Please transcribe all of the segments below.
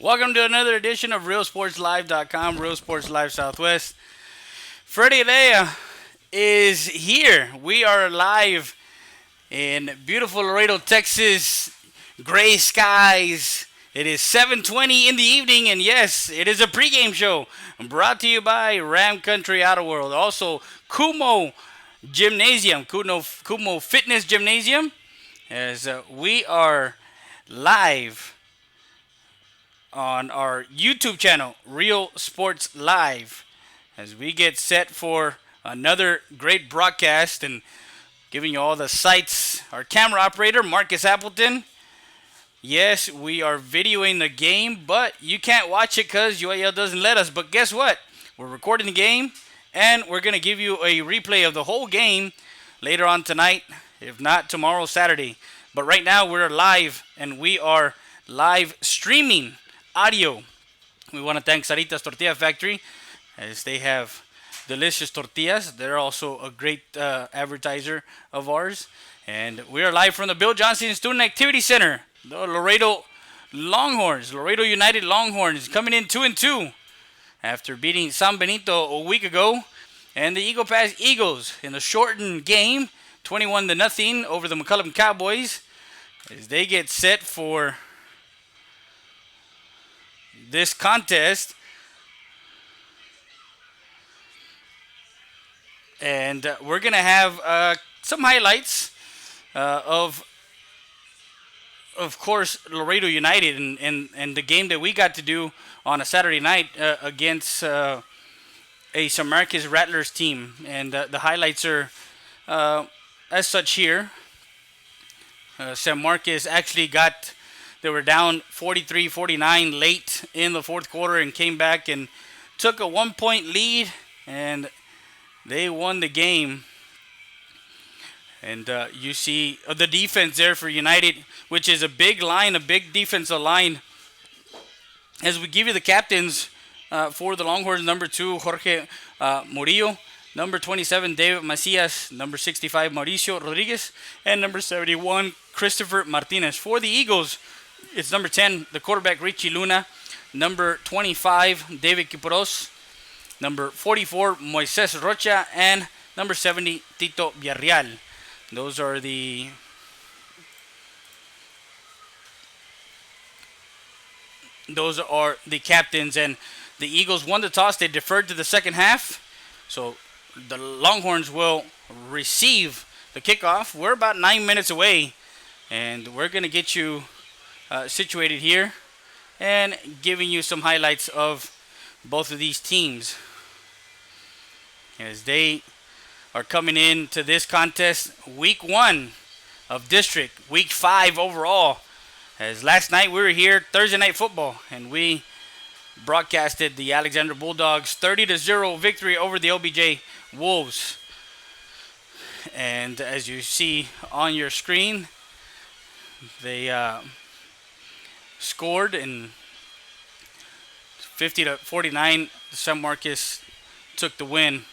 Welcome to another edition of RealSportsLive.com, Real Sports Live Southwest. Freddie Lea is here. We are live in beautiful Laredo, Texas. Gray skies. It is 7:20 in the evening, and yes, it is a pregame show brought to you by Ram Country Auto World. Also, Kumo Gymnasium, Kumo Fitness Gymnasium, as we are live on our YouTube channel, Real Sports Live, as we get set for another great broadcast and giving you all the sights. Our camera operator, Marcus Appleton. Yes, we are videoing the game, but you can't watch it because UAL doesn't let us. But guess what? We're recording the game, and we're going to give you a replay of the whole game later on tonight, if not tomorrow, Saturday. But right now, we're live, and we are live streaming audio. We want to thank Sarita's Tortilla Factory, as they have delicious tortillas. They're also a great advertiser of ours. And we are live from the Bill Johnson Student Activity Center. The Laredo Longhorns, Laredo United Longhorns, coming in 2-2 after beating San Benito a week ago. And the Eagle Pass Eagles in a shortened game, 21-0 over the McCullum Cowboys, as they get set for this contest. And we're going to have some highlights of course, Laredo United and the game that we got to do on a Saturday night against a San Marcos Rattlers team. And the highlights are as such here. San Marcos actually they were down 43-49 late in the fourth quarter and came back and took a 1-point lead, and they won the game. And you see the defense there for United, which is a big line, a big defensive line. As we give you the captains for the Longhorns: number 2, Jorge Murillo; number 27, David Macias; number 65, Mauricio Rodriguez; and number 71, Christopher Martinez. For the Eagles, it's number 10, the quarterback Richie Luna; number 25, David Kiporos; number 44, Moises Rocha; and number 70, Tito Villarreal. Those are the captains. And the Eagles won the toss. They deferred to the second half, so the Longhorns will receive the kickoff. We're about 9 minutes away, and we're going to get you situated here and giving you some highlights of both of these teams as they are coming into this contest, week 1 of district, week 5 overall. As last night we were here, Thursday Night Football, and we broadcasted the Alexander Bulldogs 30-0 victory over the OBJ Wolves. And as you see on your screen, they scored in 50-49. San Marcos took the win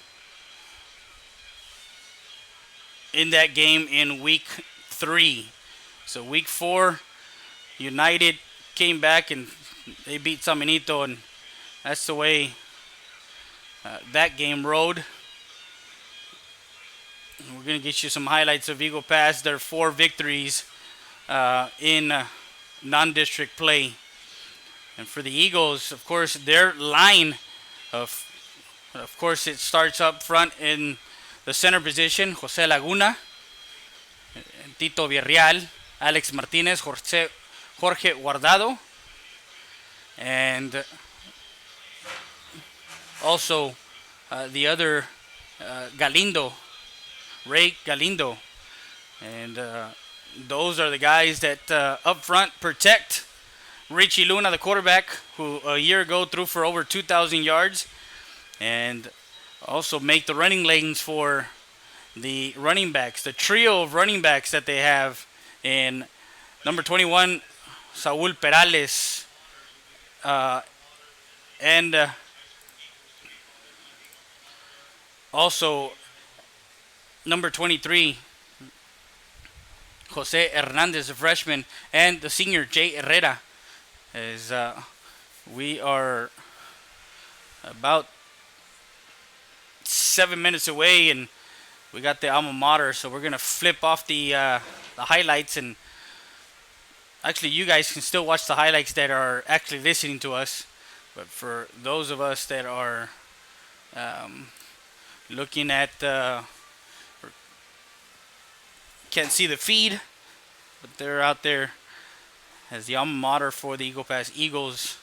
in that game in week 3. So week 4, United came back and they beat San Benito, and that's the way that game rode. We're going to get you some highlights of Eagle Pass, their 4 victories in non-district play. And for the Eagles, of course, their line of course, it starts up front in the center position: Jose Laguna, Tito Villarreal, Alex Martinez, Jorge Guardado, and also the other Galindo, Ray Galindo. And those are the guys that up front protect Richie Luna, the quarterback, who a year ago threw for over 2,000 yards, and also make the running lanes for the running backs, the trio of running backs that they have in number 21, Saul Perales, and also number 23, Jose Hernandez, a freshman, and the senior Jay Herrera. As We are about 7 minutes away, and we got the alma mater. So we're gonna flip off the highlights, and actually, you guys can still watch the highlights that are actually listening to us. But for those of us that are um, looking at, can't see the feed, but they're out there as the alma mater for the Eagle Pass Eagles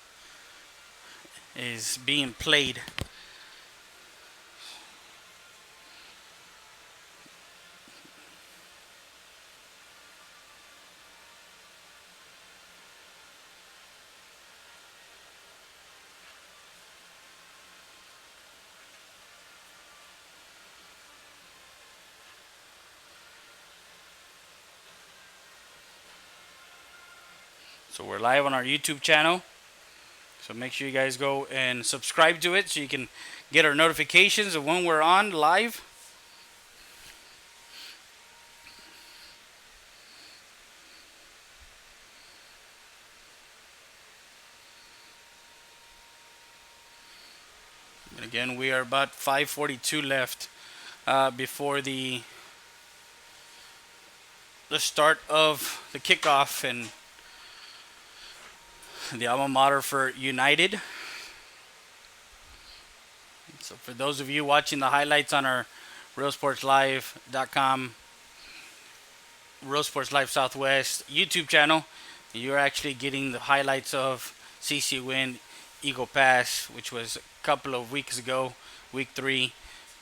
is being played. So we're live on our YouTube channel. So make sure you guys go and subscribe to it so you can get our notifications of when we're on live. And again, we are about 5:42 left before the start of the kickoff, and the alma mater for United. So for those of you watching the highlights on our realsportslive.com, Real Sports Live Southwest YouTube channel, you're actually getting the highlights of CC win Eagle Pass, which was a couple of weeks ago, week 3,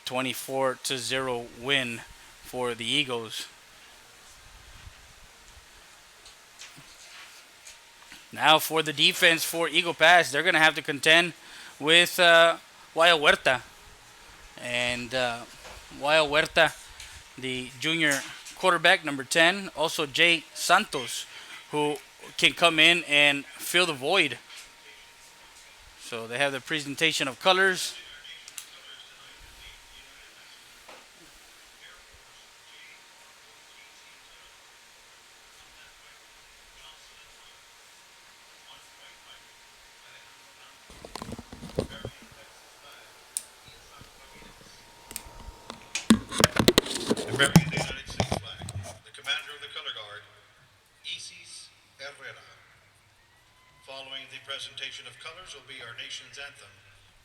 24-0 win for the Eagles. Now for the defense for Eagle Pass, they're going to have to contend with Waya Huerta. And Waya Huerta, the junior quarterback, number 10. Also Jay Santos, who can come in and fill the void. So they have the presentation of colors. Bearing the United States flag, the commander of the color guard, Isis Herrera. Following the presentation of colors will be our nation's anthem,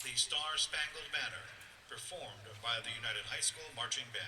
the Star Spangled Banner, performed by the United High School Marching Band.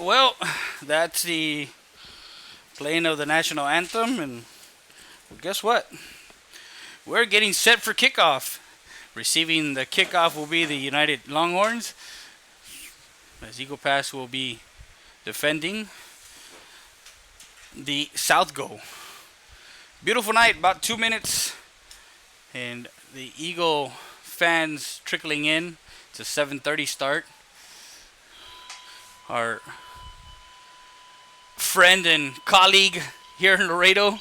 Well, that's the playing of the national anthem, and guess what? We're getting set for kickoff. Receiving the kickoff will be the United Longhorns, as Eagle Pass will be defending the South Goal. Beautiful night, about 2 minutes, and the Eagle fans trickling in. It's a 7:30 start. Our friend and colleague here in Laredo,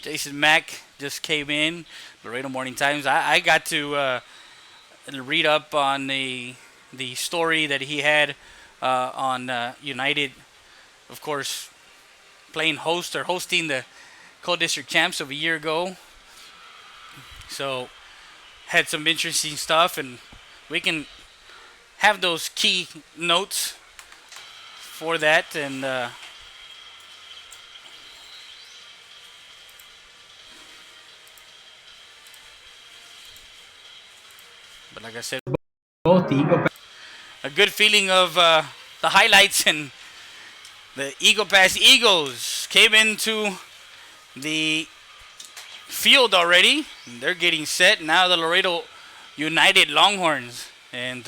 Jason Mack, just came in. Laredo Morning Times. I got to read up on the story that he had on United, of course, playing host or hosting the co-district champs of a year ago. So had some interesting stuff, and we can have those key notes for that. And but like I said, both the Eagle a good feeling of the highlights, and the Eagle Pass Eagles came into the field already. They're getting set now. The Laredo United Longhorns, and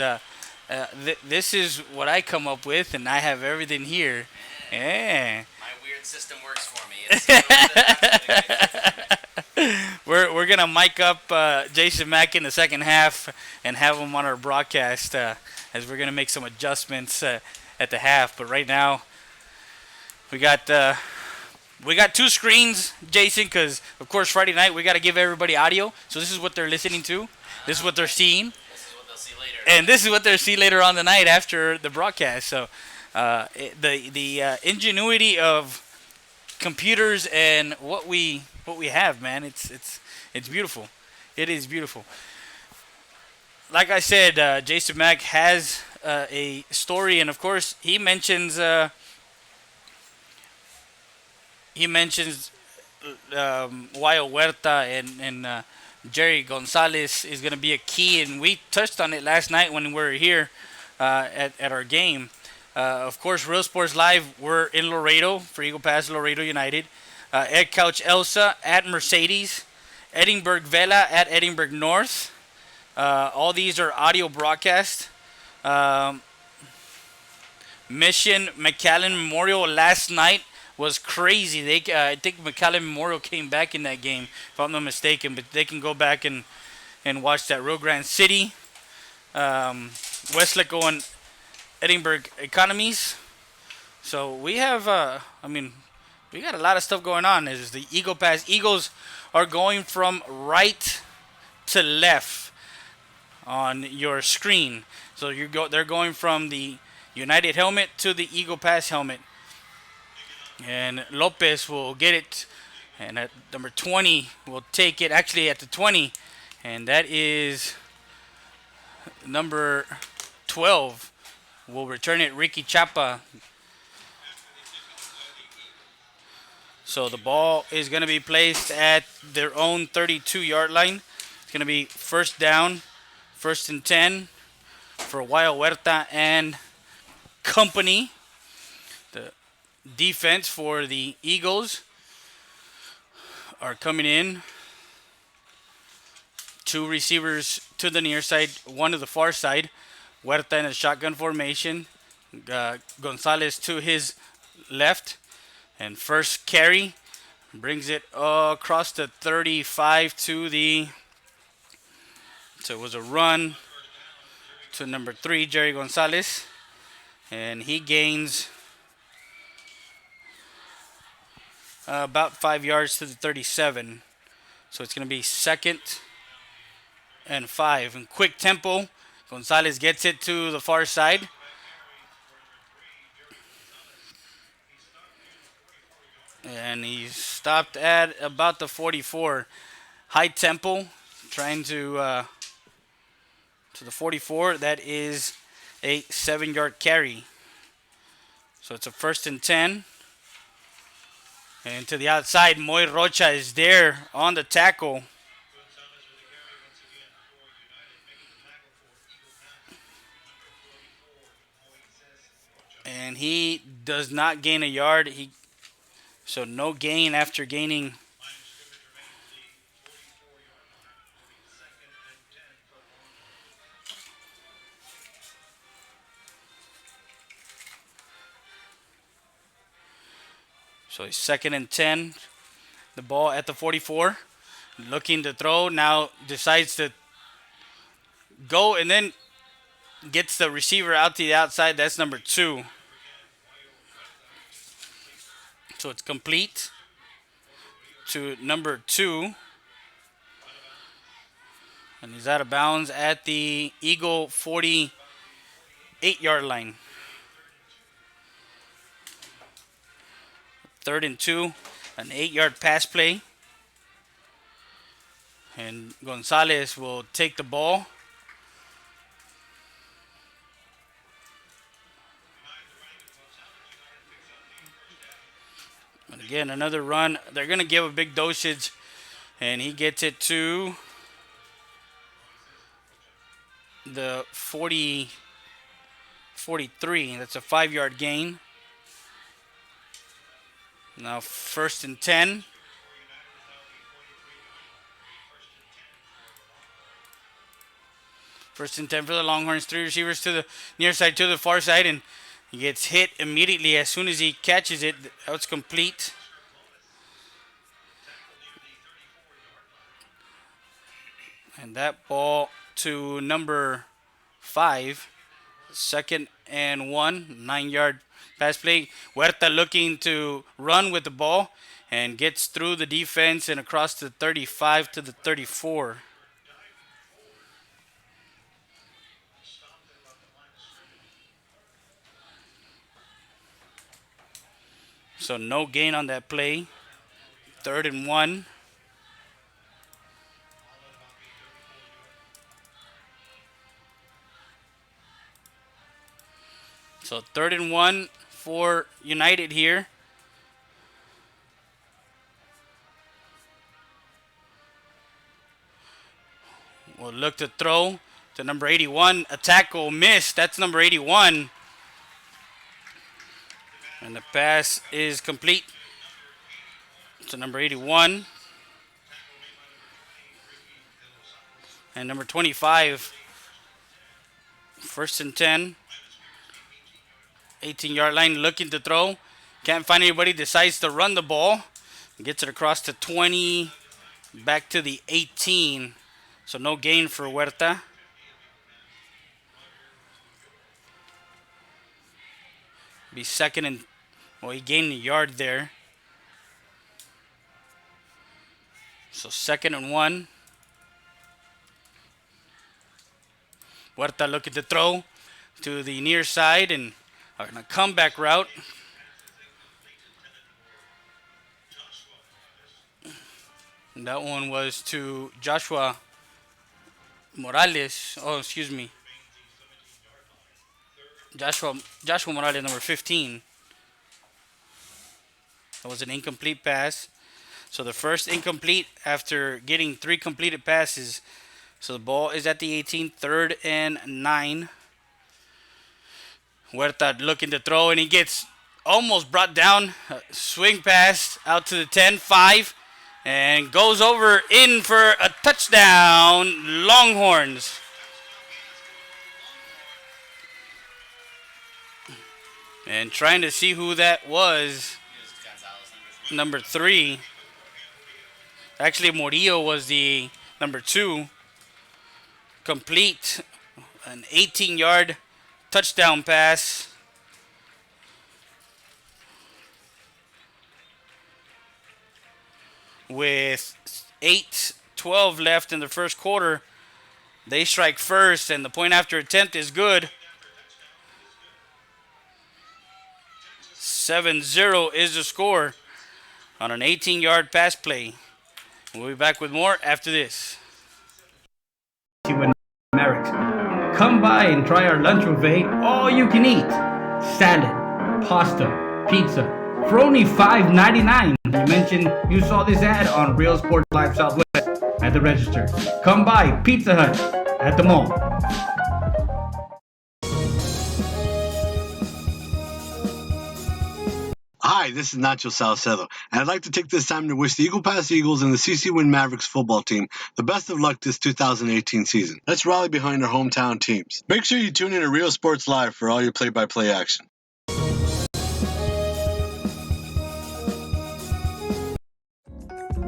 this is what I come up with, and I have everything here. Yeah. My weird system works for me. It's We're gonna mic up Jason Mack in the second half and have him on our broadcast as we're gonna make some adjustments at the half. But right now, we got two screens, Jason, because of course Friday night we got to give everybody audio. So this is what they're listening to. This is what they're seeing. This is what they'll see later. And this is what they'll see later on the night after the broadcast. So the ingenuity of computers and what we have, man, it's beautiful. It is beautiful. Like I said, Jason Mack has a story, and of course he mentions Wyo Huerta and Jerry Gonzalez is going to be a key, and we touched on it last night when we were here at our game. Of course, Real Sports Live, we're in Laredo for Eagle Pass Laredo United. Ed Couch Elsa at Mercedes. Edinburgh Vela at Edinburgh North. All these are audio broadcast. Mission McAllen Memorial last night was crazy. I think McAllen Memorial came back in that game, if I'm not mistaken. But they can go back and watch that. Rio Grande City, Westlaco and Edinburgh Economies. So we have, we got a lot of stuff going on. There's the Eagle Pass. Eagles are going from right to left on your screen. So they're going from the United helmet to the Eagle Pass helmet. And Lopez will get it. And at number 20 will take it, actually at the 20. And that is number 12. Will return it, Ricky Chapa. So the ball is going to be placed at their own 32-yard line. It's going to be first down, 1st and 10 for Wyo Huerta and company. The defense for the Eagles are coming in. 2 receivers to the near side, 1 to the far side. Huerta in a shotgun formation. Gonzalez to his left. And first carry brings it across the 35 to the... So it was a run to number 3, Jerry Gonzalez. And he gains about 5 yards to the 37. So it's going to be 2nd and 5. In quick tempo, Gonzalez gets it to the far side. And he stopped at about the 44. High tempo, trying to the 44. That is a 7-yard carry. So it's a 1st and 10. And to the outside, Moy Rocha is there on the tackle. And he does not gain a yard. So no gain after gaining. So it's 2nd and 10. The ball at the 44. looking to throw. Now decides to go and then gets the receiver out to the outside. That's number 2. So it's complete to number 2. And he's out of bounds at the Eagle 48-yard line. 3rd and 2, an 8-yard pass play. And Gonzalez will take the ball. And again, another run. They're going to give a big dosage. And he gets it to the 43. That's a 5-yard gain. Now 1st and 10. First and 10 for the Longhorns. 3 receivers to the near side, to the far side, and he gets hit immediately as soon as he catches it. That's complete. And that ball to number 5. 2nd and 1. 9-yard pass play. Huerta looking to run with the ball and gets through the defense and across the 35 to the 34. So no gain on that play. 3rd and 1. So 3rd and 1 for United here. We'll look to throw to number 81. A tackle missed. That's number 81. And the pass is complete to number 81. And number 25. 1st and 10. 18-yard line looking to throw. Can't find anybody. Decides to run the ball. Gets it across to 20. Back to the 18. So no gain for Huerta. Be 2nd and... Well, he gained a yard there. So 2nd and 1. Huerta looking to throw to the near side and on a comeback route. And that one was to Joshua Morales. Oh, excuse me. Joshua Morales, number 15. That was an incomplete pass. So the first incomplete after getting 3 completed passes. So the ball is at the 18, 3rd and 9. Huerta looking to throw, and he gets almost brought down. Swing pass out to the 10, 5, and goes over in for a touchdown, Longhorns. And trying to see who that was. Number 3. Actually, Murillo was the number 2. Complete. An 18-yard touchdown pass. With 8:12 left in the first quarter. They strike first, and the point after attempt is good. 7-0 is the score on an 18-yard pass play. We'll be back with more after this. Come by and try our lunch buffet, all you can eat. Salad, pasta, pizza, for only $5.99. You mentioned you saw this ad on Real Sports Live Southwest at the register. Come by Pizza Hut at the mall. Hi, this is Nacho Salcedo, and I'd like to take this time to wish the Eagle Pass Eagles and the CC Win Mavericks football team the best of luck this 2018 season. Let's rally behind our hometown teams. Make sure you tune in to Real Sports Live for all your play-by-play action.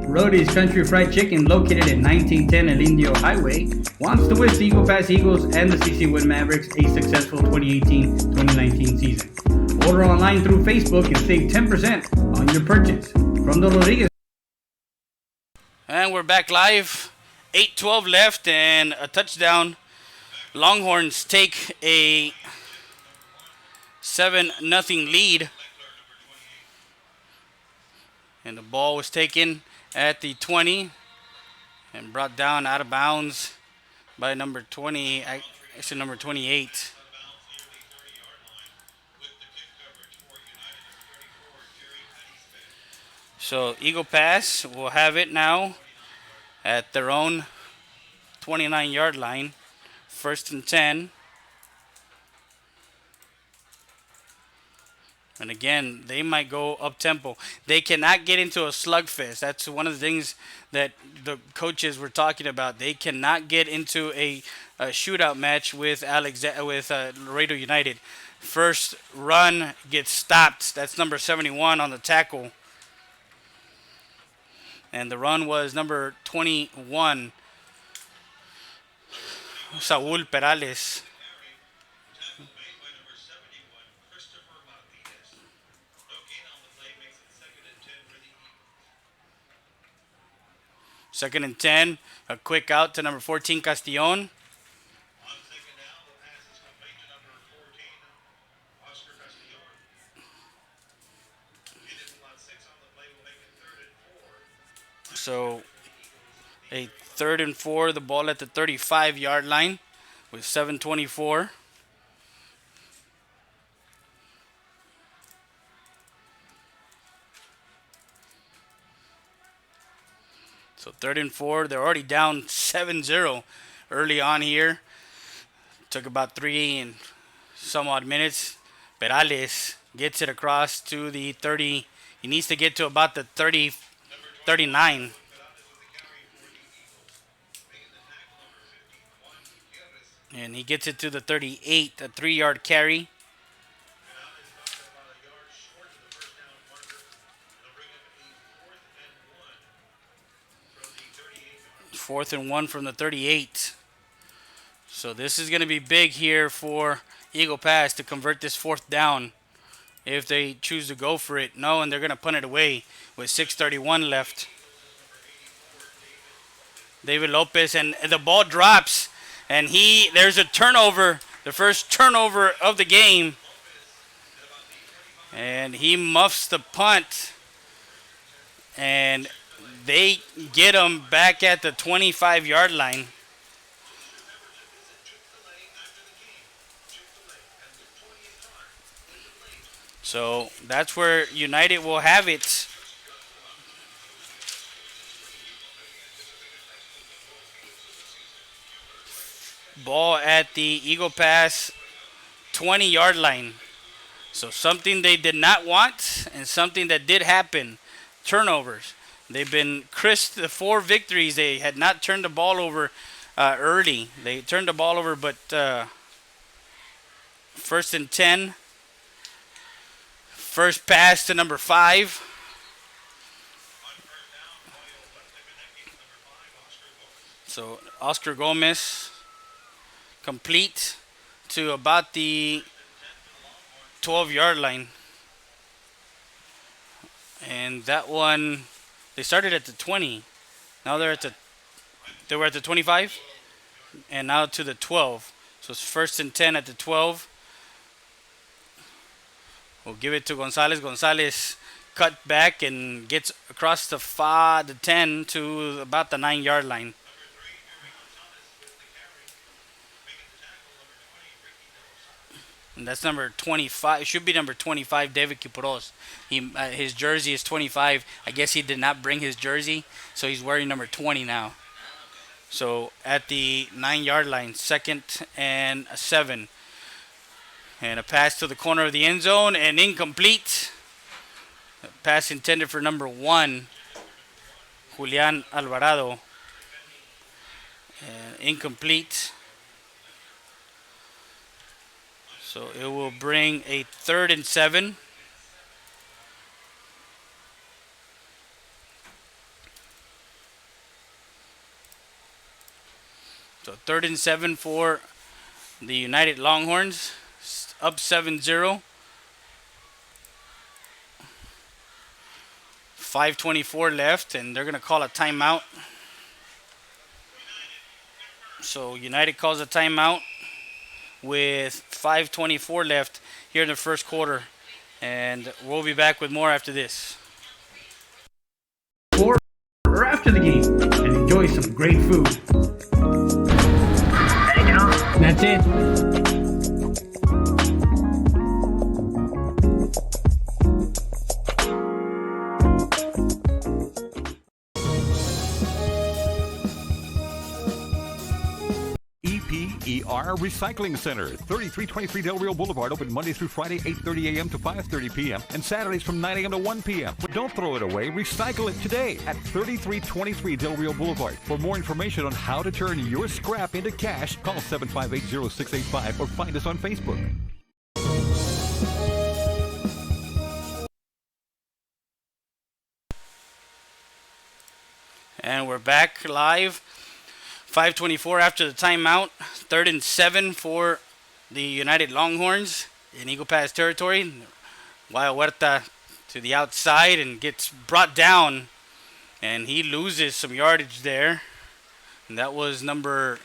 Rody's Country Fried Chicken, located at 1910 El Indio Highway, wants to wish the Eagle Pass Eagles and the CC Win Mavericks a successful 2018-2019 season. Order online through Facebook and save 10% on your purchase. From the Rodriguez. And we're back live. 8:12 left and a touchdown. Longhorns take a 7-0 lead. And the ball was taken at the 20 and brought down out of bounds by number 20, actually number 28. So Eagle Pass will have it now at their own 29-yard line. 1st and 10. And again, they might go up tempo. They cannot get into a slugfest. That's one of the things that the coaches were talking about. They cannot get into a shootout match with Laredo United. First run gets stopped. That's number 71 on the tackle. And the run was number 21, Saul Perales. Second and 10, a quick out to number 14, Castillon. So a 3rd and 4, the ball at the 35-yard line with 7:24. So 3rd and 4, they're already down 7-0 early on here. Took about 3 and some odd minutes. Perales gets it across to the 30. He needs to get to about the 39. And he gets it to the 38, a 3-yard carry. Fourth and 1 from the 38. So this is going to be big here for Eagle Pass to convert this 4th down if they choose to go for it. No, and they're going to punt it away with 6:31 left. David Lopez, and the ball drops, and there's a turnover, the first turnover of the game. And he muffs the punt, and they get him back at the 25-yard line. So that's where United will have it. Ball at the Eagle Pass 20-yard line. So something they did not want and something that did happen. Turnovers. They've been crisp the 4 victories. They had not turned the ball over early. They turned the ball over, but 1st and 10. First pass to number 5. So Oscar Gomez complete to about the 12-yard line. And that one, they started at the 20. Now they were at the 25, and now to the 12. So it's 1st and 10 at the 12. We'll give it to Gonzalez. Gonzalez cut back and gets across the 10 to about the 9-yard line. And that's number 25. It should be number 25, David Kipuros. His jersey is 25. I guess he did not bring his jersey, so he's wearing number 20 now. So at the 9-yard line, 2nd and 7. And a pass to the corner of the end zone and incomplete. A pass intended for number 1, Julian Alvarado. Incomplete. So it will bring a 3rd and 7. So 3rd and 7 for the United Longhorns. Up 7-0. 5:24 left, and they're going to call a timeout. So United calls a timeout with 5:24 left here in the first quarter. And we'll be back with more after this. Or after the game and enjoy some great food. That's it. EPER Recycling Center, 3323 Del Rio Boulevard, open Monday through Friday, 8:30 a.m. to 5:30 p.m. and Saturdays from 9 a.m. to 1 p.m. But don't throw it away, recycle it today at 3323 Del Rio Boulevard. For more information on how to turn your scrap into cash, call 758-0685 or find us on Facebook. And we're back live. 5:24 after the timeout. 3rd and 7 for the United Longhorns in Eagle Pass territory. Huerta to the outside and gets brought down, and he loses some yardage there. And that was number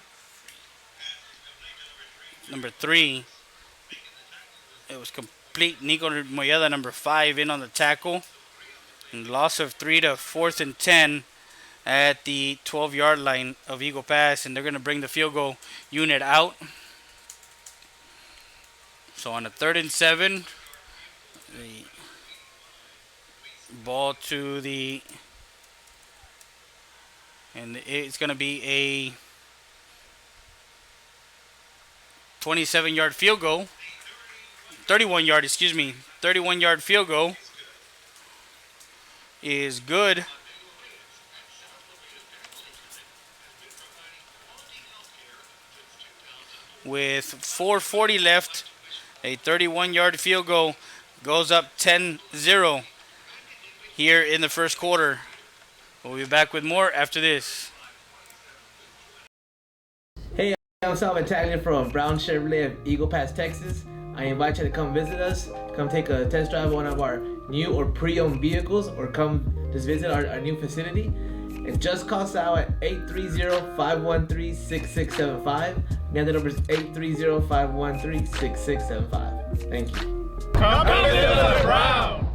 3. It was complete. Nico Moyeda, number 5, in on the tackle. And loss of 3 to 4th and 10 at the 12-yard line of Eagle Pass, and they're going to bring the field goal unit out. So on a 3rd and 7, the ball to the, and it's going to be a 27-yard field goal. 31-yard field goal is good. With 4:40 left, a 31-yard field goal goes up 10-0 here in the first quarter. We'll be back with more after this. Hey, I'm Sal Battalion from Brown Chevrolet of Eagle Pass, Texas. I invite you to come visit us, come take a test drive of one of our new or pre-owned vehicles, or come just visit our new facility. And just call Sal at 830-513-6675. Again, the number is 830-513-6675. Thank you. Come visit us, Brown!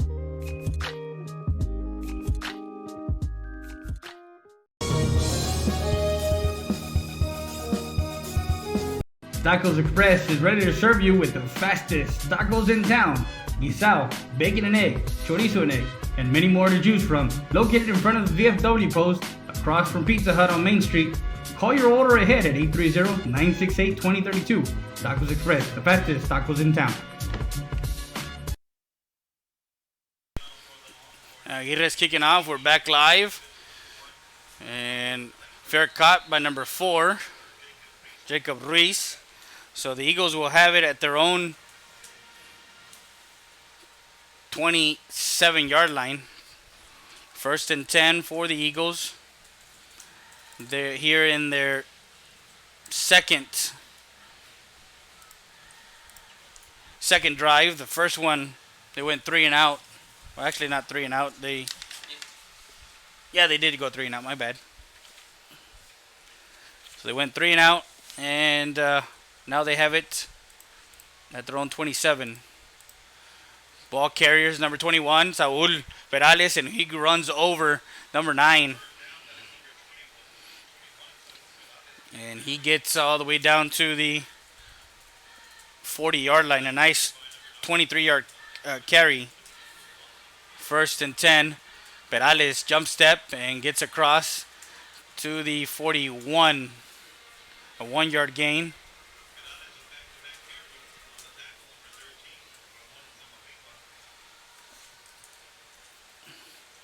Tacos Express is ready to serve you with the fastest tacos in town. Guisao, bacon and egg, chorizo and egg, and many more to choose from. Located in front of the VFW post, across from Pizza Hut on Main Street. Call your order ahead at 830-968-2032. Tacos Express, the fastest tacos in town. Aguirre's kicking off. We're back live. And fair caught by number 4, Jacob Ruiz. So the Eagles will have it at their own 27-yard line. 1st and 10 for the Eagles. They're here in their second drive. The first one, they went 3 and out. Well, actually not 3 and out. They did go 3 and out. My bad. So they went 3 and out, and now they have it at their own 27. Ball carriers, number 21, Saul Perales, and he runs over number 9. And he gets all the way down to the 40-yard line. A nice 23-yard carry. 1st and 10. Perales jump step and gets across to the 41. A 1-yard gain.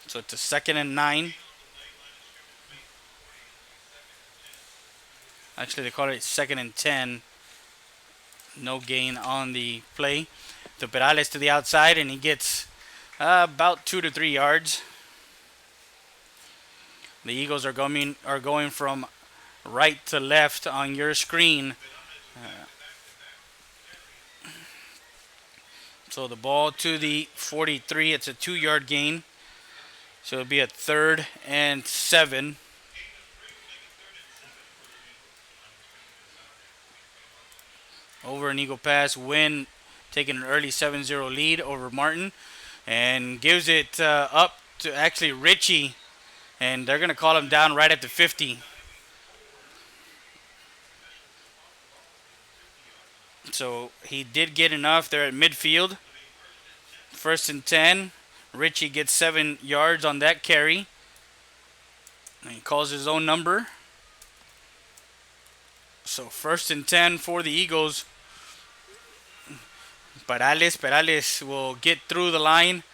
So it's a 2nd and 9. Actually, they call it 2nd and 10. No gain on the play. To Perales to the outside, and he gets about 2 to 3 yards. The Eagles are going from right to left on your screen. So the ball to the 43. It's a 2-yard gain. So it'll be a 3rd and 7. Over an Eagle pass. Wynn taking an early 7-0 lead over Martin. And gives it up to actually Richie. And they're going to call him down right at the 50. So he did get enough there at midfield. 1st and 10. Richie gets 7 yards on that carry. And he calls his own number. So 1st and 10 for the Eagles. Perales will get through the line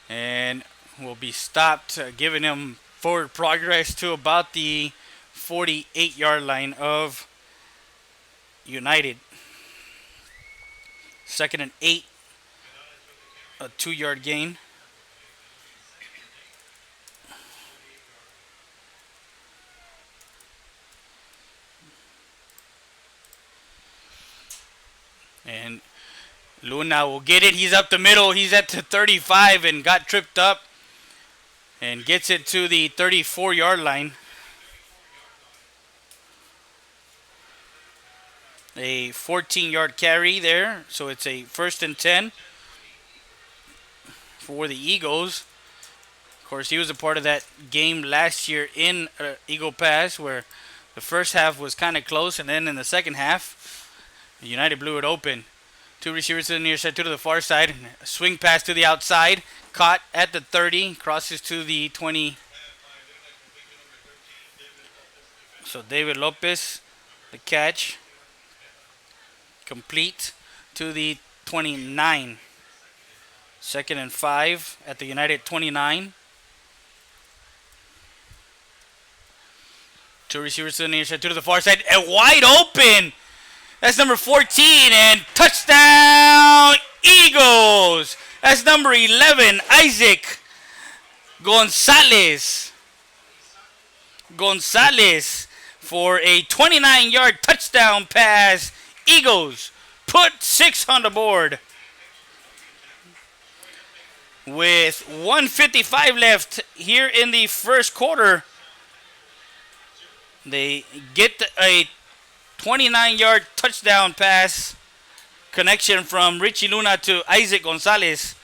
and will be stopped, giving him forward progress to about the 48-yard line of United. 2nd and 8, a 2-yard gain. And Luna will get it. He's up the middle. He's at the 35 and got tripped up and gets it to the 34-yard line. A 14-yard carry there. So it's a 1st and 10 for the Eagles. Of course, he was a part of that game last year in Eagle Pass where the first half was kind of close, and then in the second half, United blew it open. 2 receivers to the near side, 2 to the far side. A swing pass to the outside. Caught at the 30. Crosses to the 20. So David Lopez, the catch. Complete to the 29. 2nd and 5 at the United 29. 2 receivers to the near side, 2 to the far side. And wide open! That's number 14, and touchdown Eagles! That's number 11, Isaac Gonzalez. For a 29-yard touchdown pass. Eagles put 6 on the board. With 1:55 left here in the first quarter, they get a 29-yard touchdown pass connection from Richie Luna to Isaac Gonzalez.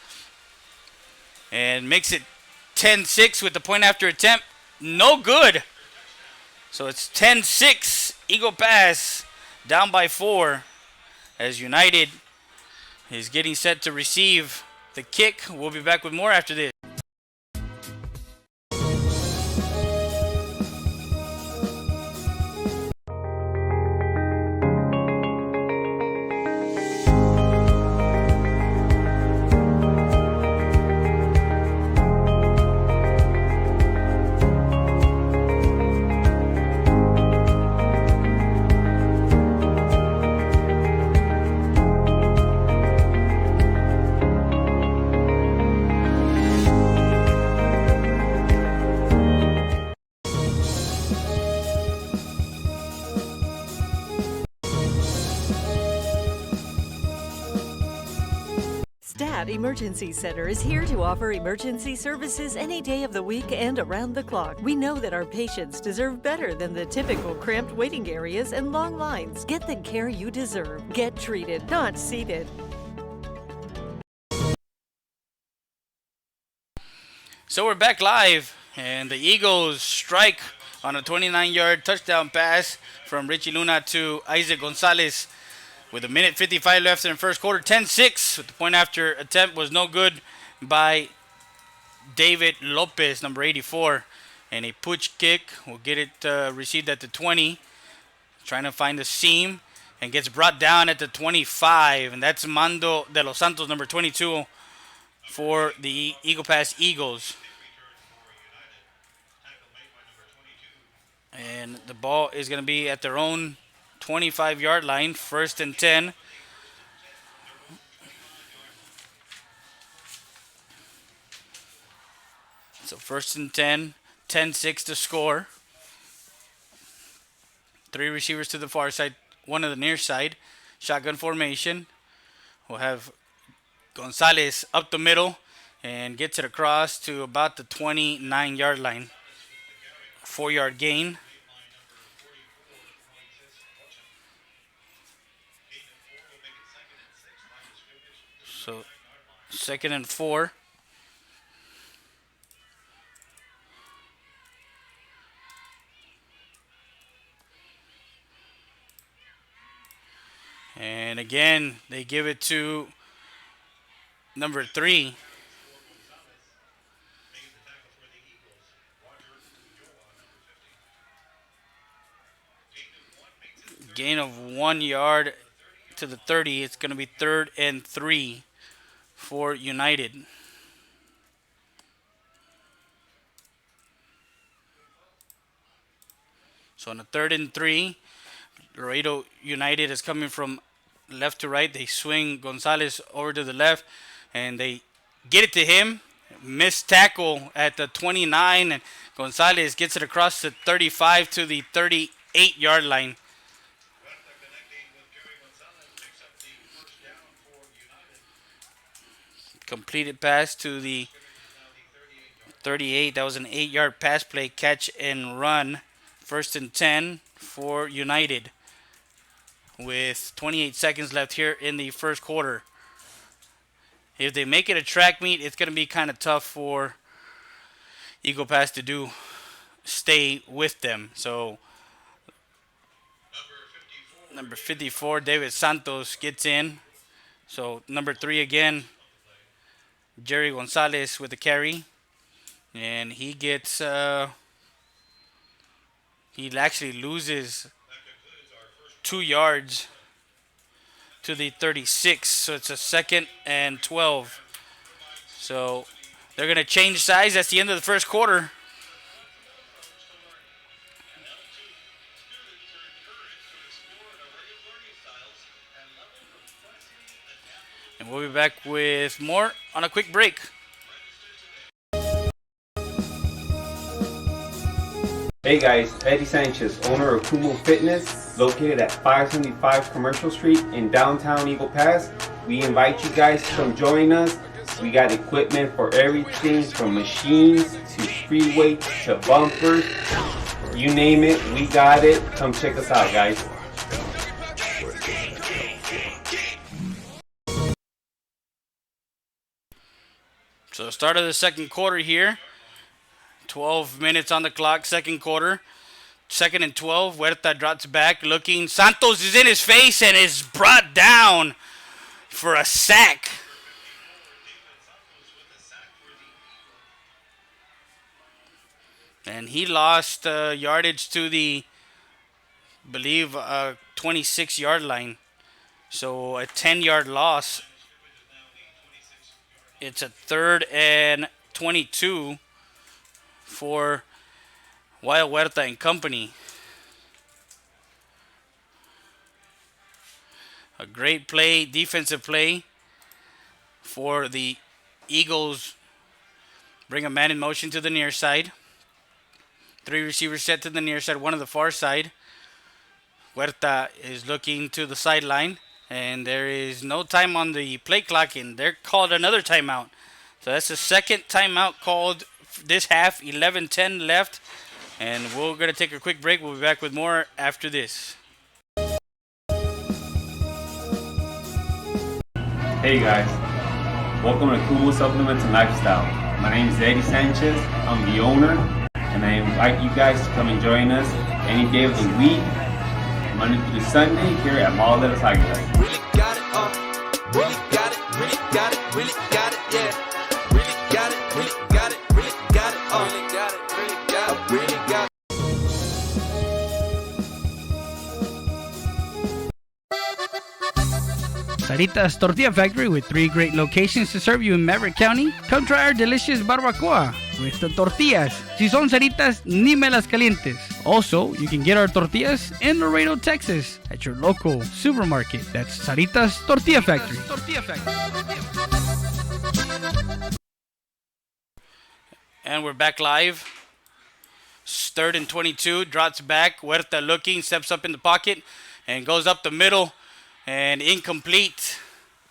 And makes it 10-6 with the point after attempt. No good. So it's 10-6. Eagle Pass down by 4 as United is getting set to receive the kick. We'll be back with more after this. Stat Emergency Center is here to offer emergency services any day of the week and around the clock. We know that our patients deserve better than the typical cramped waiting areas and long lines. Get the care you deserve. Get treated, not seated. So we're back live, and the Eagles strike on a 29-yard touchdown pass from Richie Luna to Isaac Gonzalez. With a minute 55 left in the first quarter, 10-6. With the point after attempt was no good by David Lopez, number 84. And a pooch kick will get it received at the 20. Trying to find the seam and gets brought down at the 25. And that's Mando de los Santos, number 22, for the Eagle Pass Eagles. And the ball is going to be at their own 25-yard line, 1st and 10. So 1st and 10, 10-6 to score. Three receivers to the far side, one to the near side. Shotgun formation. We'll have Gonzalez up the middle and gets it across to about the 29-yard line. 4-yard gain. So 2nd and 4. And again, they give it to number 3. Gain of 1 yard to the 30. It's going to be 3rd and 3 for United. So on the 3rd and 3, Laredo United is coming from left to right. They swing Gonzalez over to the left, and they get it to him. Missed tackle at the 29, and Gonzalez gets it across the 35 to the 38-yard line. Completed pass to the 38. That was an 8-yard pass play, catch and run. 1st and 10 for United with 28 seconds left here in the first quarter. If they make it a track meet, it's going to be kind of tough for Eagle Pass to stay with them. So number 54, David Santos, gets in. So number 3 again, Jerry Gonzalez with the carry. And he gets, he actually loses 2 yards to the 36. So it's a 2nd and 12. So they're going to change sides. That's the end of the first quarter. And we'll be back with more on a quick break. Hey guys, Eddie Sanchez, owner of Kumo Fitness, located at 575 Commercial Street in downtown Eagle Pass. We invite you guys to come join us. We got equipment for everything from machines to free weights to bumpers. You name it, we got it. Come check us out, guys. So start of the second quarter here. 12 minutes on the clock, second quarter. 2nd and 12. Huerta drops back looking. Santos is in his face and is brought down for a sack. And he lost yardage to the, believe, 26-yard line. So a 10-yard loss. It's a 3rd and 22 for Wyatt Huerta and company. A great play, defensive play for the Eagles. Bring a man in motion to the near side. 3 receivers set to the near side, 1 to the far side. Huerta is looking to the sideline. And there is no time on the play clock, and they're called another timeout. So that's the 2nd timeout called this half, 11:10 left. And we're going to take a quick break. We'll be back with more after this. Hey guys, welcome to Kumo Supplements and Lifestyle. My name is Eddie Sanchez, I'm the owner, and I invite you guys to come and join us any day of the week, Monday through Sunday, here at Mall de las Águilas. Really got it, really got it, really got it, really got it, yeah. Really got it, really got it, really got it, really got it, really got it, really got it. Sarita's Tortilla Factory with 3 great locations to serve you in Maverick County. Come try our delicious barbacoa with the tortillas. Si son Saritas, ni me las calientes. Also, you can get our tortillas in Laredo, Texas at your local supermarket. That's Sarita's Tortilla Factory. And we're back live Third and 22, drops back. Huerta looking, steps up in the pocket, and goes up the middle, and incomplete.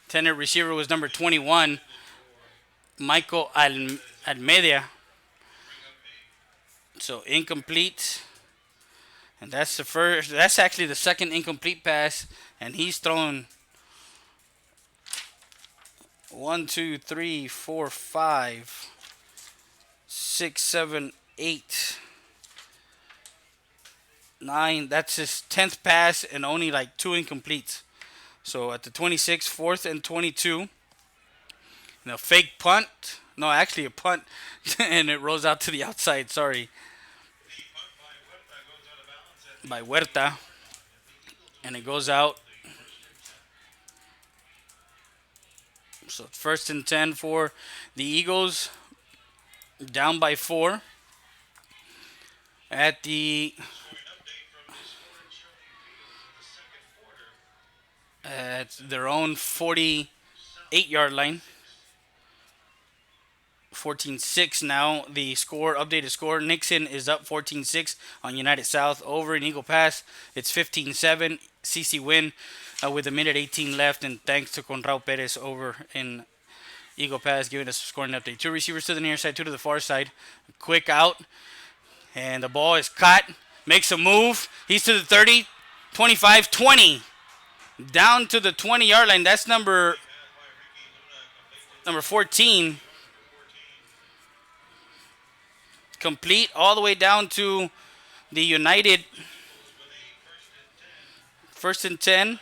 Intended receiver was number 21, Michael Almeida. So incomplete. And that's the first. That's actually the second incomplete pass, and he's thrown 1, 2, 3, 4, 5, 6, 7, 8, 9. That's his 10th pass and only like 2 incompletes. So at the 26, 4th and 22, fake punt. No, actually a punt, and it rolls out to the outside. Sorry. By Huerta, and it goes out. So 1st and 10 for the Eagles, down by 4 at their own 48-yard line. 14-6 now. The score, updated score. Nixon is up 14-6 on United South over in Eagle Pass. It's 15-7. CC win with a minute 18 left, and thanks to Conrao Perez over in Eagle Pass giving us a scoring update. 2 receivers to the near side, 2 to the far side. Quick out, and the ball is caught. Makes a move. He's to the 30, 25, 20. Down to the 20-yard line. That's number 14. Complete all the way down to the United 1st and 10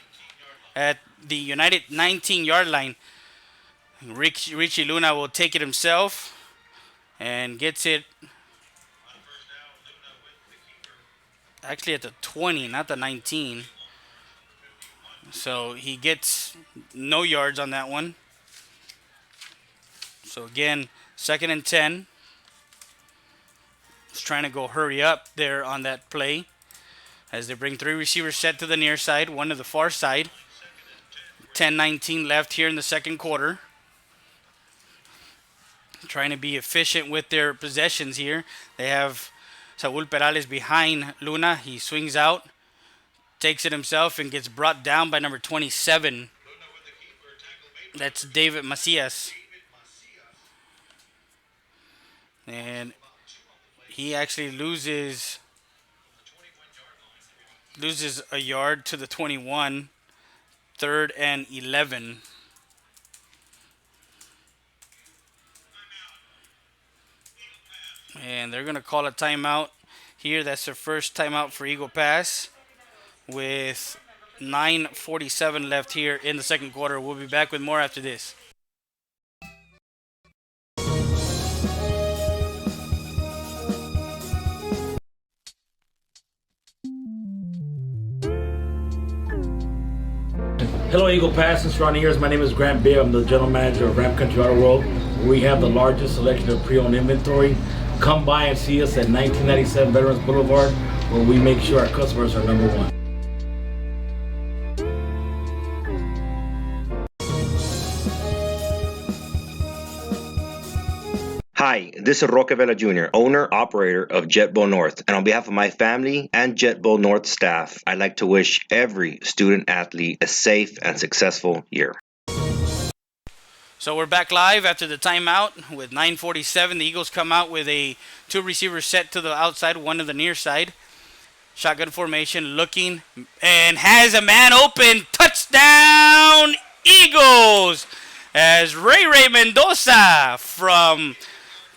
at the United 19-yard line. Richie Luna will take it himself and gets it actually at the 20, not the 19. So he gets no yards on that one. So again, 2nd and 10. He's trying to go hurry up there on that play as they bring 3 receivers set to the near side, 1 to the far side. 10-19 left here in the second quarter. Trying to be efficient with their possessions here. They have Saul Perales behind Luna. He swings out, takes it himself, and gets brought down by number 27. That's David Macias. And he actually loses a yard to the 21. 3rd and 11. And they're going to call a timeout here. That's their first timeout for Eagle Pass with 9:47 left here in the second quarter. We'll be back with more after this. Hello, Eagle Pass and surrounding areas. My name is Grant Beer. I'm the general manager of Ram Country Auto World. We have the largest selection of pre-owned inventory. Come by and see us at 1997 Veterans Boulevard, where we make sure our customers are number one. Hi, this is Roque Vela Jr., owner, operator of JetBow North. And on behalf of my family and JetBow North staff, I'd like to wish every student athlete a safe and successful year. So we're back live after the timeout with 9:47. The Eagles come out with a 2 receivers set to the outside, 1 to the near side. Shotgun formation, looking, and has a man open. Touchdown, Eagles! As Ray Mendoza from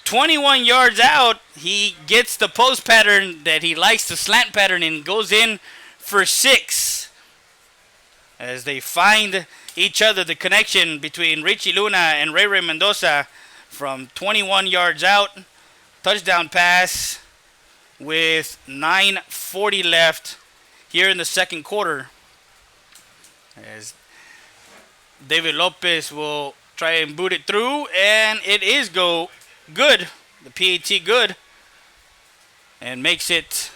21 yards out, he gets the post pattern that he likes, the slant pattern, and goes in for 6. As they find each other, the connection between Richie Luna and Ray Mendoza from 21 yards out. Touchdown pass with 9:40 left here in the second quarter. As David Lopez will try and boot it through, and it is good. The PAT good. And makes it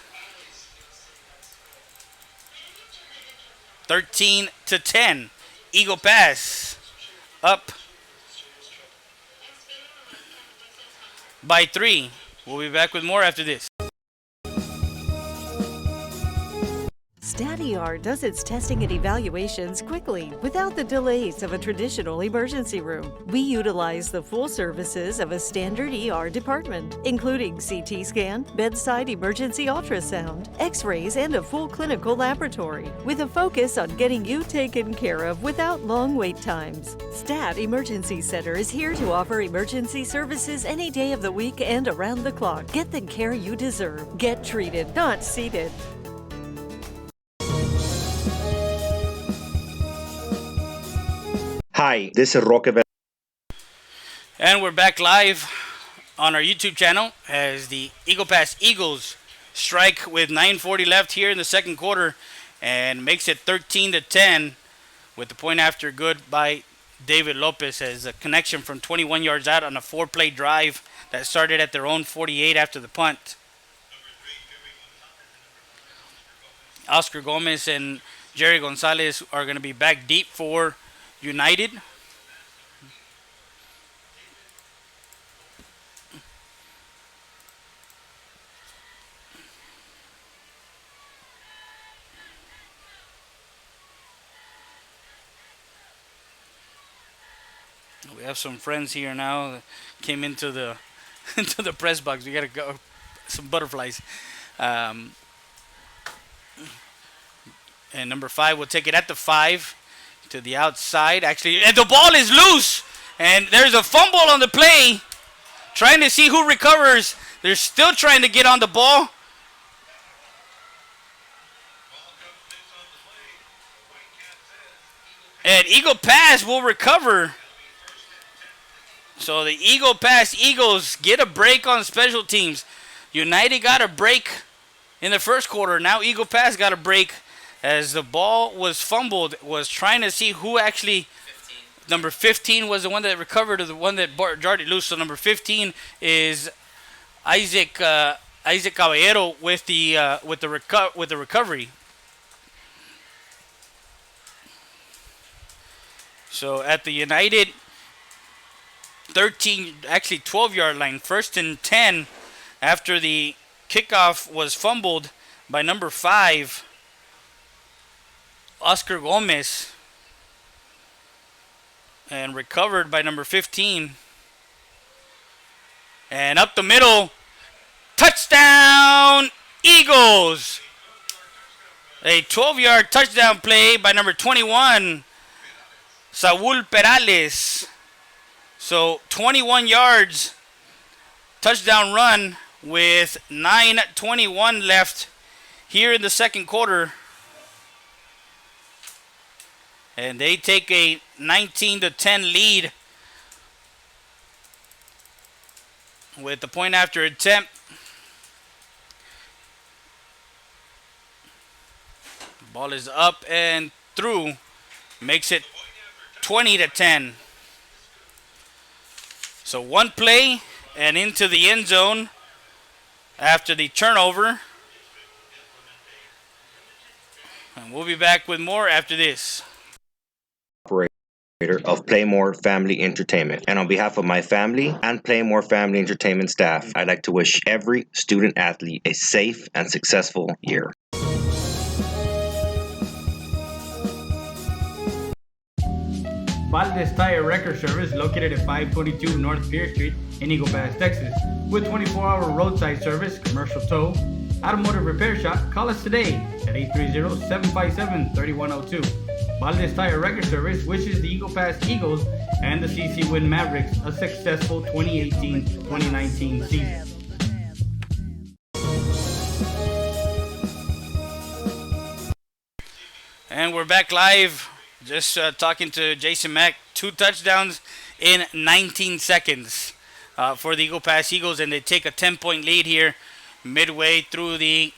13-10. Eagle Pass up by 3. We'll be back with more after this. Stat ER does its testing and evaluations quickly without the delays of a traditional emergency room. We utilize the full services of a standard ER department, including CT scan, bedside emergency ultrasound, x-rays, and a full clinical laboratory, with a focus on getting you taken care of without long wait times. Stat Emergency Center is here to offer emergency services any day of the week and around the clock. Get the care you deserve. Get treated, not seated. Hi, this is Roque. And we're back live on our YouTube channel as the Eagle Pass Eagles strike with 9:40 left here in the second quarter and makes it 13-10 with the point after good by David Lopez as a connection from 21 yards out on a 4-play drive that started at their own 48 after the punt. Oscar Gomez and Jerry Gonzalez are going to be back deep for United. We have some friends here now that came into the into the press box. We got to go. Some butterflies. And number 5 will take it at the 5 to the outside. Actually, and the ball is loose. And there's a fumble on the play. Trying to see who recovers. They're still trying to get on the ball. And Eagle Pass will recover. So the Eagle Pass Eagles get a break on special teams. United got a break in the first quarter. Now Eagle Pass got a break as the ball was fumbled. Was trying to see who actually. 15. Number 15 was the one that recovered, or the one that jarred it loose. So number 15 is Isaac Caballero with the recovery. So at the United 12-yard line, 1st and 10, after the kickoff was fumbled by number 5, Oscar Gomez, and recovered by number 15. And up the middle, touchdown Eagles! A 12-yard touchdown play by number 21, Saul Perales. So 21 yards, touchdown run with 9:21 left here in the second quarter. And they take a 19-10 lead with the point after attempt. Ball is up and through. Makes it 20-10. So one play and into the end zone after the turnover. And we'll be back with more after this. Operator of Playmore Family Entertainment. And on behalf of my family and Playmore Family Entertainment staff, I'd like to wish every student athlete a safe and successful year. Valdez Tire Record Service, located at 522 North Pierce Street in Eagle Pass, Texas. With 24-hour roadside service, commercial tow, automotive repair shop, call us today at 830-757-3102. Valdez Tire Record Service wishes the Eagle Pass Eagles and the CC Win Mavericks a successful 2018-2019 season. And we're back live. Just talking to Jason Mack. 2 touchdowns in 19 seconds for the Eagle Pass Eagles, and they take a 10-point lead here midway through the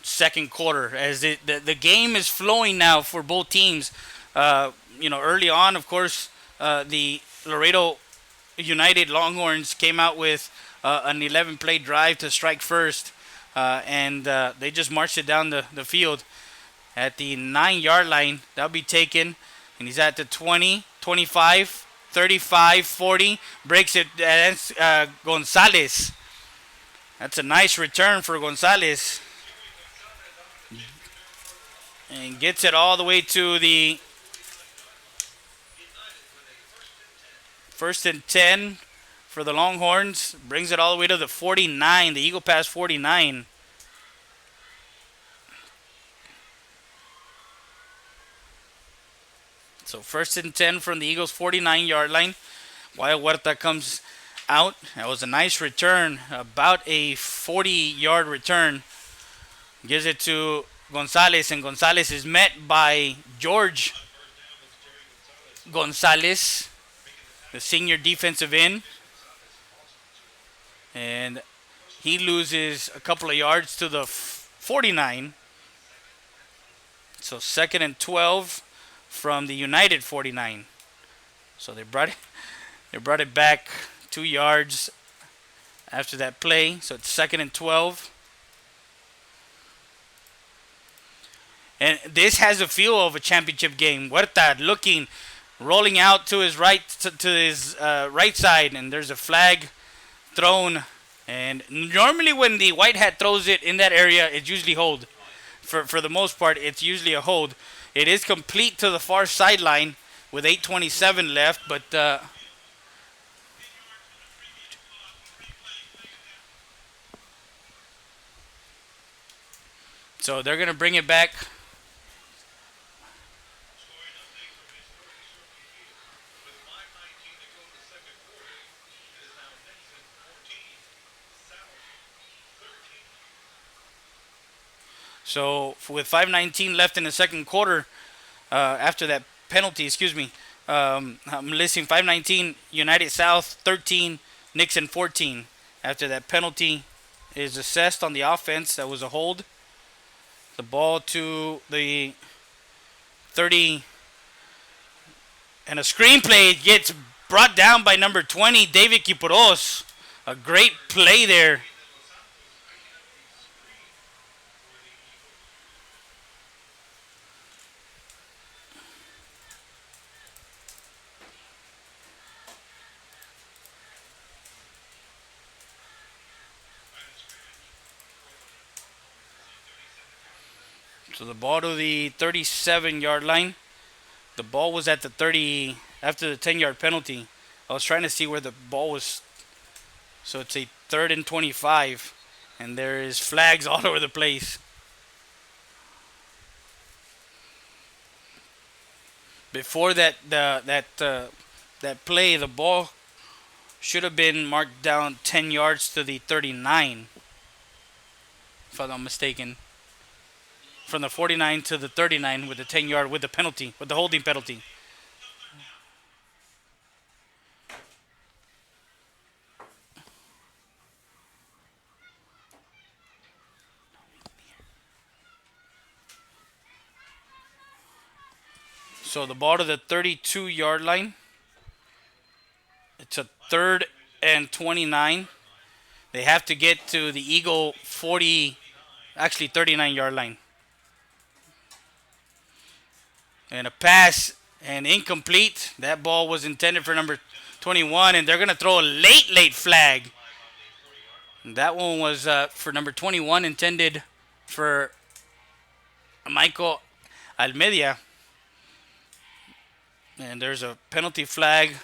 second quarter. As the game is flowing now for both teams. Early on, of course, the Laredo United Longhorns came out with an 11-play drive to strike first, and they just marched it down the field. At the 9-yard line, that'll be taken, and he's at the 20, 25, 35, 40, breaks it, Gonzalez. That's a nice return for Gonzalez. and gets it all the way to the 1st and 10 for the Longhorns. Brings it all the way to the 49, the Eagle Pass 49. So 1st and 10 from the Eagles 49-yard line. Wyatt Huerta comes out. That was a nice return, about a 40-yard return. Gives it to Gonzalez, and Gonzalez is met by George Gonzalez, the senior defensive end. And he loses a couple of yards to the 49. So 2nd and 12 from the United 49. So they brought it back 2 yards after that play. So it's 2nd and 12. And this has a feel of a championship game. Huerta looking, rolling out to his right right side, and there's a flag thrown. And normally when the white hat throws it in that area, it's usually hold. For the most part, it's usually a hold. It is complete to the far sideline with 8:27 left, but so they're going to bring it back. So with 5:19 left in the second quarter, after that penalty, I'm listing 5:19 United South 13, Nixon 14. After that penalty is assessed on the offense, that was a hold. The ball to the 30, and a screenplay gets brought down by number 20, David Kipuros. A great play there. So the ball to the 37-yard line. The ball was at the 30 after the 10-yard penalty. I was trying to see where the ball was. So it's a 3rd and 25, and there is flags all over the place. Before that play, the ball should have been marked down 10 yards to the 39, if I'm not mistaken. From the 49 to the 39 with the 10-yard, with the penalty, with the holding penalty. So the ball to the 32-yard line. It's a 3rd and 29. They have to get to the Eagle 39-yard line. And a pass and incomplete. That ball was intended for number 21, and they're going to throw a late flag. And that one was for number 21, intended for Michael Almedia. And there's a penalty flag.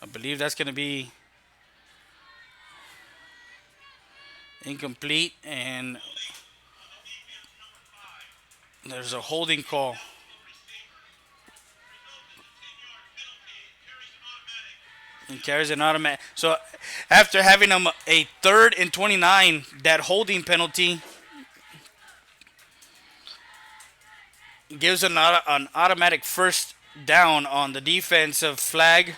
I believe that's going to be incomplete, and there's a holding call. And carries an automatic. So after having a 3rd and 29, that holding penalty gives an automatic first down on the defensive flag.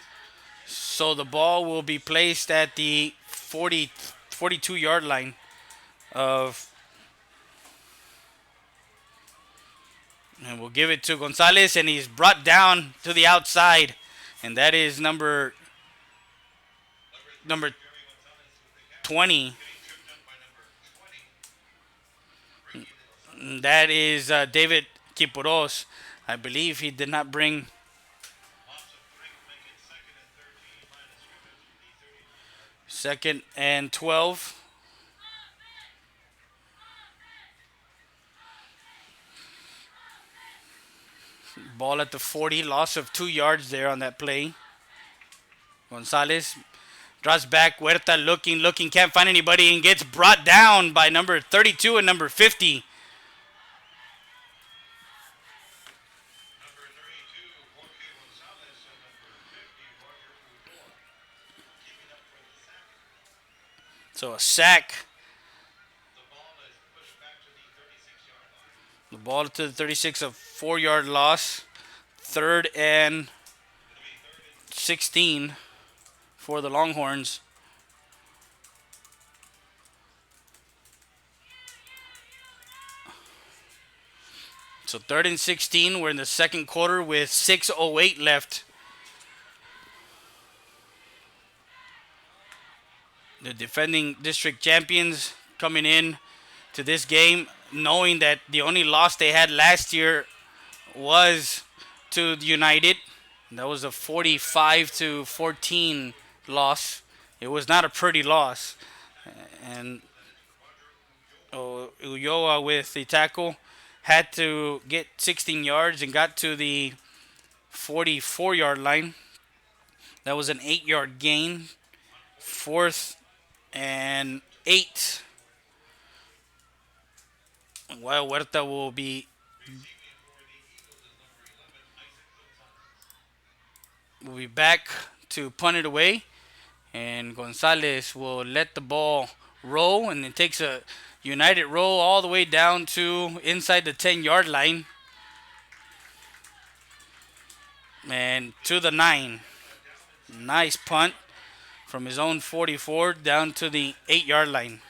So the ball will be placed at the 42-yard line of. And we'll give it to Gonzalez, and he's brought down to the outside. And that is number 20. That is David Kipuros. I believe he did not bring. 2nd and 12. Ball at the 40, loss of 2 yards there on that play. Gonzalez draws back. Huerta looking, can't find anybody and gets brought down by number 32 and number 50. So a sack. The ball to the 36, a 4-yard loss. 3rd and 16 for the Longhorns. So 3rd and 16. We're in the second quarter with 6:08 left. The defending district champions coming in to this game knowing that the only loss they had last year was to the United. That was a 45-14 loss. It was not a pretty loss. And Ulloa with the tackle had to get 16 yards and got to the 44-yard line. That was an 8-yard gain. 4th and 8. While Huerta will be back to punt it away, and Gonzalez will let the ball roll, and it takes a United roll all the way down to inside the 10-yard line and to the 9. Nice punt from his own 44 down to the 8-yard line.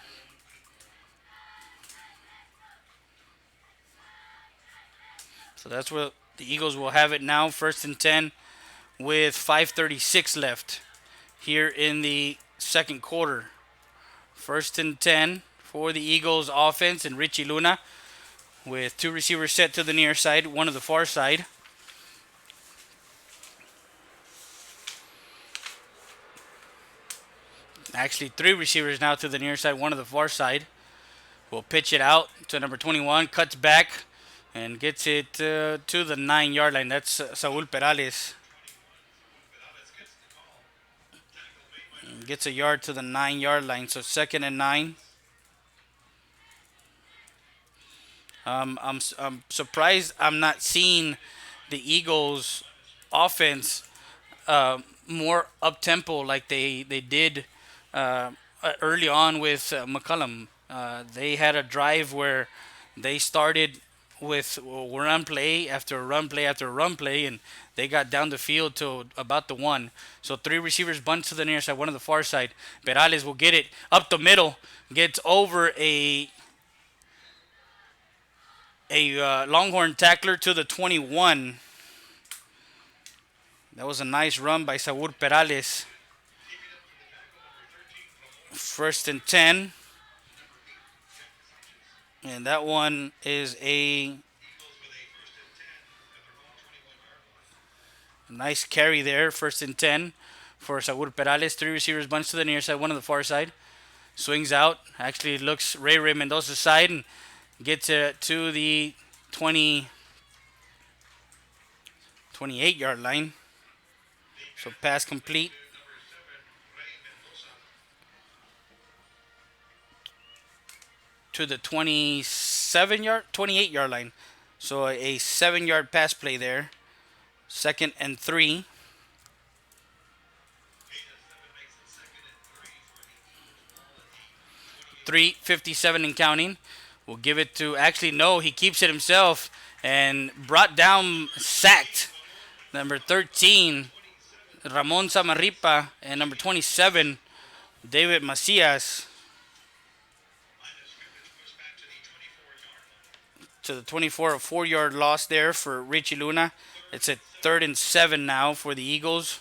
So that's where the Eagles will have it now, 1st and 10 with 5:36 left here in the second quarter. 1st and 10 for the Eagles offense, and Richie Luna with 2 receivers set to the near side, 1 to the far side. Actually 3 receivers now to the near side, 1 to the far side. Will pitch it out to number 21, cuts back and gets it to the 9-yard line. That's Saul Perales. Gets a yard to the 9-yard line. So 2nd and 9. I'm surprised I'm not seeing the Eagles offense more up tempo like they did early on with McCullum. They had a drive where they started with run play after run play after run play, and they got down the field to about the 1. So 3 receivers bunt to the near side, 1 to the far side. Perales will get it up the middle, gets over a Longhorn tackler to the 21. That was a nice run by Saul Perales. 1st and 10. And that one is a nice carry there. 1st and 10 for Saul Perales. 3 receivers, bunch to the near side, 1 to the far side. Swings out. Actually looks Ray Mendoza's side and gets it to the 28-yard line. So pass complete. To the 28-yard line. So a 7-yard pass play there. 2nd and 3. 3:57 and counting. We'll give it to, actually no, he keeps it himself and brought down, sacked. Number 13, Ramon Samarripa, and number 27, David Macias. To the 24, a 4-yard loss there for Richie Luna. It's a 3rd and 7 now for the Eagles,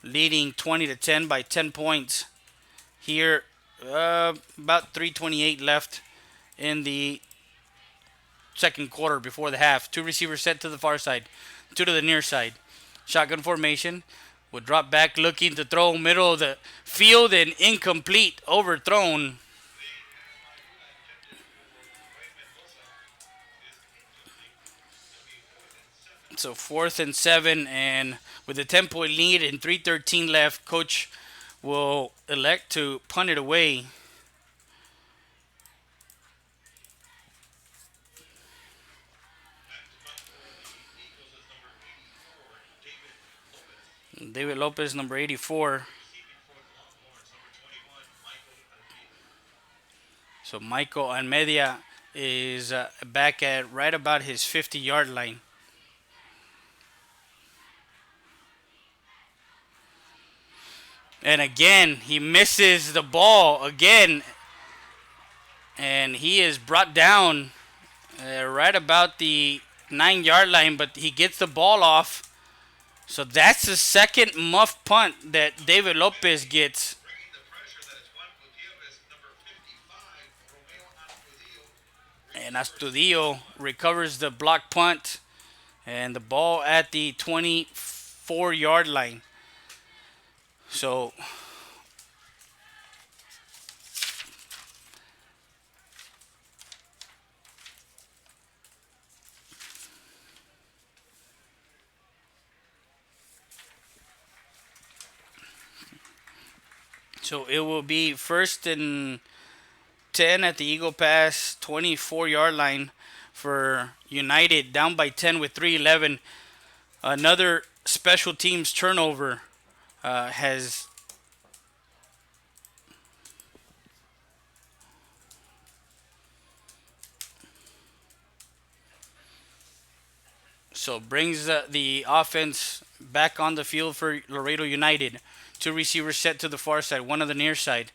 leading 20-10 by 10 points. Here, about 3:28 left in the second quarter before the half. 2 receivers set to the far side, 2 to the near side. Shotgun formation. Will drop back, looking to throw middle of the field and incomplete, overthrown. So 4th and 7, and with a 10-point lead and 3:13 left, coach will elect to punt it away. David Lopez, number 84. So Michael Almedia is back at right about his 50-yard line. And again, he misses the ball again. And he is brought down right about the 9-yard line, but he gets the ball off. So that's the second muff punt that David Lopez gets. And Astudillo recovers the block punt and the ball at the 24-yard line. So it will be 1st and 10 at the Eagle Pass 24-yard line for United, down by 10 with 3:11. Another special teams turnover has brings the offense back on the field for Laredo United. 2 receivers set to the far side, 1 on the near side.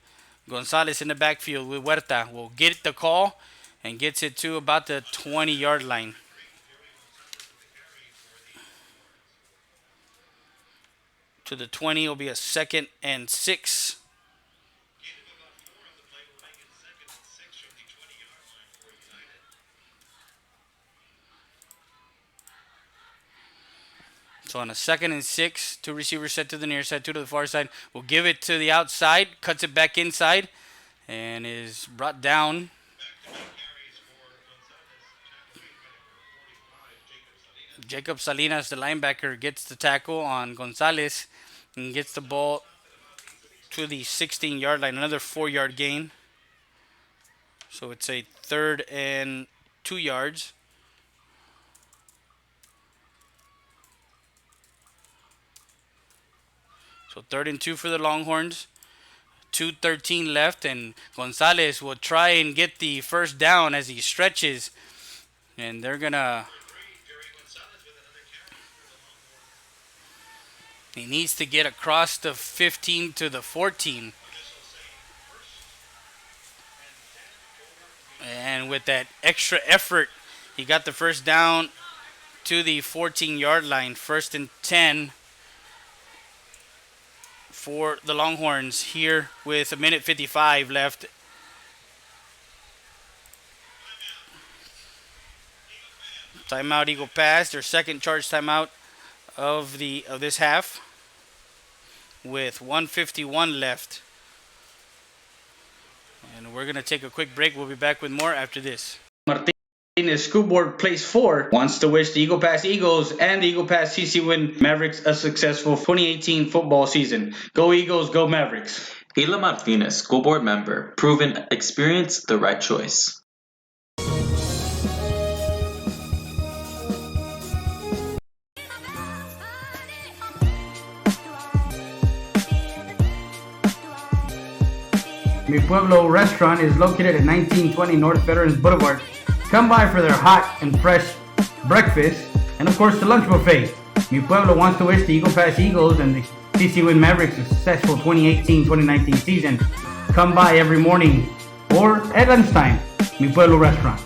Gonzalez in the backfield with Huerta will get the call and gets it to about the 20-yard line. To the 20 will be a 2nd and 6. So on a 2nd and 6, 2 receivers set to the near side, 2 to the far side. We'll give it to the outside, cuts it back inside, and is brought down. Jacob Salinas, the linebacker, gets the tackle on Gonzalez and gets the ball to the 16-yard line. Another 4-yard gain. So it's a 3rd and 2 yards. So 3rd and 2 for the Longhorns. 2:13 left, and Gonzalez will try and get the first down as he stretches. And they're going to... He needs to get across the 15 to the 14. And with that extra effort, he got the first down to the 14-yard line. 1st and 10 for the Longhorns here with 1:55 left. Timeout, Eagle Pass, their second charge timeout of this half with 1:51 left. And we're going to take a quick break. We'll be back with more after this. Martinez, School Board Place 4, wants to wish the Eagle Pass Eagles and the Eagle Pass CC Win Mavericks a successful 2018 football season. Go Eagles, go Mavericks. Hila Martinez, School Board member, proven experience, the right choice. Mi Pueblo restaurant is located at 1920 North Veterans Boulevard. Come by for their hot and fresh breakfast and of course the lunch buffet. Mi Pueblo wants to wish the Eagle Pass Eagles and the CC Win Mavericks a successful 2018-2019 season. Come by every morning or at lunchtime. Mi Pueblo restaurant.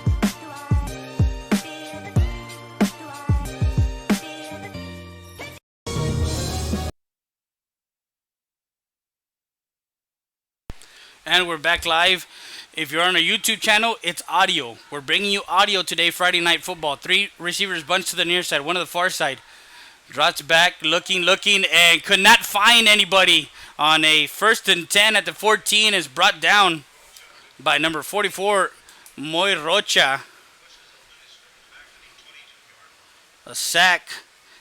And we're back live. If you're on our YouTube channel, it's audio. We're bringing you audio today, Friday Night Football. 3 receivers bunched to the near side, 1 to the far side. Drops back, looking, and could not find anybody on a 1st and 10 at the 14. Is brought down by number 44, Moy Rocha. A sack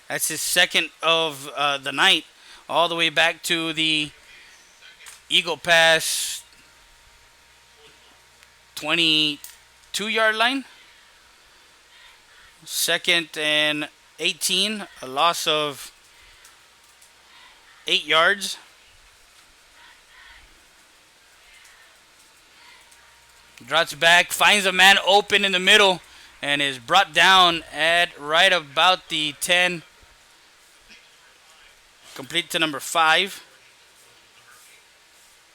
That's his second of the night, all the way back to the Eagle Pass 22-yard line. Second and 18, a loss of 8 yards. Drops back, finds a man open in the middle, and is brought down at right about the 10. Complete to number 5.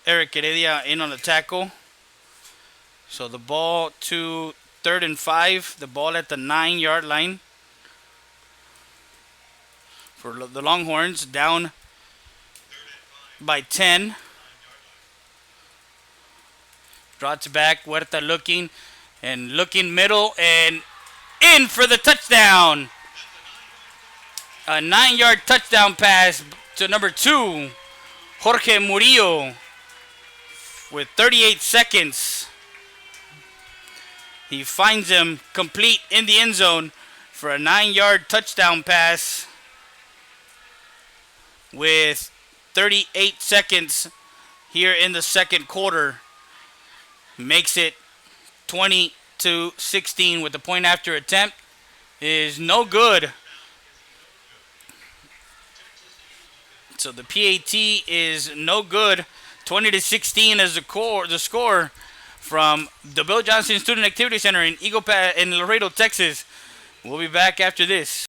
Eric Heredia in on the tackle. So the ball to 3rd and 5. The ball at the 9-yard line for the Longhorns, down by 10. Drops back, Huerta looking middle and in for the touchdown. A 9-yard touchdown pass to number 2, Jorge Murillo, with 38 seconds. He finds him complete in the end zone for a 9-yard touchdown pass with 38 seconds here in the second quarter. Makes it 20-16 with the point after attempt. Is no good. So the PAT is no good. 20-16 is the score from the Bill Johnson Student Activity Center in Eagle Pass in Laredo, Texas. We'll be back after this.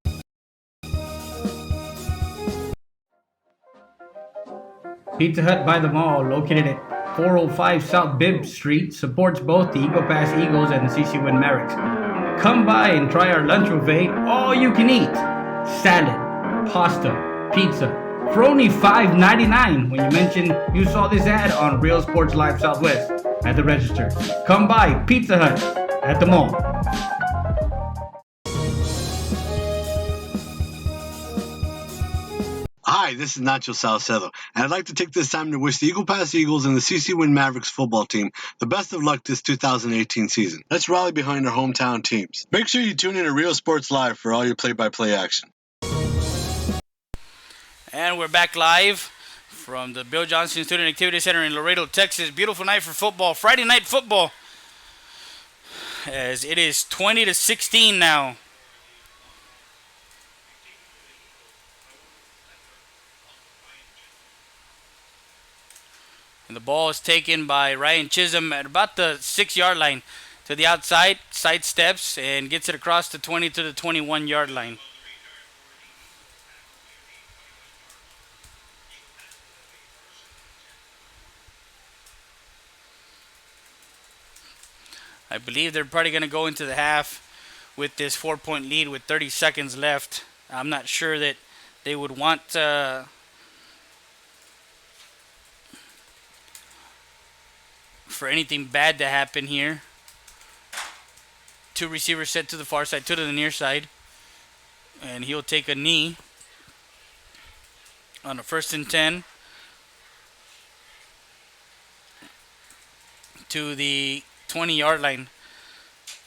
Pizza Hut by the Mall, located at 405 South Bibb Street, supports both the Eagle Pass Eagles and the CC Win Mavericks. Come by and try our lunch buffet, all you can eat. Salad, pasta, pizza, for only $5.99 when you mention you saw this ad on Real Sports Live Southwest at the register. Come by Pizza Hut at the mall. Hi, this is Nacho Salcedo, and I'd like to take this time to wish the Eagle Pass Eagles and the CC Win Mavericks football team the best of luck this 2018 season. Let's rally behind our hometown teams. Make sure you tune in to Real Sports Live for all your play-by-play action. And we're back live from the Bill Johnson Student Activity Center in Laredo, Texas. Beautiful night for football, Friday night football, as it is 20-16 now. And the ball is taken by Ryan Chisholm at about the 6-yard line to the outside, side steps, and gets it across the 20 to the 21-yard line. I believe they're probably going to go into the half with this 4-point lead with 30 seconds left. I'm not sure that they would want for anything bad to happen here. 2 receivers set to the far side, 2 to the near side. And he'll take a knee on a 1st and 10 to the 20-yard line.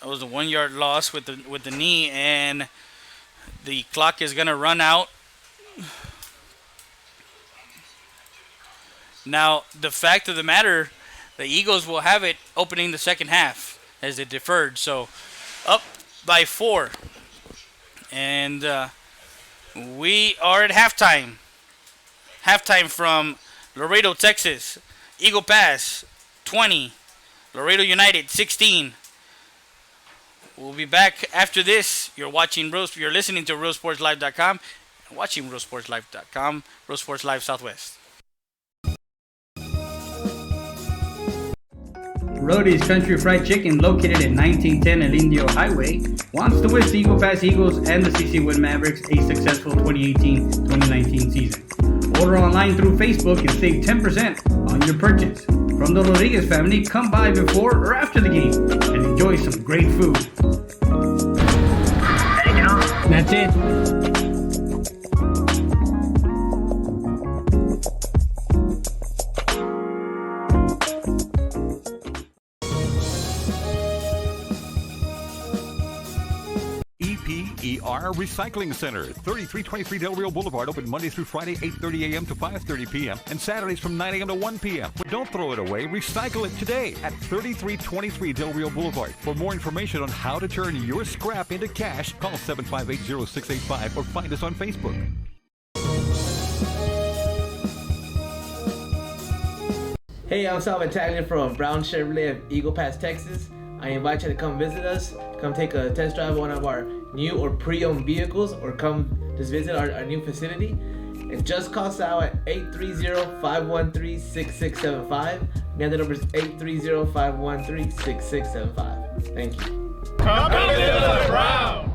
That was a 1-yard loss with the knee, and the clock is going to run out. Now, the fact of the matter, the Eagles will have it opening the second half as it deferred. So, up by 4. And we are at halftime. Halftime from Laredo, Texas. Eagle Pass, 20. Laredo United, 16. We'll be back after this. You're listening to RealSportsLive.com and watching RealSportsLive.com, Real Sports Live Southwest. Rody's Country Fried Chicken, located at 1910 El Indio Highway, wants to wish the Eagle Pass Eagles and the CC Win Mavericks a successful 2018-2019 season. Order online through Facebook and save 10% on your purchase. From the Rodriguez family, come by before or after the game and enjoy some great food. That's it. Recycling Center, 3323 Del Rio Boulevard, open Monday through Friday, 8:30 a.m. to 5:30 p.m. and Saturdays from 9 a.m. to 1 p.m. But don't throw it away. Recycle it today at 3323 Del Rio Boulevard. For more information on how to turn your scrap into cash, call 758-0685 or find us on Facebook. Hey, I'm Sal Italian from Brown Chevrolet of Eagle Pass, Texas. I invite you to come visit us, come take a test drive of one of our new or pre-owned vehicles, or come just visit our new facility. And just call Sal at 830-513-6675. Again, the number is 830-513-6675. Thank you. Come visit us, Brown.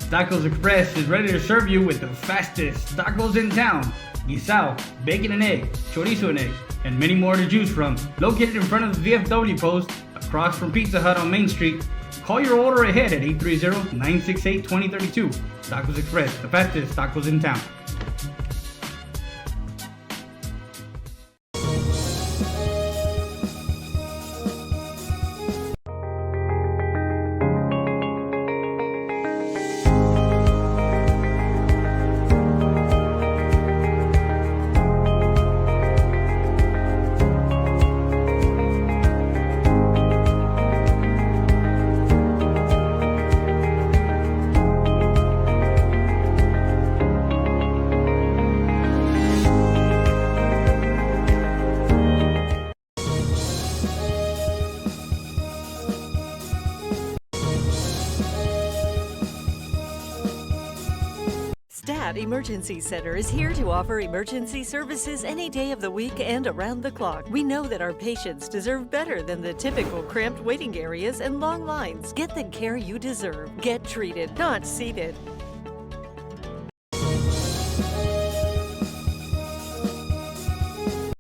Tacos Express is ready to serve you with the fastest tacos in town. Guisao, bacon and egg, chorizo and egg, and many more to choose from. Located in front of the VFW post, across from Pizza Hut on Main Street. Call your order ahead at 830-968-2032. Tacos Express, the fastest tacos in town. Stat Emergency Center is here to offer emergency services any day of the week and around the clock. We know that our patients deserve better than the typical cramped waiting areas and long lines. Get the care you deserve. Get treated, not seated.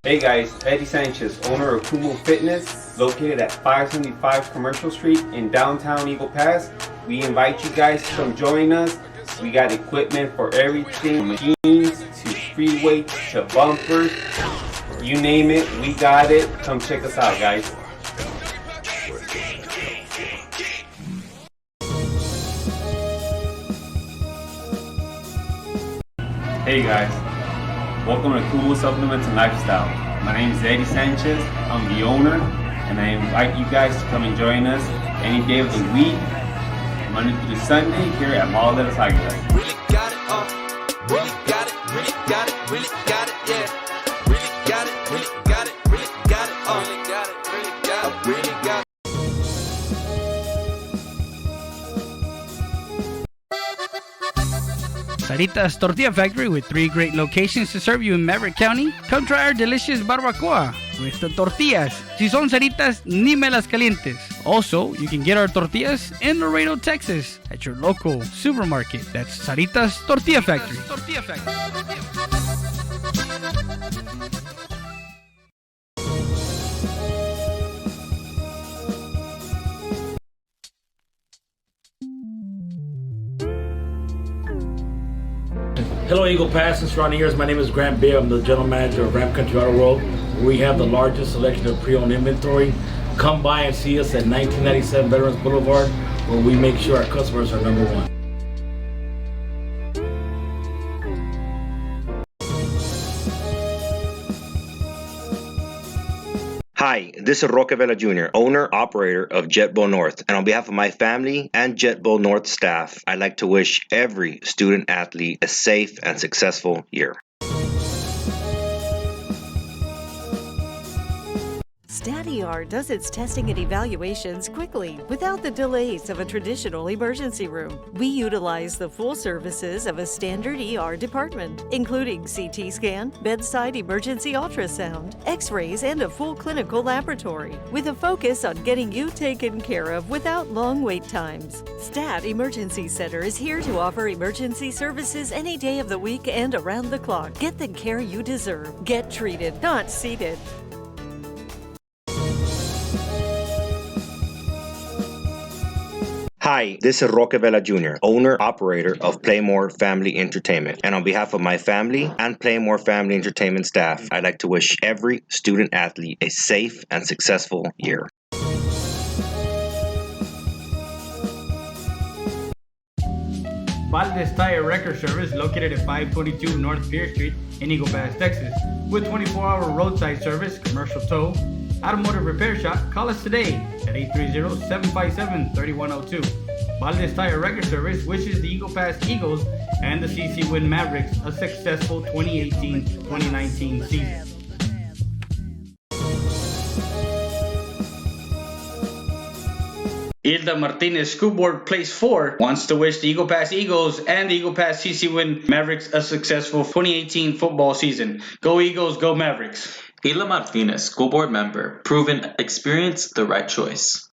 Hey guys, Eddie Sanchez, owner of Kumo Fitness, located at 575 Commercial Street in downtown Eagle Pass. We invite you guys to come join us. We got equipment for everything, from machines to free weights to bumpers. You name it, we got it. Come check us out, guys. Hey guys, welcome to Kumo Supplements and Lifestyle. My name is Eddie Sanchez. I'm the owner, and I invite you guys to come and join us any day of the week, Monday through Sunday, here at Mall de las Águilas. Really got it, really got it, really got it, really got it, yeah. Really got it, really got it, really got it, really got it, really got it, really got it. Sarita's Tortilla Factory, with 3 great locations to serve you in Maverick County. Come try our delicious barbacoa with the tortillas. Si son Saritas, ni me las calientes. Also, you can get our tortillas in Laredo, Texas at your local supermarket. That's Sarita's Tortilla Factory. Hello, Eagle Pass and surrounding areas. My name is Grant Beer. I'm the general manager of Ramp Country Auto World. We have the largest selection of pre-owned inventory. Come by and see us at 1997 Veterans Boulevard, where we make sure our customers are number one. Hi, this is Roque Vela Jr., owner, operator of JetBow North. And on behalf of my family and JetBow North staff, I'd like to wish every student athlete a safe and successful year. StatER does its testing and evaluations quickly, without the delays of a traditional emergency room. We utilize the full services of a standard ER department, including CT scan, bedside emergency ultrasound, x-rays, and a full clinical laboratory, with a focus on getting you taken care of without long wait times. Stat Emergency Center is here to offer emergency services any day of the week and around the clock. Get the care you deserve. Get treated, not seated. Hi, this is Roque Vela Jr., owner, operator of Playmore Family Entertainment. And on behalf of my family and Playmore Family Entertainment staff, I'd like to wish every student athlete a safe and successful year. Valdez Tire Record Service, located at 522 North Pierce Street in Eagle Pass, Texas. With 24-hour roadside service, commercial tow, automotive repair shop, call us today at 830-757-3102. Valdez Tire Record Service wishes the Eagle Pass Eagles and the CC Win Mavericks a successful 2018-2019 season. Hilda Martinez School Board Place 4 wants to wish the Eagle Pass Eagles and the Eagle Pass CC Win Mavericks a successful 2018 football season. Go Eagles, go Mavericks. Hilda Martinez, school board member. Proven experience, the right choice.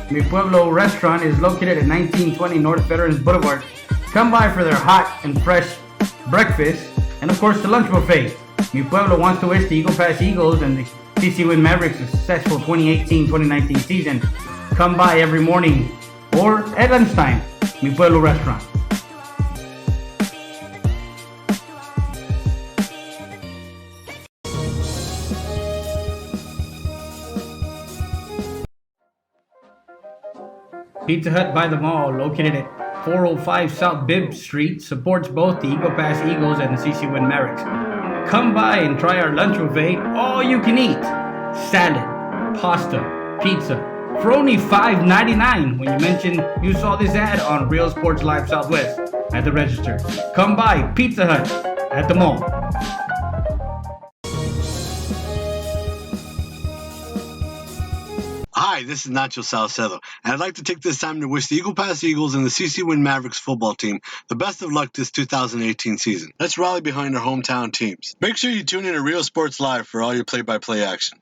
Mi Pueblo Restaurant is located at 1920 North Veterans Boulevard. Come by for their hot and fresh breakfast and, of course, the lunch buffet. Mi Pueblo wants to wish the Eagle Pass Eagles and the CC Win Mavericks a successful 2018-2019 season. Come by every morning or at lunchtime. Mi Pueblo Restaurant. Pizza Hut by the Mall, located at 405 South Bibb Street, supports both the Eagle Pass Eagles and the CC Win Mavericks. Come by and try our lunch buffet, all you can eat. Salad, pasta, pizza, for only $5.99 when you mention you saw this ad on Real Sports Live Southwest at the register. Come by Pizza Hut at the mall. Hi, this is Nacho Salcedo, and I'd like to take this time to wish the Eagle Pass Eagles and the CC Win Mavericks football team the best of luck this 2018 season. Let's rally behind our hometown teams. Make sure you tune in to Real Sports Live for all your play-by-play action.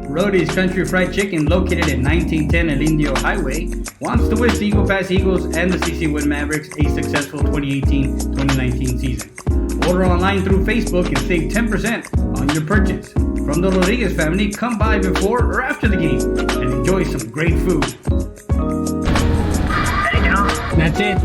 Rody's Country Fried Chicken, located at 1910 El Indio Highway, wants to wish the Eagle Pass Eagles and the CC Win Mavericks a successful 2018-2019 season. Order online through Facebook and save 10% on your purchase. From the Rodriguez family, come by before or after the game and enjoy some great food. That's it.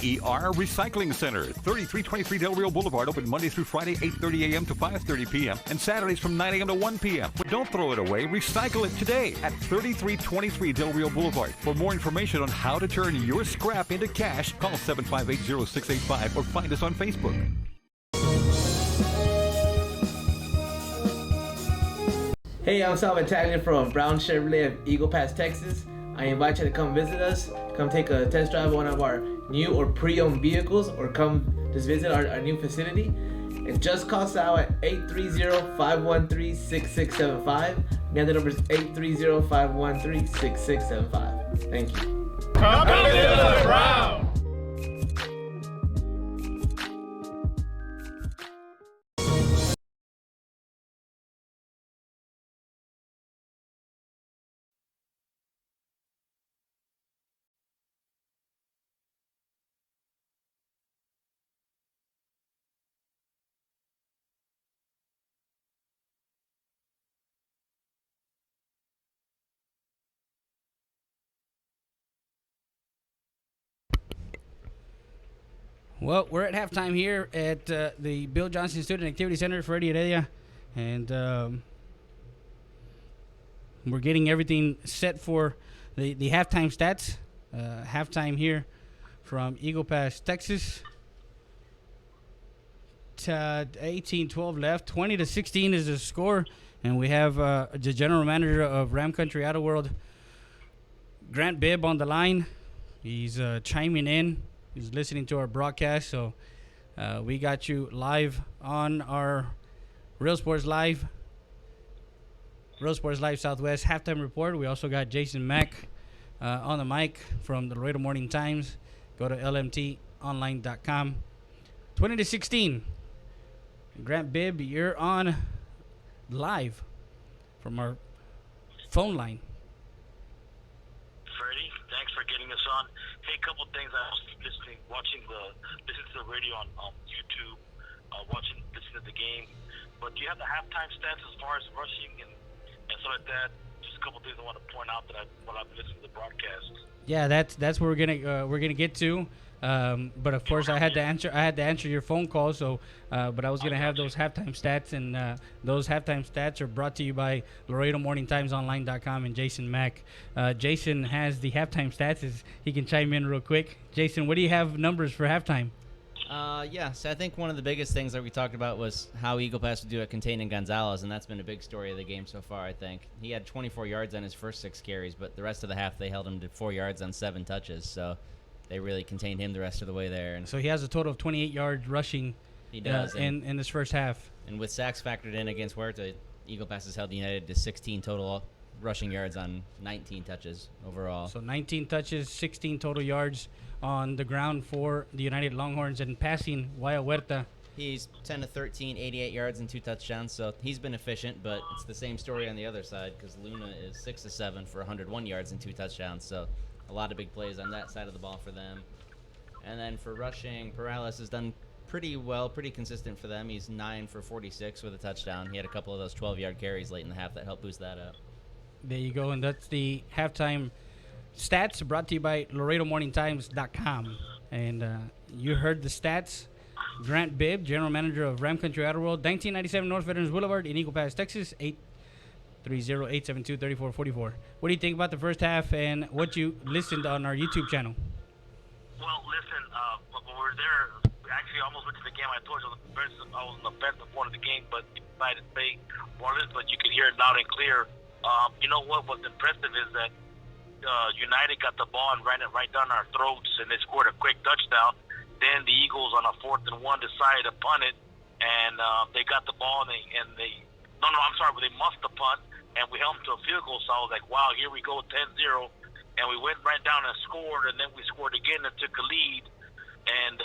EPER Recycling Center, 3323 Del Rio Boulevard, open Monday through Friday, 8:30 a.m. to 5:30 p.m. and Saturdays from 9 a.m. to 1 p.m. But don't throw it away. Recycle it today at 3323 Del Rio Boulevard. For more information on how to turn your scrap into cash, call 758-0685 or find us on Facebook. Hey, I'm Sal Italian from Brown Chevrolet of Eagle Pass, Texas. I invite you to come visit us, come take a test drive of one of our new or pre-owned vehicles, or come just visit our new facility. It just call Sal at 830-513-6675. Again, the number is 830-513-6675. Thank you. Come visit us, Brown! Well, we're at halftime here at the Bill Johnson Student Activity Center for Eddie Heredia, and we're getting everything set for the halftime stats. Halftime here from Eagle Pass, Texas. 18-12 left. 20-16 is the score, and we have the general manager of Ram Country Auto World, Grant Bibb, on the line. He's chiming in. He's listening to our broadcast, so we got you live on our Real Sports Live Southwest halftime report. We also got Jason Mack on the mic from the Laredo Morning Times. Go to lmtonline.com. 20-16. Grant Bibb, you're on live from our phone line. Freddie, thanks for getting us on. Hey, a couple things. I was listening to the radio on YouTube, listening to the game. But do you have the halftime stats as far as rushing and stuff like that? Just a couple things I want to point out while I've been listening to the broadcast. Yeah, that's what we're gonna get to. But of course, I had to answer your phone call. So, but I was gonna have those halftime stats, and those halftime stats are brought to you by LaredoMorningTimesOnline.com and Jason Mack. Jason has the halftime stats. He can chime in real quick. Jason, what do you have numbers for halftime? So I think one of the biggest things that we talked about was how Eagle Pass would do at containing Gonzalez, and that's been a big story of the game so far, I think. He had 24 yards on his first 6 carries, but the rest of the half they held him to 4 yards on 7 touches, so they really contained him the rest of the way there. And so he has a total of 28 yards rushing. He does in this first half. And with sacks factored in against Huerta, Eagle Pass has held United to 16 total rushing yards on 19 touches overall. So 19 touches, 16 total yards on the ground for the United Longhorns, and passing Waya Huerta. He's 10 to 13, 88 yards and 2 touchdowns, so he's been efficient, but it's the same story on the other side because Luna is 6 to 7 for 101 yards and 2 touchdowns, so a lot of big plays on that side of the ball for them. And then for rushing, Perales has done pretty well, pretty consistent for them. He's 9 for 46 with a touchdown. He had a couple of those 12-yard carries late in the half that helped boost that up. There you go, and that's the halftime stats brought to you by LaredoMorningTimes.com. And you heard the stats. Grant Bibb, General Manager of Ram Country Auto World, 1997 North Veterans Boulevard in Eagle Pass, Texas, 830-872-3444. What do you think about the first half and what you listened on our YouTube channel? Well, listen, when we were there, we actually almost went to the game. I told you I was on the fence before the game, but decided to stay more of it, but you could hear it loud and clear. You know what was impressive is that United got the ball and ran it right down our throats, and they scored a quick touchdown. Then the Eagles on a 4th and 1 decided to punt it, and they got the ball, but they muffed the punt, and we held them to a field goal. So I was like, wow, here we go, 10-0, and we went right down and scored, and then we scored again and took a lead, and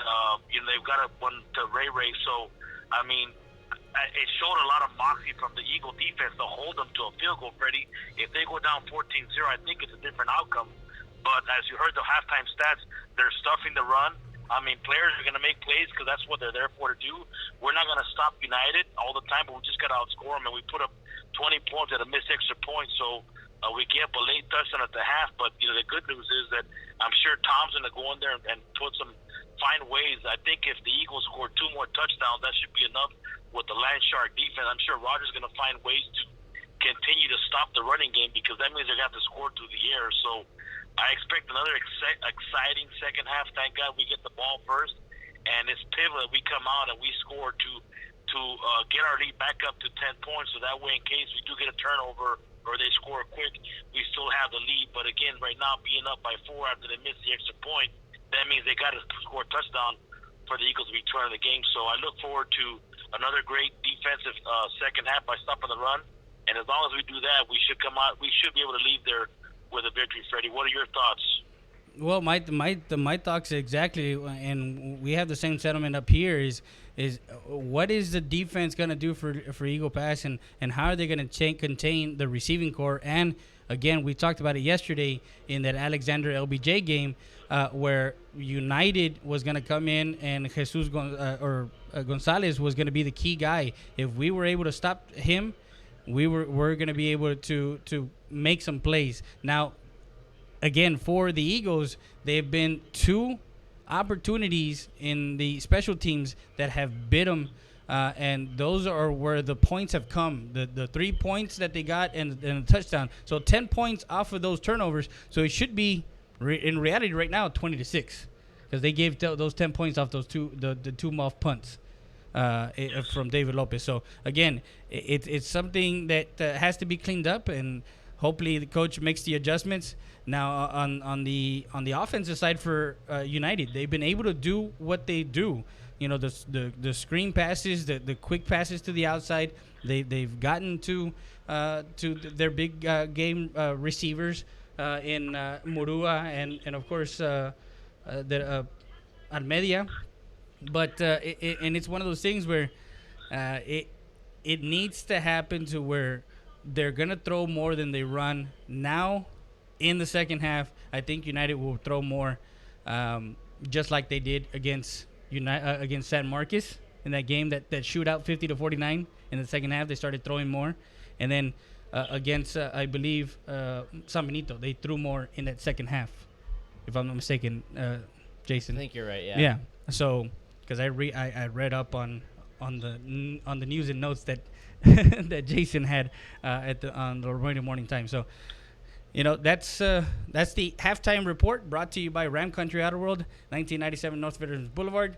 they've got one to Ray. So I mean, it showed a lot of moxie from the Eagle defense to hold them to a field goal, Freddie. If they go down 14-0, I think it's a different outcome. But as you heard the halftime stats, they're stuffing the run. I mean, players are going to make plays because that's what they're there for to do. We're not going to stop United all the time, but we just got to outscore them. And we put up 20 points at a missed extra point, so we gave up a late touchdown at the half. But, the good news is that I'm sure Tom's going to go in there and find ways. I think if the Eagles score 2 more touchdowns, that should be enough with the Land Shark defense. I'm sure Roger's going to find ways to continue to stop the running game because that means they're going to have to score through the air. So I expect another exciting second half. Thank God we get the ball first. And it's pivotal that we come out and we score to get our lead back up to 10 points. So that way, in case we do get a turnover or they score quick, we still have the lead. But again, right now, being up by 4 after they missed the extra point, that means they got to score a touchdown for the Eagles to be turning the game. So I look forward to another great defensive second half by stopping the run. And as long as we do that, we should come out. We should be able to leave there with a victory, Freddie. What are your thoughts? Well, my thoughts exactly, and we have the same sentiment up here. Is what is the defense going to do for Eagle Pass, and how are they going to contain the receiving core? And again, we talked about it yesterday in that Alexander LBJ game, where United was going to come in and Jesus Gonzalez was going to be the key guy. If we were able to stop him, we're going to be able to make some plays. Now, again, for the Eagles, they've been 2 opportunities in the special teams that have bit them, and those are where the points have come. The 3 points that they got and a touchdown. So 10 points off of those turnovers. So it should be, in reality right now, 20-6, because they gave those 10 points off those the 2 muff punts from David Lopez. So again, it's something that has to be cleaned up, and hopefully the coach makes the adjustments. Now on the offensive side for United, they've been able to do what they do. The screen passes, the quick passes to the outside. They've gotten to their big game receivers. in Murua and of course Almedia. But and it's one of those things where it needs to happen to where they're gonna throw more than they run now. In the second half, I think United will throw more, just like they did against against San Marcos in that game, that shootout 50-49. In the second half, they started throwing more, and then against I believe San Benito, they threw more in that second half, if I'm not mistaken, Jason. I think you're right. Yeah. Yeah. So because I read up on the news and notes that that Jason had on the Laredo Morning Time. So. That's the halftime report brought to you by Ram Country Auto World, 1997 North Veterans Boulevard,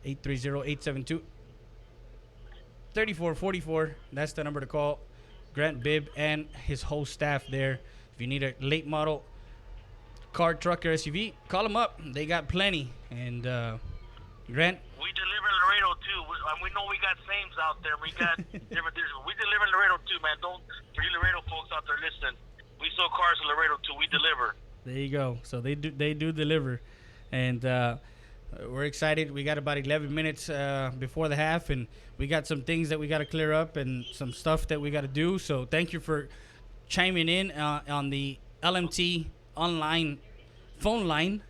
830-872-3444. That's the number to call. Grant Bibb and his whole staff there. If you need a late model car, truck, or SUV, call them up. They got plenty. And Grant? We deliver Laredo too. We know we got sames out there. We got different. We deliver Laredo too, man. For you Laredo folks out there listening. We sell cars in Laredo too. We deliver. There you go. So they do deliver, and we're excited. We got about 11 minutes before the half, and we got some things that we got to clear up and some stuff that we got to do. So thank you for chiming in on the LMT online phone line,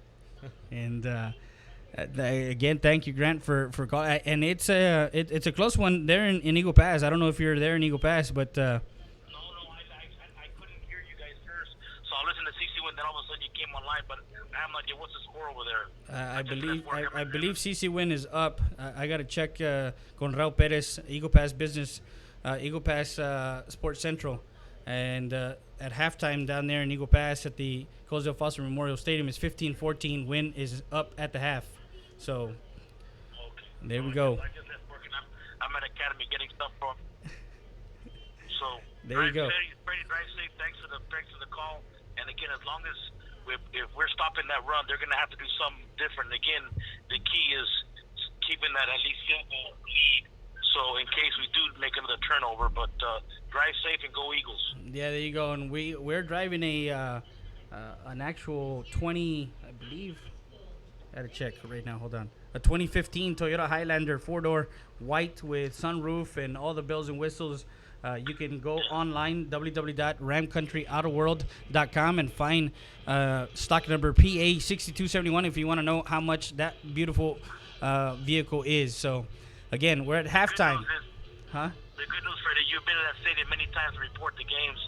and again, thank you, Grant, for calling. And it's a close one there in Eagle Pass. I don't know if you're there in Eagle Pass, but. Then all of a sudden you came online, but I have no idea what's the score over there. I believe CC Win is up. I got to check con Raul Perez, Eagle Pass Business, Eagle Pass Sports Central, and at halftime down there in Eagle Pass at the Cozell Foster Memorial Stadium is 15-14. Win is up at the half. So there we go. I just left work and I'm at Academy getting stuff from. So there you go. Brady, drive safe. Thanks for the call. And again, as long as if we're stopping that run, they're going to have to do something different. Again, the key is keeping that at least field goal lead. So in case we do make another turnover, but drive safe and go Eagles. Yeah, there you go. And we're driving an actual 20, I believe. I got to check right now. Hold on. A 2015 Toyota Highlander 4-door white with sunroof and all the bells and whistles. You can go online, www.ramcountryautoworld.com, and find stock number PA6271 if you want to know how much that beautiful vehicle is. So, again, we're at halftime. The good news, Freddie, you've been in that stadium many times to report the games.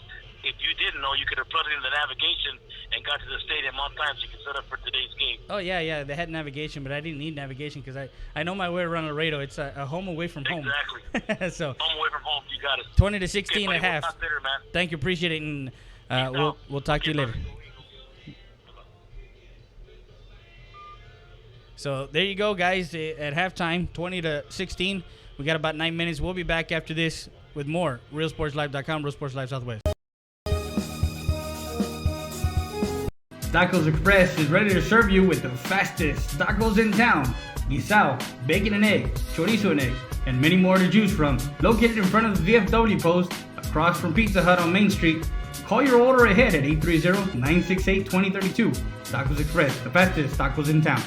If you didn't know, you could have plugged in the navigation and got to the stadium on time so you could set up for today's game. Oh, yeah. They had navigation, but I didn't need navigation because I know my way around Laredo. It's a home away from home. Exactly. So home away from home. You got it. 20-16 okay, and a half. Later, man. Thank you. Appreciate it. And we'll talk to you later. So there you go, guys. At halftime, 20-16. We got about 9 minutes. We'll be back after this with more. RealSportsLive.com, Real Sports Live Southwest. Tacos Express is ready to serve you with the fastest tacos in town. Guisao, bacon and egg, chorizo and egg, and many more to choose from. Located in front of the VFW post, across from Pizza Hut on Main Street. Call your order ahead at 830-968-2032. Tacos Express, the fastest tacos in town.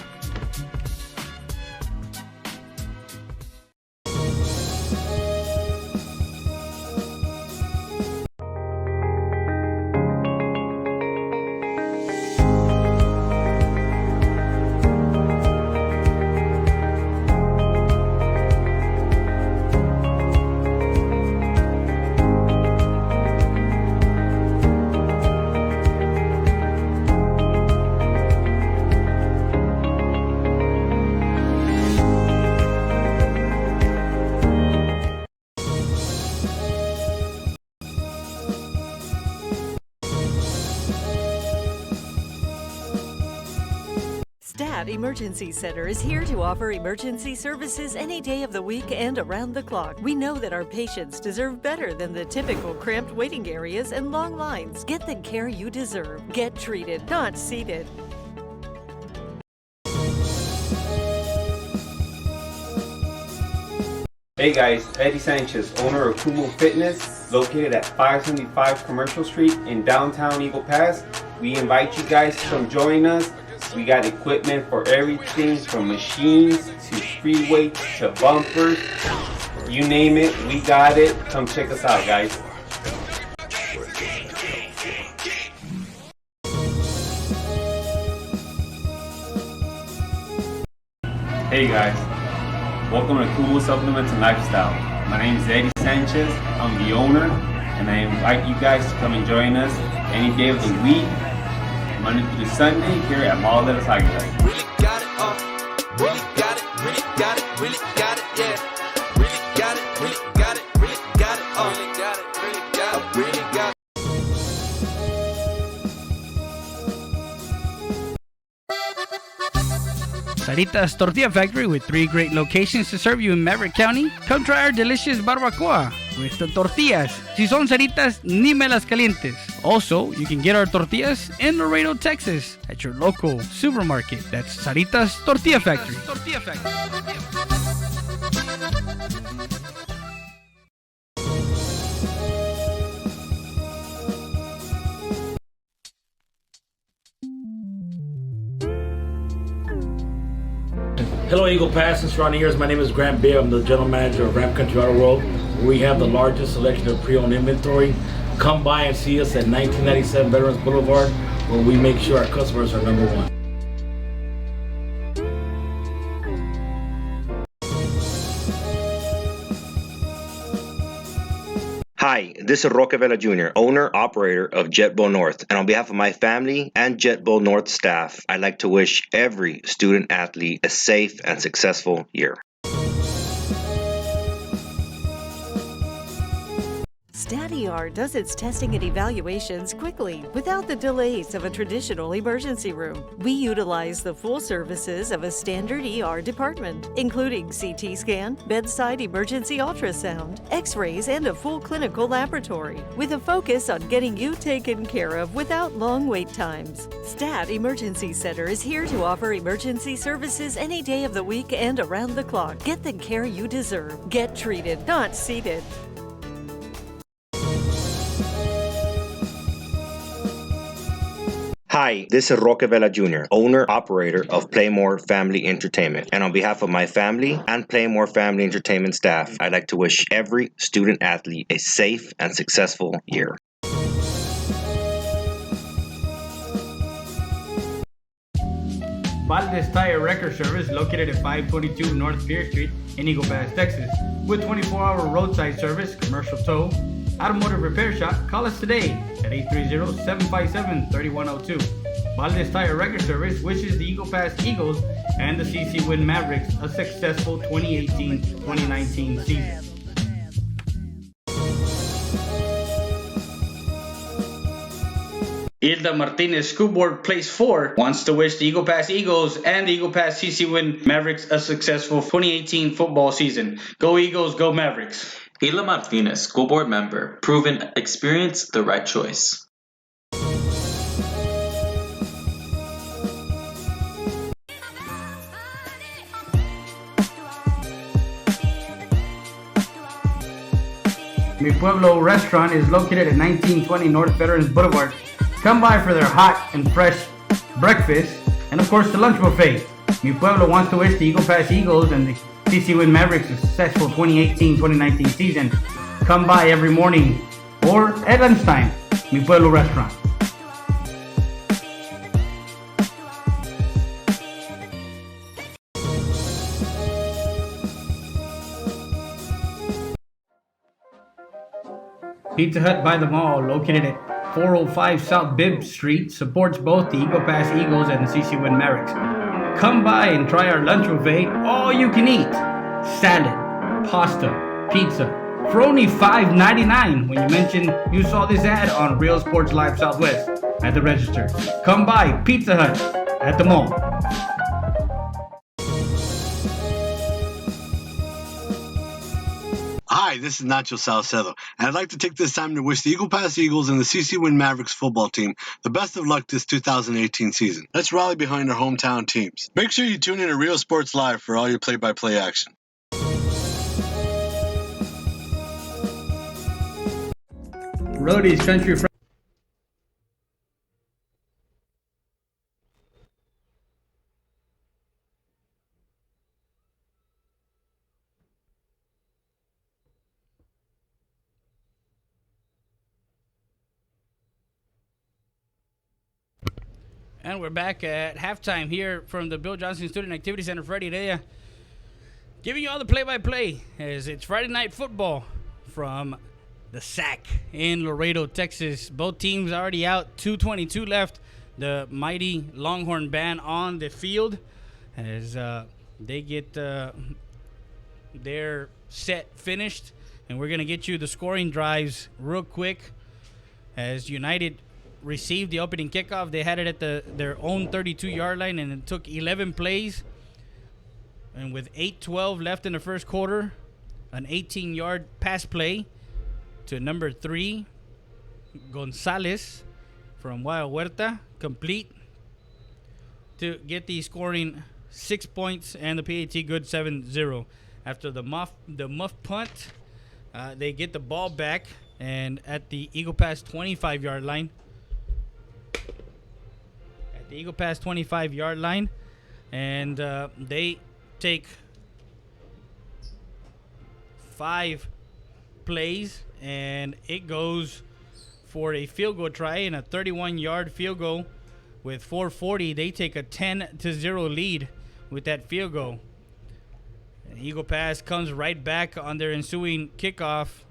Stat Emergency Center is here to offer emergency services any day of the week and around the clock. We know that our patients deserve better than the typical cramped waiting areas and long lines. Get the care you deserve. Get treated, not seated. Hey guys, Eddie Sanchez, owner of Kumo Fitness, located at 575 Commercial Street in downtown Eagle Pass. We invite you guys to come join us. We got equipment for everything from machines to free weights to bumpers. You name it, we got it. Come check us out, guys. Hey guys, welcome to Kumu Supplements and Lifestyle. My name is Eddie Sanchez. I'm the owner, and I invite you guys to come and join us any day of the week, Monday through Sunday, here at Mall de las Águilas. Really got it, really got it, really got it, really got it, yeah. Really got it, really got it, really got it, really got it, really got it, really got it. Sarita's Tortilla Factory with 3 great locations to serve you in Maverick County. Come try our delicious barbacoa with the tortillas. Si son Saritas, ni me las calientes. Also, you can get our tortillas in Laredo, Texas at your local supermarket. That's Sarita's Tortilla Factory. Hello, Eagle Pass and surrounding areas. My name is Grant Beer. I'm the general manager of Ramp Country Auto World. We have the largest selection of pre-owned inventory. Come by and see us at 1997 Veterans Boulevard, where we make sure our customers are number one. Hi, this is Roque Vela Jr., owner, operator of JetBo North. And on behalf of my family and JetBo North staff, I'd like to wish every student athlete a safe and successful year. StatER does its testing and evaluations quickly without the delays of a traditional emergency room. We utilize the full services of a standard ER department, including CT scan, bedside emergency ultrasound, x-rays, and a full clinical laboratory, with a focus on getting you taken care of without long wait times. Stat Emergency Center is here to offer emergency services any day of the week and around the clock. Get the care you deserve. Get treated, not seated. Hi, this is Roque Vela Jr., owner, operator of Playmore Family Entertainment. And on behalf of my family and Playmore Family Entertainment staff, I'd like to wish every student athlete a safe and successful year. Valdez Tire Record Service, located at 522 North Pierce Street in Eagle Pass, Texas. With 24-hour roadside service, commercial tow, automotive repair shop, call us today at 830-757-3102. Valdez Tire Record Service wishes the Eagle Pass Eagles and the CC Win Mavericks a successful 2018-2019 season. Hilda Martinez, School Board Place 4, wants to wish the Eagle Pass Eagles and the Eagle Pass CC Win Mavericks a successful 2018 football season. Go Eagles, go Mavericks. Hilda Martinez, school board member. Proven experience, the right choice. Mi Pueblo Restaurant is located at 1920 North Veterans Boulevard. Come by for their hot and fresh breakfast and of course the lunch buffet. Mi Pueblo wants to wish the Eagle Pass Eagles and the CC Win Mavericks a successful 2018-2019 season. Come by every morning or at lunchtime. Mi Pueblo Restaurant. Pizza Hut by the Mall, located at 405 South Bibb Street, supports both the Eagle Pass Eagles and the CC Win Mavericks. Come by and try our lunch buffet, all you can eat. Salad, pasta, pizza, for only $5.99 when you mention you saw this ad on Real Sports Live Southwest at the register. Come by Pizza Hut at the mall. Hi, this is Nacho Salcedo, and I'd like to take this time to wish the Eagle Pass Eagles and the CC Win Mavericks football team the best of luck this 2018 season. Let's rally behind our hometown teams. Make sure you tune in to Real Sports Live for all your play-by-play action. Roadie's Country And we're back at halftime here from the Bill Johnson Student Activity Center. Freddie Dea giving you all the play-by-play as it's Friday Night Football from the SAC in Laredo, Texas. Both teams already out, 2:22 left. The mighty Longhorn band on the field as they get their set finished. And we're going to get you the scoring drives real quick as United received the opening kickoff. They had it at their own 32-yard line, and it took 11 plays. And with 8:12 left in the first quarter, an 18-yard pass play to number 3, Gonzalez from Wild Huerta, complete to get the scoring 6 points and the PAT good 7-0. After the muff punt, they get the ball back, and at the Eagle Pass 25-yard line, and they take 5 plays, and it goes for a field goal try and a 31-yard field goal. With 4:40, they take a 10-0 lead with that field goal. And Eagle Pass comes right back on their ensuing kickoff.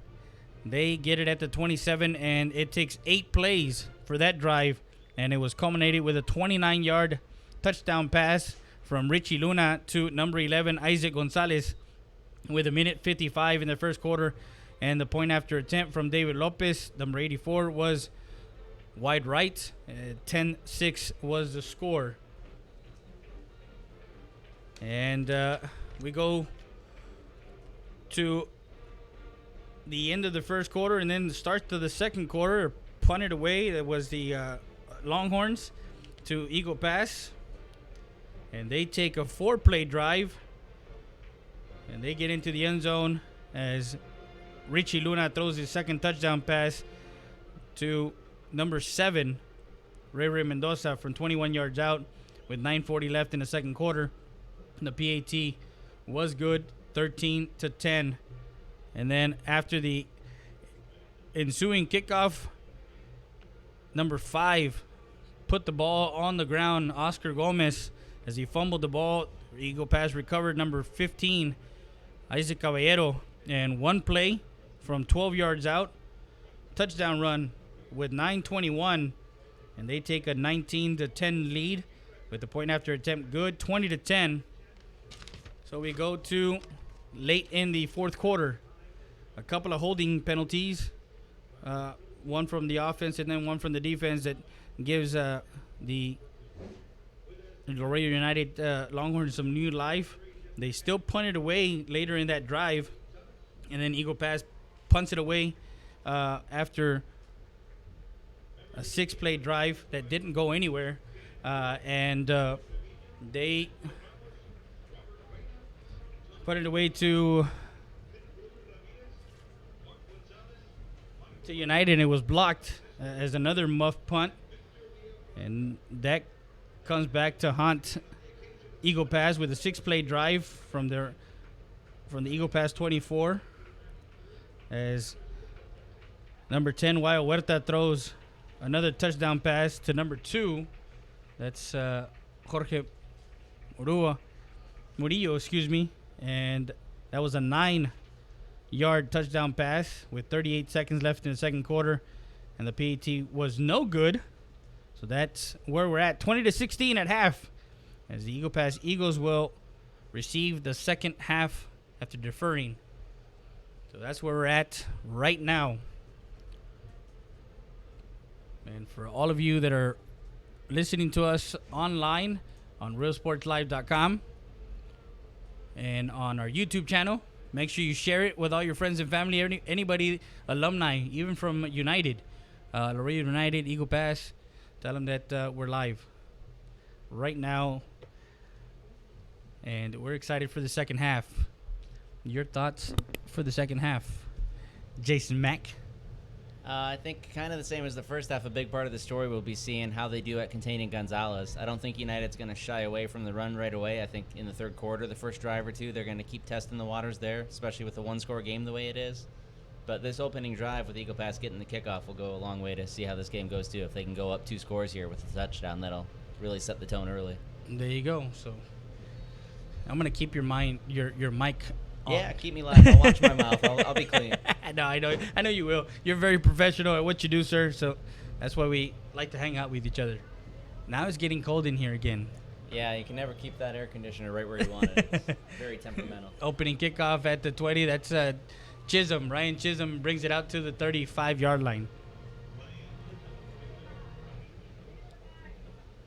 They get it at the 27, and it takes 8 plays for that drive, and it was culminated with a 29-yard touchdown pass from Richie Luna to number 11, Isaac Gonzalez, with 1:55 in the first quarter. And the point after attempt from David Lopez, number 84, was wide right. 10-6 was the score. And we go to the end of the first quarter, and then the start to the second quarter, punted away. That was the Longhorns to Eagle Pass. And they take a 4-play drive, and they get into the end zone as Richie Luna throws his second touchdown pass to number 7, Ray Mendoza, from 21 yards out with 9:40 left in the second quarter. The PAT was good, 13-10. And then after the ensuing kickoff, number 5 put the ball on the ground, Oscar Gomez, as he fumbled the ball. Eagle Pass recovered number 15, Isaac Caballero, and 1 play from 12 yards out, touchdown run with 9:21, and they take a 19-10 lead with the point after attempt good, 20-10. So we go to late in the fourth quarter. A couple of holding penalties, one from the offense and then one from the defense, that gives the Laredo United Longhorns some new life. They still punted away later in that drive, and then Eagle Pass punts it away after a 6-play drive that didn't go anywhere, and they put it away to United, and it was blocked as another muff punt, and that comes back to haunt Eagle Pass with a 6-play drive from the Eagle Pass 24, as number 10, Wild Huerta, throws another touchdown pass to number 2. That's Jorge Murillo, and that was a 9-yard touchdown pass with 38 seconds left in the second quarter, and the PAT was no good. So that's where we're at, 20-16 at half, as the Eagle Pass Eagles will receive the second half after deferring. So that's where we're at right now. And for all of you that are listening to us online on realsportslive.com and on our YouTube channel, make sure you share it with all your friends and family, anybody, alumni, even from United, Laredo United, Eagle Pass. Tell them that we're live right now, and we're excited for the second half. Your thoughts for the second half, Jason Mack? I think kind of the same as the first half. A big part of the story will be seeing how they do at containing Gonzalez. I don't think United's going to shy away from the run right away. I think in the third quarter, the first drive or two, they're going to keep testing the waters there, especially with the one-score game the way it is. But this opening drive with Eagle Pass getting the kickoff will go a long way to see how this game goes, too. If they can go up 2 scores here with a touchdown, that'll really set the tone early. There you go. So I'm gonna keep your mic on. Yeah, keep me live. I'll watch my mouth. I'll be clean. No, I know you will. You're very professional at what you do, sir. So that's why we like to hang out with each other. Now it's getting cold in here again. Yeah, you can never keep that air conditioner right where you want it. It's very temperamental. Opening kickoff at the 20. That's Chisholm. Ryan Chisholm brings it out to the 35-yard line.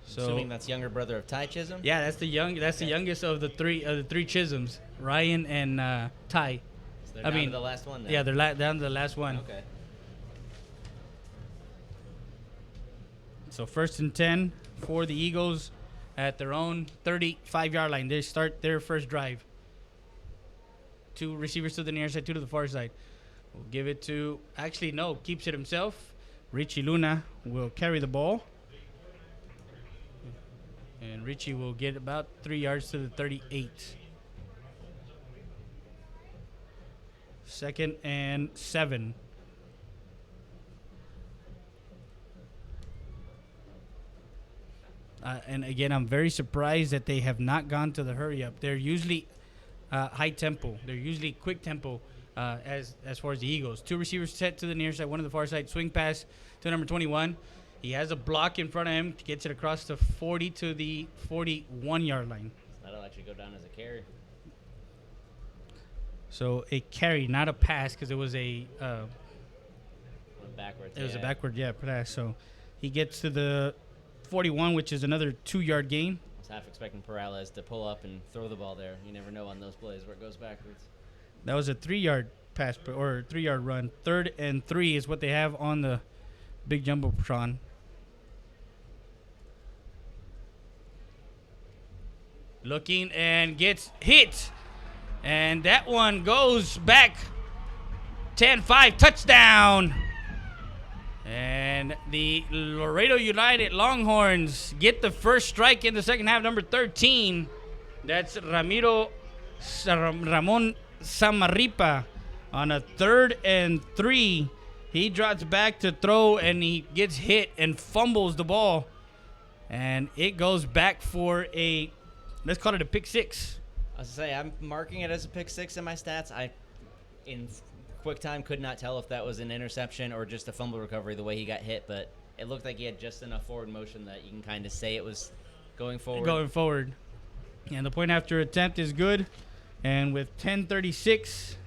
So, assuming that's younger brother of Ty Chisholm. Yeah, that's the youngest of the three Chisholms, Ryan and Ty. So they're down to the last one now. Yeah, they're down to the last one. Okay. So 1st and 10 for the Eagles at their own 35-yard line. They start their first drive. 2 receivers to the near side, 2 to the far side. We'll give it to, actually no, keeps it himself. Richie Luna will carry the ball. And Richie will get about 3 yards to the 38. 2nd and 7. And again, I'm very surprised that they have not gone to the hurry up. They're usually high tempo. They're usually quick tempo as far as the Eagles. 2 receivers set to the near side, 1 to the far side. Swing pass to number 21. He has a block in front of him, gets it across the 40 to the 41-yard line. That'll actually go down as a carry. So a carry, not a pass, because it was a backwards. It was a backward, pass. So he gets to the 41, which is another 2-yard gain. I was half expecting Perales to pull up and throw the ball there. You never know on those plays where it goes backwards. That was a 3-yard pass or 3-yard run. 3rd and 3 is what they have on the big jumbotron. Looking and gets hit. And that one goes back. 10-5, touchdown. And the Laredo United Longhorns get the first strike in the second half, number 13. That's Ramon Samaripa on a 3rd and 3. He drops back to throw, and he gets hit and fumbles the ball. And it goes back for a, let's call it a pick 6. I was to say, I'm marking it as a pick 6 in my stats. I, in quick time, could not tell if that was an interception or just a fumble recovery the way he got hit, but it looked like he had just enough forward motion that you can kind of say it was going forward. And the point after attempt is good. And with 10:36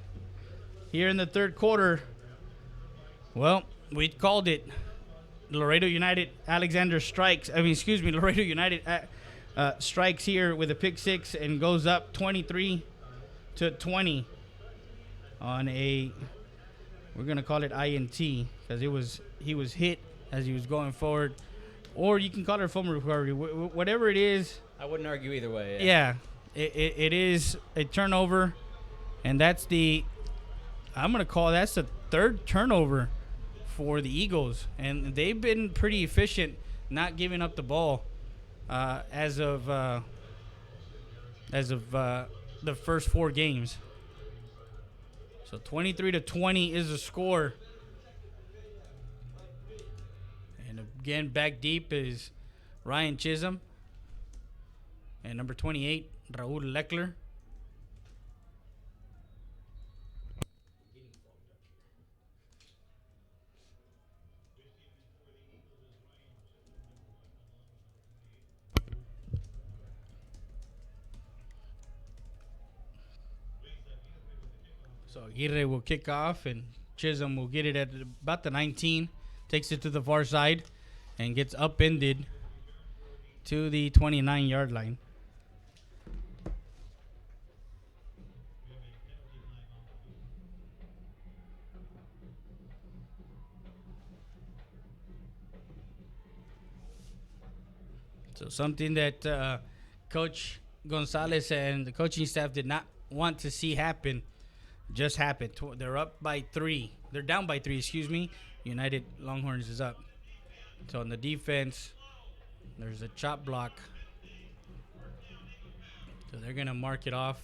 here in the third quarter, well, we called it. Laredo United Laredo United strikes here with a pick 6 and goes up 23-20 on a, we're gonna call it INT because he was hit as he was going forward, or you can call it a fumble recovery. Whatever it is, I wouldn't argue either way. Yeah, it is a turnover, and that's the, I'm gonna call that's the 3rd turnover for the Eagles, and they've been pretty efficient not giving up the ball as of the first 4 games. So 23-20 is the score. And again, back deep is Ryan Chisholm and number 28, Raul Leckler. So Aguirre will kick off, and Chisholm will get it at about the 19, takes it to the far side, and gets upended to the 29-yard line. So something that Coach Gonzalez and the coaching staff did not want to see happen just happened. They're up by 3. They're down by 3, excuse me. United Longhorns is up. So on the defense, there's a chop block. So they're going to mark it off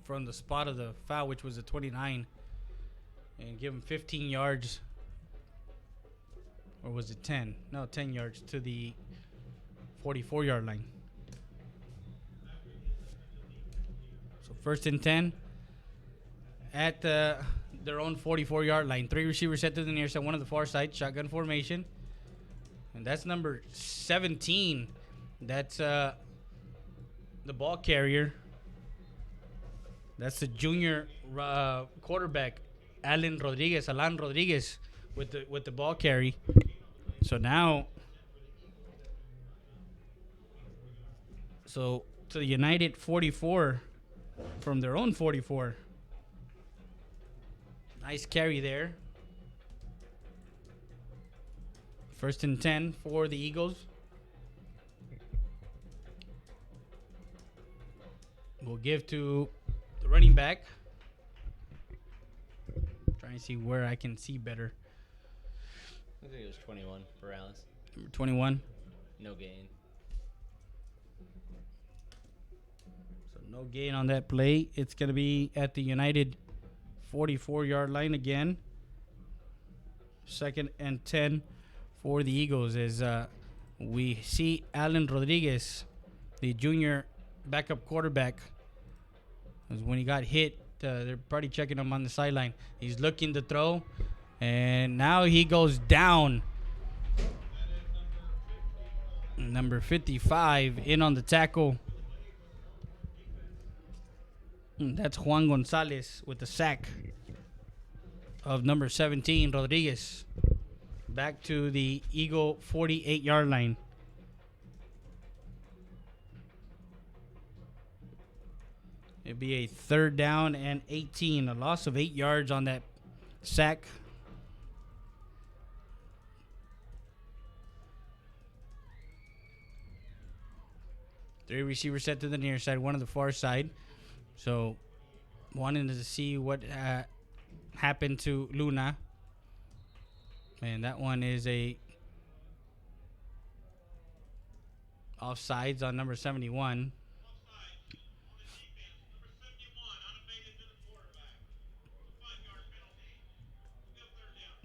from the spot of the foul, which was a 29, and give them 15 yards Or was it 10? No, 10 yards to the 44-yard line. So first and 10 at their own 44-yard line. 3 receivers set to the near side, one on the far side, shotgun formation. And that's number 17. That's the ball carrier. That's the junior quarterback, Alan Rodriguez, with the ball carry. So now, to the United 44 from their own 44. Nice carry there. First and 10 for the Eagles. We'll give to the running back. Trying to see where I can see better. I think it was 21 for Alice. Number 21. No gain. So no gain on that play. It's going to be at the United 44-yard line again. Second and 10 for the Eagles as we see Alan Rodriguez, the junior backup quarterback. As when he got hit, they're probably checking him on the sideline. He's looking to throw, and now he goes down. Number 55 in on the tackle. That's Juan Gonzalez with the sack of number 17, Rodriguez. Back to the Eagle 48-yard line. It'd be a 3rd down and 18. A loss of 8 yards on that sack. Three receivers set to the near side, one on the far side. So, wanting to see what happened to Luna. And that one is a offsides on number 71.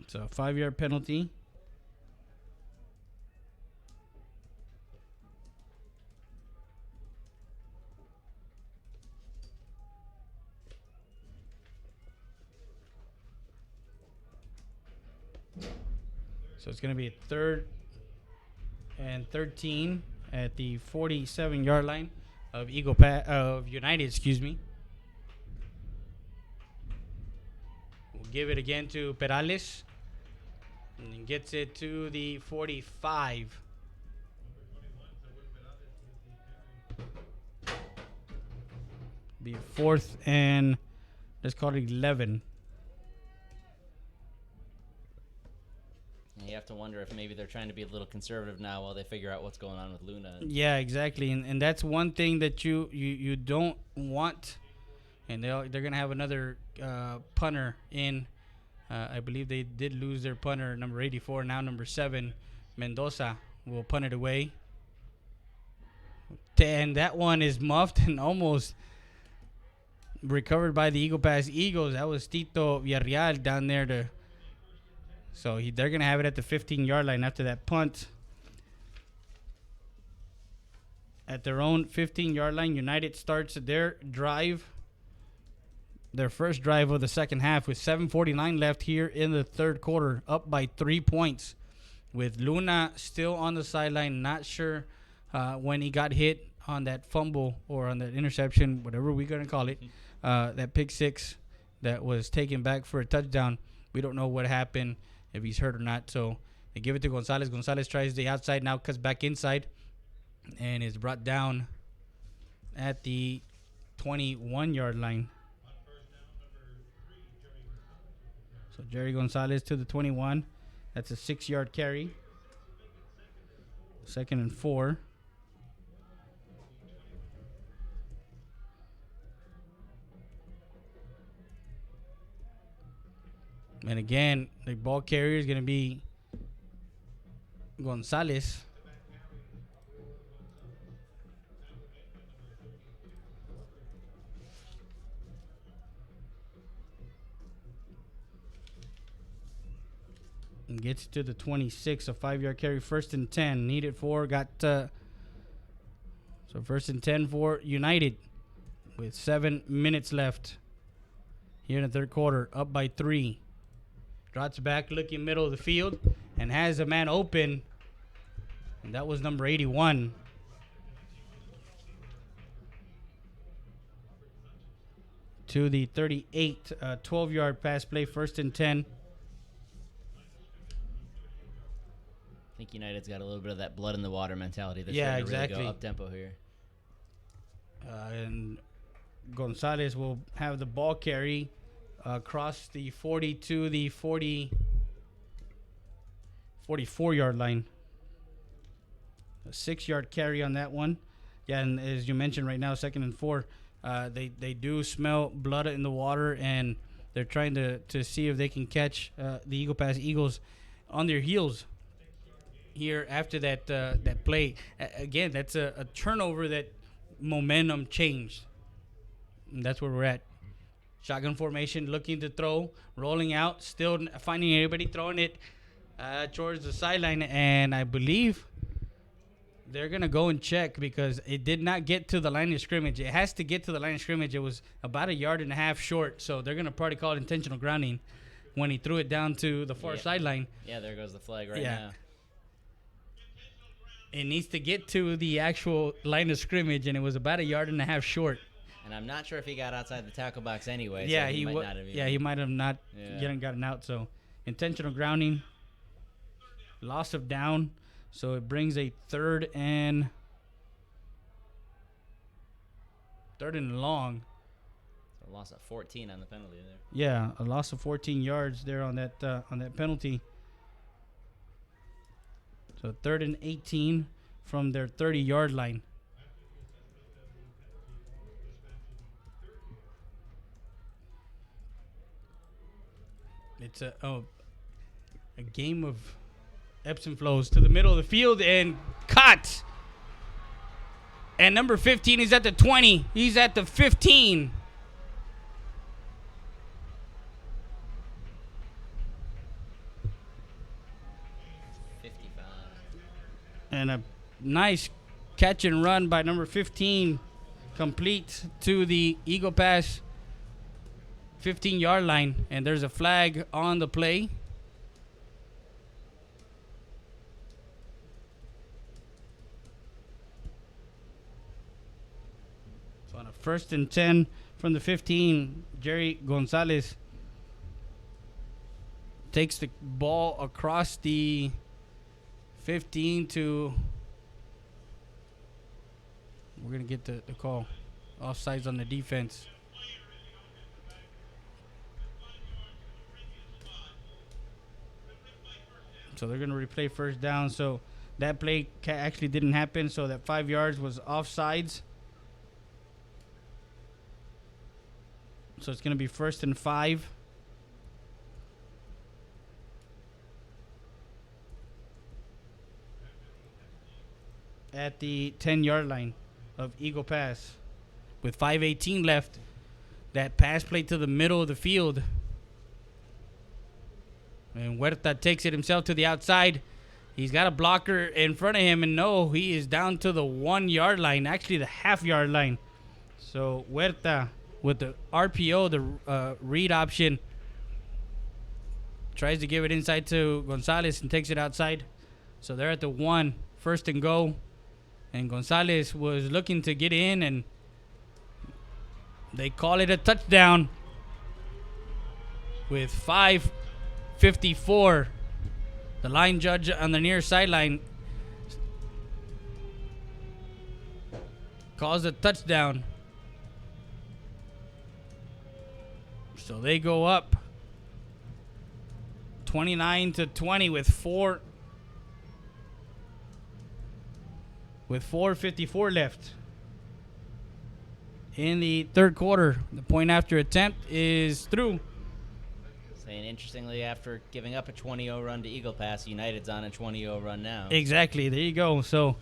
It's a 5-yard penalty. So it's going to be a 3rd and 13 at the 47-yard line of United, excuse me. We'll give it again to Perales. And then gets it to the 45. Be 4th and let's call it 11. You have to wonder if maybe they're trying to be a little conservative now while they figure out what's going on with Luna. Yeah, exactly, and that's one thing that you don't want. And they're gonna have another punter in. I believe they did lose their punter, number 84. Now number 7, Mendoza, will punt it away. And that one is muffed and almost recovered by the Eagle Pass Eagles. That was Tito Villarreal down there So they're going to have it at the 15-yard line after that punt. At their own 15-yard line, United starts their drive, their first drive of the second half, with 7:49 left here in the third quarter, up by 3 points. With Luna still on the sideline, not sure when he got hit on that fumble or on that interception, whatever we're going to call it, that pick six that was taken back for a touchdown. We don't know what happened, if he's hurt or not. So they give it to Gonzalez. Gonzalez tries the outside, now cuts back inside, and is brought down at the 21-yard line. So Jerry Gonzalez to the 21. That's a 6-yard carry. 2nd and 4. And again, the ball carrier is going to be Gonzalez. gets to the 26, a 5-yard carry, 1st and 10. Needed 4, got so 1st and 10 for United with 7 minutes left here in the third quarter, up by 3. Drops back, looking middle of the field, and has a man open, and that was number 81. To the 38, 12-yard pass play, 1st and 10. I think United's got a little bit of that blood in the water mentality. They're Yeah, trying to exactly. really go up-tempo here. And Gonzalez will have the ball carry across the 40 to the 44-yard line. A 6-yard carry on that one. Yeah, and as you mentioned right now, 2nd and 4. They do smell blood in the water, and they're trying to see if they can catch the Eagle Pass Eagles on their heels here after that play. Again, that's a turnover that momentum changed. And that's where we're at. Shotgun formation, looking to throw, rolling out, still finding everybody, throwing it towards the sideline, and I believe they're going to go and check because it did not get to the line of scrimmage. It has to get to the line of scrimmage. It was about 1.5 yards short, so they're going to probably call it intentional grounding when he threw it down to the far sideline. Yeah, there goes the flag right now. It needs to get to the actual line of scrimmage, and it was about 1.5 yards short. And I'm not sure if he got outside the tackle box anyway. Yeah, so he might not have even. he might have not gotten out. So intentional grounding, loss of down. So it brings a third and long. So a loss of 14 on the penalty there. Yeah, a loss of 14 yards there on that penalty. So 3rd and 18 from their 30-yard line. It's a game of ebbs and flows to the middle of the field and caught. And number 15 is at the 20. He's at the 15. And a nice catch and run by number 15, complete to the Eagle Pass 15-yard line. And there's a flag on the play. So on a 1st and 10 from the 15, Jerry Gonzalez takes the ball across the 15 to, we're going to get the call, offsides on the defense. So they're going to replay 1st down. So that play actually didn't happen. So that 5 yards was offsides. So it's going to be 1st and 5. At the 10-yard line of Eagle Pass. With 5:18 left, that pass play to the middle of the field. And Huerta takes it himself to the outside. He's got a blocker in front of him, and no, he is down to the 1-yard line, actually the half-yard line. So Huerta with the RPO, the read option, tries to give it inside to Gonzalez and takes it outside. So they're at the 1, 1st and go. And Gonzalez was looking to get in, and they call it a touchdown with 5:54. The line judge on the near sideline calls a touchdown. So they go up 29-20 with 4:54 left in the third quarter. The point after attempt is through. Saying interestingly, after giving up a 20-0 run to Eagle Pass, United's on a 20-0 run now. Exactly. There you go. So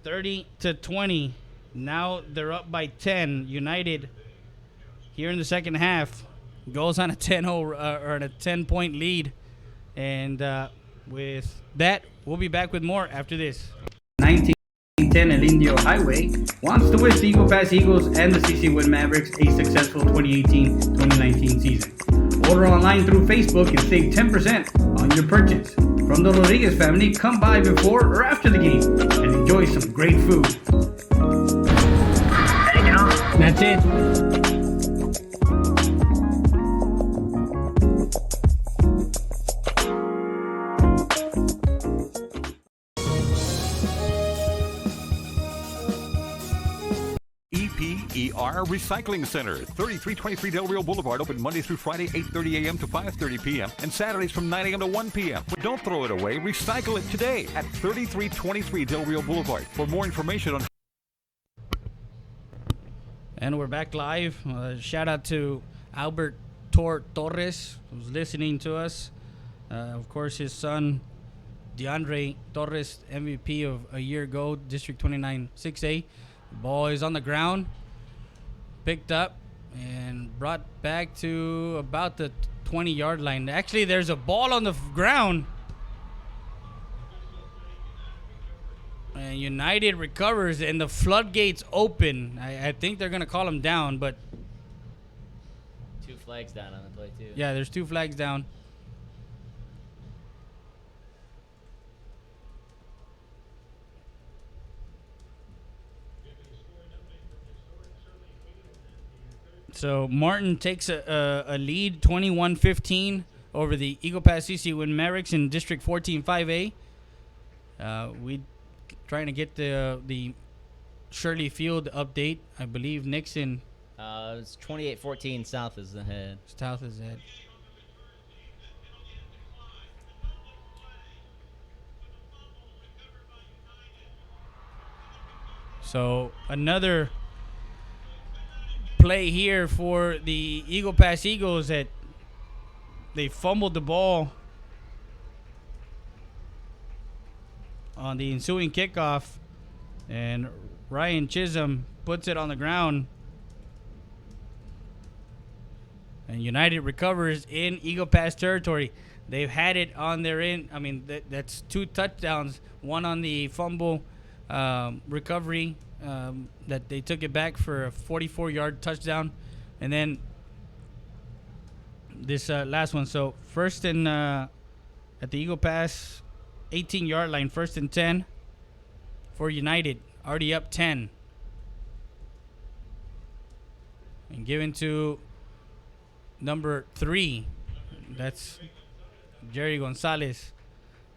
30-20. Now they're up by 10. United here in the second half goes on a 10-0 or on a 10-point lead And with that, we'll be back with more after this. 1910 El Indio Highway wants to wish the Eagle Pass Eagles and the CC Win Mavericks a successful 2018-2019 season. Order online through Facebook and save 10% on your purchase. From the Rodriguez family, come by before or after the game and enjoy some great food. That's it. EPER Recycling Center, 3323 Del Rio Boulevard, open Monday through Friday, 8:30 a.m. to 5:30 p.m. and Saturdays from 9 a.m. to 1 p.m. But don't throw it away. Recycle it today at 3323 Del Rio Boulevard. For more information on... And we're back live. Shout out to Albert Torres, who's listening to us. Of course, his son, DeAndre Torres, MVP of a year ago, District 29 6A. Ball is on the ground, picked up, and brought back to about the 20-yard line. Actually, there's a ball on the ground. And United recovers, and the floodgates open. I think they're going to call him down, but... 2 flags down on the play, too. Yeah, there's 2 flags down. So Martin takes a lead 21-15 over the Eagle Pass CC Win Mavericks in District 14 5A. We trying to get the Shirley Field update. I believe Nixon. It's 28-14. South is ahead. South is ahead. So another play here for the Eagle Pass Eagles that they fumbled the ball on the ensuing kickoff, and Ryan Chisholm puts it on the ground, and United recovers in Eagle Pass territory. They've had it on their end. I mean, that's 2 touchdowns, one on the fumble recovery that they took it back for a 44-yard touchdown, and then this last one. So first and at the Eagle Pass 18-yard line, 1st and 10 for United, already up 10, and given to number 3. That's Jerry Gonzalez.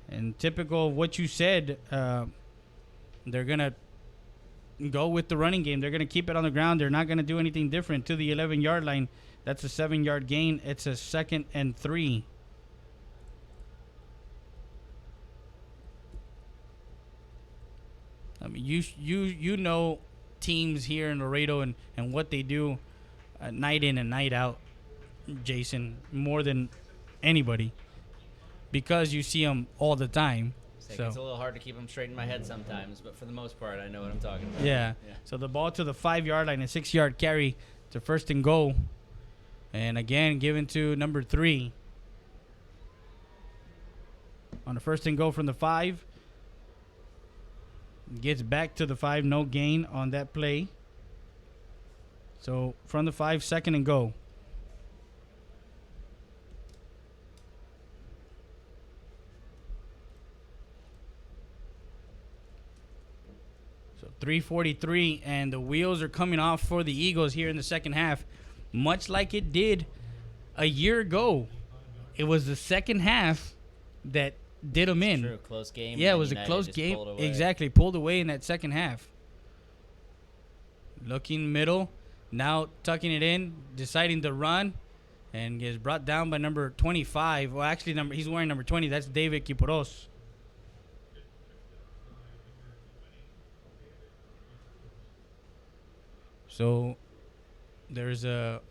And typical of what you said, they're gonna go with the running game. They're going to keep it on the ground. They're not going to do anything different to the 11-yard line. That's a 7-yard gain. It's a 2nd and 3. I mean, you know teams here in Laredo and what they do night in and night out, Jason, more than anybody, because you see them all the time. So it's a little hard to keep them straight in my head sometimes, but for the most part, I know what I'm talking about. Yeah. So the ball to the 5-yard line, a 6-yard carry to 1st and goal. And again, given to number 3. On the 1st and goal from the 5. Gets back to the 5, no gain on that play. So from the 5, 2nd and goal. So 3:43, and the wheels are coming off for the Eagles here in the second half, much like it did a year ago. It was the second half that did them in. True, close game. Yeah, it was a close game. Exactly, pulled away in that second half. Looking middle, now tucking it in, deciding to run, and gets brought down by number 25. Well, actually, he's wearing number 20. That's David Kiporos. So there's a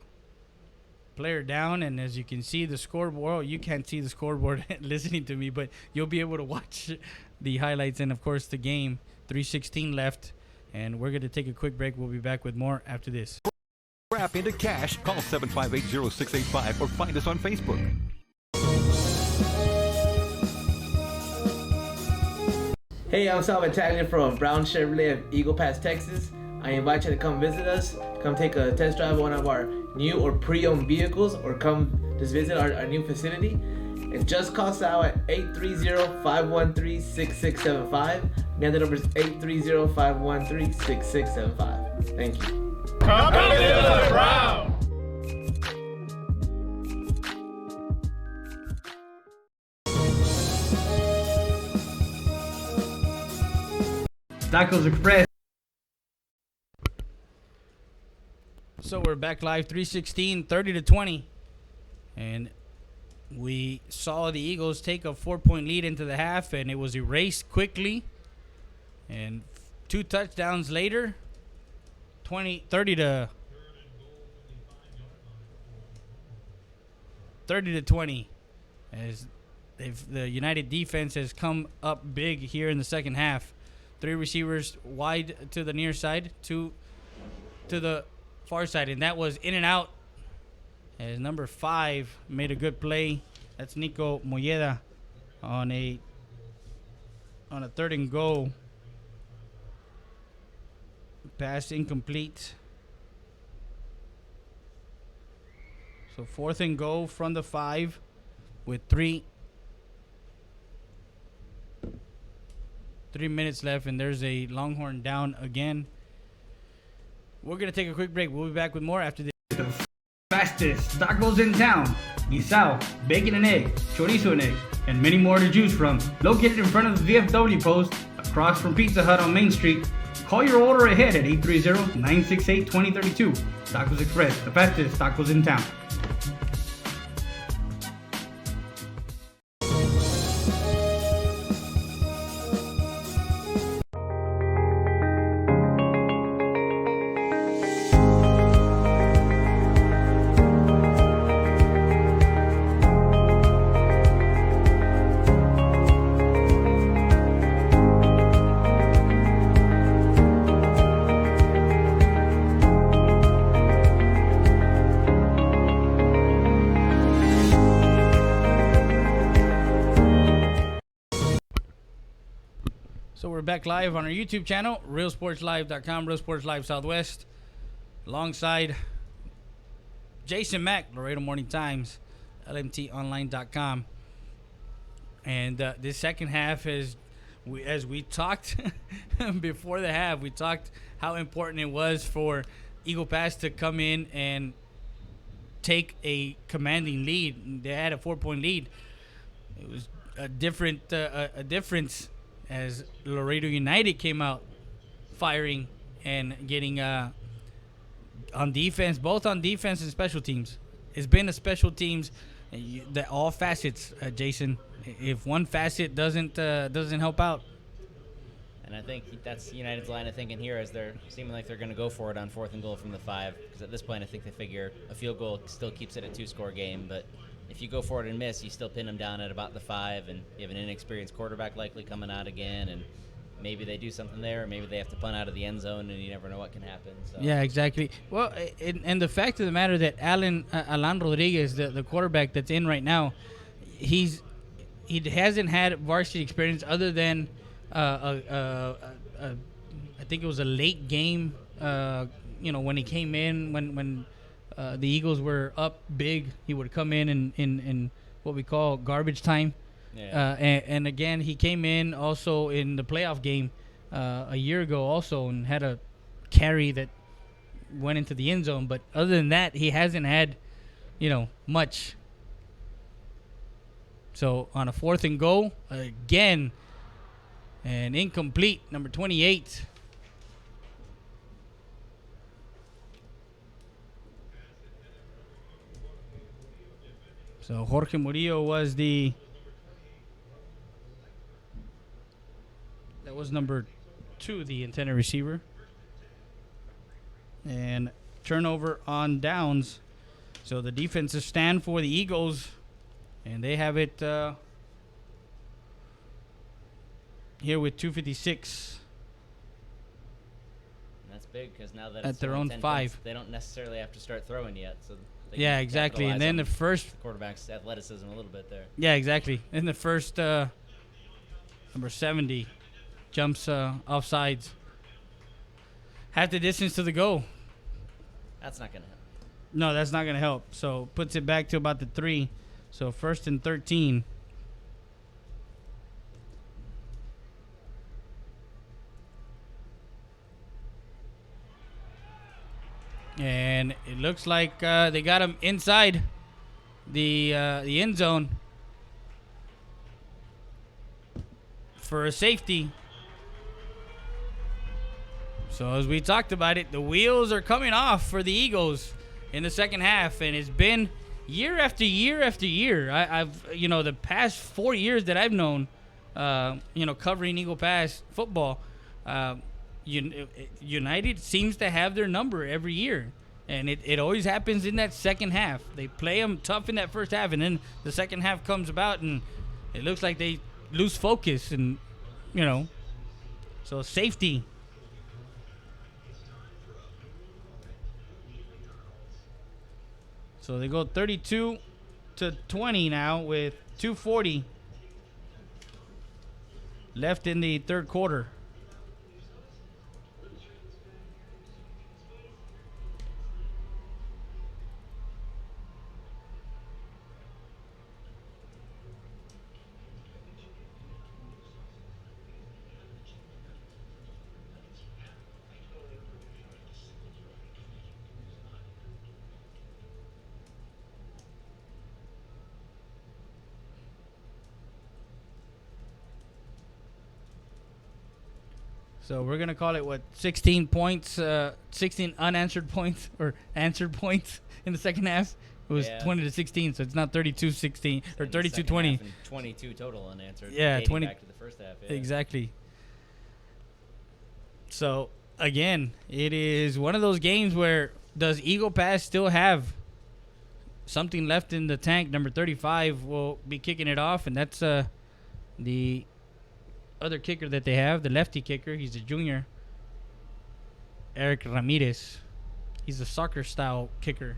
player down, and as you can see the scoreboard, well, you can't see the scoreboard listening to me, but you'll be able to watch the highlights and, of course, the game. 3:16 left, and we're going to take a quick break. We'll be back with more after this. Wrap into cash. Call 758-0685 or find us on Facebook. Hey, I'm Sal Italian from Brown Chevrolet of Eagle Pass, Texas. I invite you to come visit us. Come take a test drive of one of our new or pre-owned vehicles, or come just visit our new facility. It just costs out at 830-513-6675. Again, the number is 830-513-6675. Thank you. Come visit us at Brown. Tacos Express. So we're back live, 316, 30-20. And we saw the Eagles take a 4-point lead into the half, and it was erased quickly. And 2 touchdowns later, 30 to 20. As the United defense has come up big here in the second half. 3 receivers wide to the near side, 2 to the far side, and that was in and out. As number 5 made a good play. That's Nico Molleda on a 3rd and goal. Pass incomplete. So 4th and goal from the 5 with 3 minutes left, and there's a Longhorn down again. We're going to take a quick break. We'll be back with more after this. The fastest tacos in town. Guisao, bacon and egg, chorizo and egg, and many more to choose from. Located in front of the VFW post, across from Pizza Hut on Main Street. Call your order ahead at 830-968-2032. Tacos Express, the fastest tacos in town. So we're back live on our YouTube channel, realsportslive.com, Real Sports Live Southwest, alongside Jason Mack, Laredo Morning Times, lmtonline.com. And this second half is, as we talked before the half, we talked how important it was for Eagle Pass to come in and take a commanding lead. They had a 4-point lead. It was a difference as Laredo United came out firing and getting on defense, both on defense and special teams. It's been a special teams, that all facets, Jason. If one facet doesn't help out. And I think that's United's line of thinking here, as they're seeming like they're going to go for it on 4th and goal from the 5. Because at this point, I think they figure a field goal still keeps it a 2-score game, but if you go for it and miss, you still pin them down at about the 5, and you have an inexperienced quarterback likely coming out again, and maybe they do something there, or maybe they have to punt out of the end zone, and you never know what can happen. So. Yeah, exactly. Well, and the fact of the matter that Alan Rodriguez, the quarterback that's in right now, he hasn't had varsity experience other than I think it was a late game. When he came in when. The Eagles were up big. He would come in what we call garbage time. Yeah. And again, he came in also in the playoff game a year ago also and had a carry that went into the end zone. But other than that, he hasn't had, much. So on a 4th and goal, again, and incomplete, number 28. So Jorge Murillo was that was number 2, the intended receiver. And turnover on downs. So the defensive stand for the Eagles, and they have it here with 2:56. And that's big because now that at it's their only own 10 5, points, they don't necessarily have to start throwing yet. So yeah, exactly. And then the first quarterback's athleticism a little bit there. Yeah, exactly. In the first number 70 jumps off sides. Half the distance to the goal. That's not going to help. No, that's not going to help. So puts it back to about the 3. So 1st and 13. And it looks like they got him inside the end zone for a safety. So as we talked about it, the wheels are coming off for the Eagles in the second half, and it's been year after year after year. I've the past 4 years that I've known, covering Eagle Pass football, United seems to have their number every year, and it always happens in that second half. They play them tough in that first half, and then the second half comes about, and it looks like they lose focus, and so safety. So they go 32-20 now with 2:40 left in the third quarter. So we're going to call it, 16 points, 16 unanswered points or answered points in the second half. It was 20-16, so it's not 32-16 or 32-20. 22 total unanswered. Yeah, 20 back to the first half. Yeah. Exactly. So, again, it is one of those games where does Eagle Pass still have something left in the tank? Number 35 will be kicking it off, and that's the other kicker that they have, the lefty kicker. He's a junior, Eric Ramirez. He's a soccer-style kicker,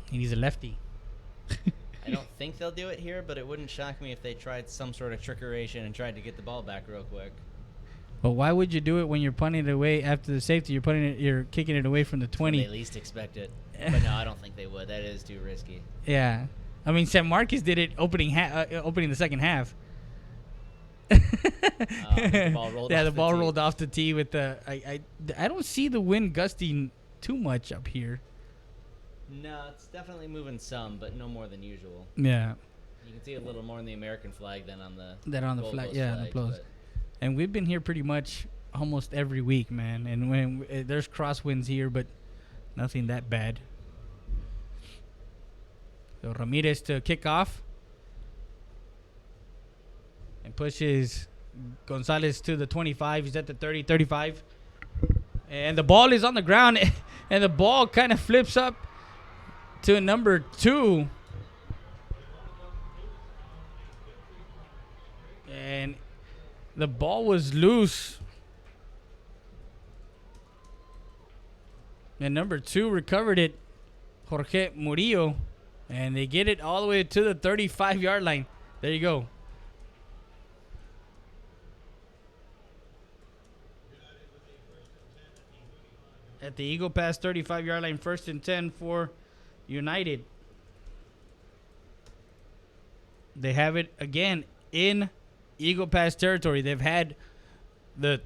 and he's a lefty. I don't think they'll do it here, but it wouldn't shock me if they tried some sort of trickeration and tried to get the ball back real quick. But why would you do it when you're punting it away after the safety? You're kicking it away from the 20. They least expect it. But no, I don't think they would. That is too risky. Yeah, I mean, San Marcos did it opening the second half. The ball rolled yeah, off the ball tee. rolled off the tee with the. I don't see the wind gusting too much up here. No, it's definitely moving some, but no more than usual. Yeah. You can see a little more on the American flag than on the Gold flag. Coast the close. And we've been here pretty much almost every week, man. And when there's crosswinds here, but nothing that bad. So Ramirez to kick off. And pushes Gonzalez to the 25. He's at the 30, 35. And the ball is on the ground. And the ball kind of flips up to number 2. And the ball was loose. And number 2 recovered it, Jorge Murillo. And they get it all the way to the 35-yard line. There you go. At the Eagle Pass 35-yard line, 1st and 10 for United. They have it again in Eagle Pass territory. They've had the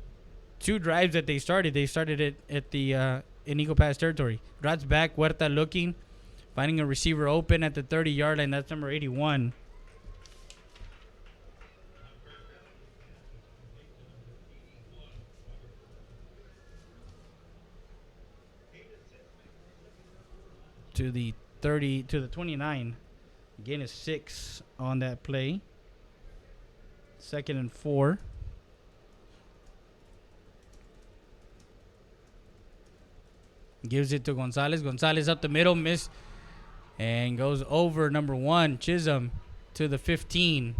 2 drives that they started. They started it at the in Eagle Pass territory. Drops back, Huerta looking, finding a receiver open at the 30-yard line. That's number 81. To the 30, to the 29. Gain is 6 on that play. 2nd and 4. Gives it to Gonzalez. Gonzalez up the middle, miss, and goes over number 1, Chisholm, to the 15.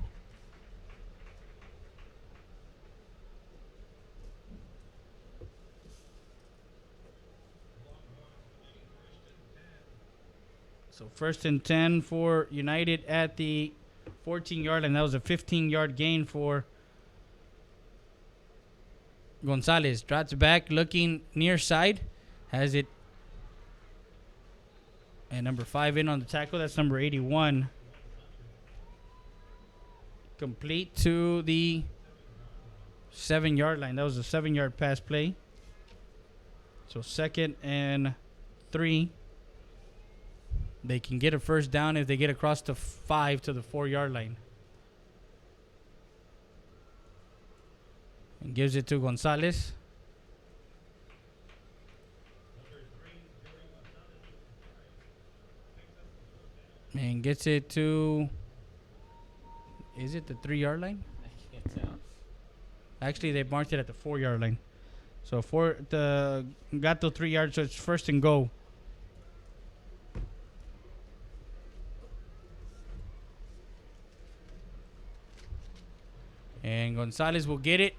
So 1st and 10 for United at the 14-yard line. That was a 15-yard gain for Gonzalez drops back, looking near side. Has it. And number 5 in on the tackle. That's number 81. Complete to the 7-yard line. That was a 7-yard pass play. So 2nd and 3. They can get a first down if they get across the 5 to the 4-yard line. And gives it to Gonzalez. And gets it to... Is it the 3-yard line? I can't tell. Actually, they marked it at the 4-yard line. So got the 3 yards, so it's 1st and goal. And Gonzalez will get it.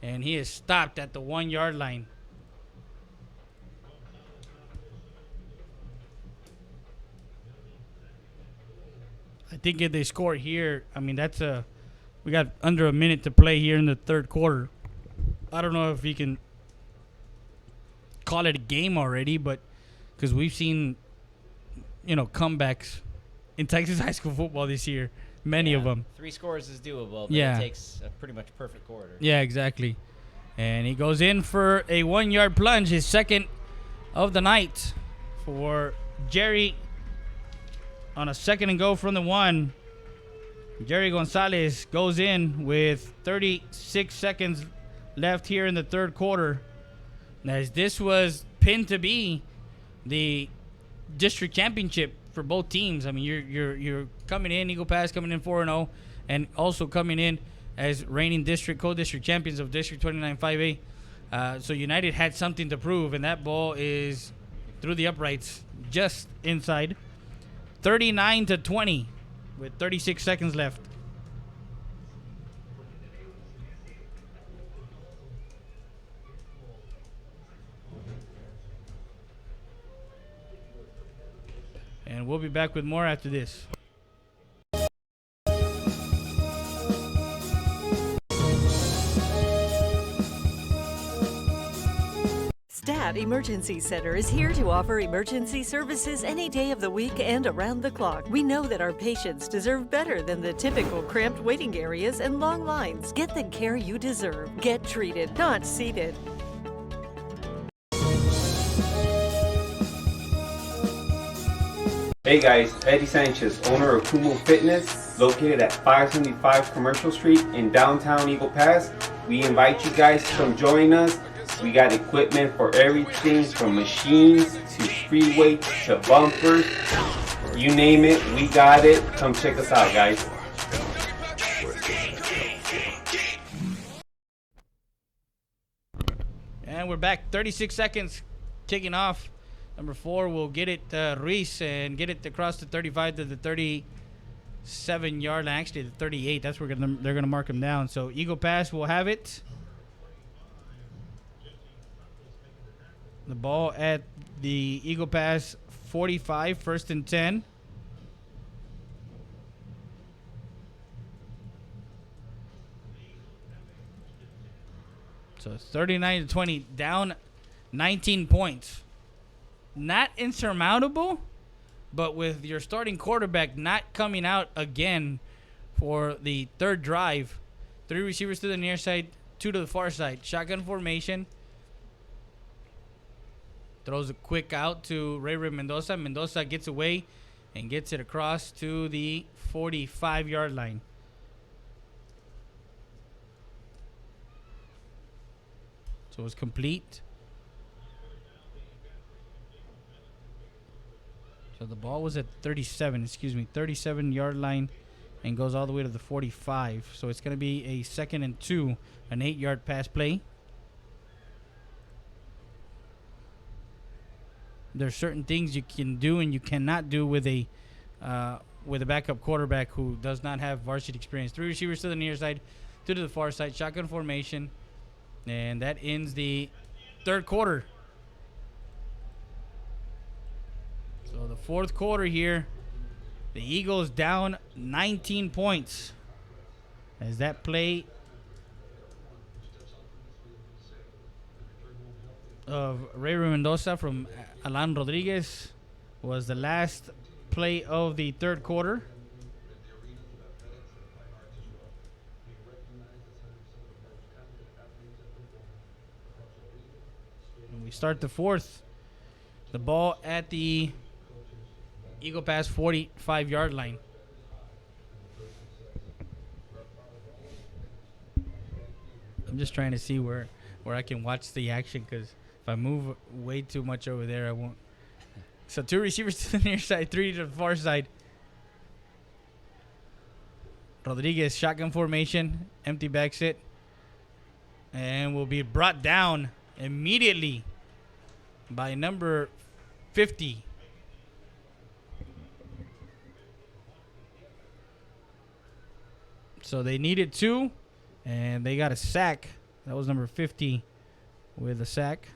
And he is stopped at the 1-yard line. I think if they score here, I mean, we got under a minute to play here in the 3rd quarter. I don't know if he can call it a game already, but because we've seen, comebacks in Texas high school football this year, many of them. 3 scores is doable, but Yeah. it takes a pretty much perfect quarter. Yeah, exactly. And he goes in for a 1-yard plunge, his 2nd of the night for Jerry on a 2nd and go from the 1. Jerry Gonzalez goes in with 36 seconds left here in the 3rd quarter. As this was pinned to be the district championship for both teams. I mean, you're coming in, Eagle Pass coming in 4-0, and also coming in as reigning co-district champions of District 29 5A. So United had something to prove, and that ball is through the uprights, just inside. 39-20 with 36 seconds left. And we'll be back with more after this. Stat Emergency Center is here to offer emergency services any day of the week and around the clock. We know that our patients deserve better than the typical cramped waiting areas and long lines. Get the care you deserve. Get treated, not seated. Hey guys, Eddie Sanchez, owner of Kumo Fitness, located at 575 Commercial Street in downtown Eagle Pass. We invite you guys to come join us. We got equipment for everything from machines to free weights to bumpers. You name it, we got it. Come check us out, guys. And we're back. 36 seconds kicking off. Number 4 will get it, Ruiz, and get it across the 35 to the 37-yard line. Actually, the 38. That's where they're going to mark him down. So Eagle Pass will have it. The ball at the Eagle Pass 45, 1st and 10. So 39-20, down 19 points. Not insurmountable, but with your starting quarterback not coming out again for the 3rd drive. 3 receivers to the near side, 2 to the far side. Shotgun formation. Throws a quick out to Ray Mendoza. Mendoza gets away and gets it across to the 45-yard line. So it's complete. So the ball was at 37-yard line and goes all the way to the 45. So it's going to be a 2nd and 2, an 8-yard pass play. There's certain things you can do and you cannot do with a backup quarterback who does not have varsity experience. 3 receivers to the near side, 2 to the far side, shotgun formation, and that ends the 3rd quarter. So the 4th quarter here, the Eagles down 19 points as that play of Ray Mendoza from Alan Rodriguez was the last play of the third quarter. And we start the fourth. The ball at the Eagle Pass 45-yard line. I'm just trying to see where I can watch the action, because if I move way too much over there, I won't. So 2 receivers to the near side, 3 to the far side. Rodriguez, shotgun formation, empty back sit, and will be brought down immediately by number 50. So they needed 2, and they got a sack. That was number 50 with a sack.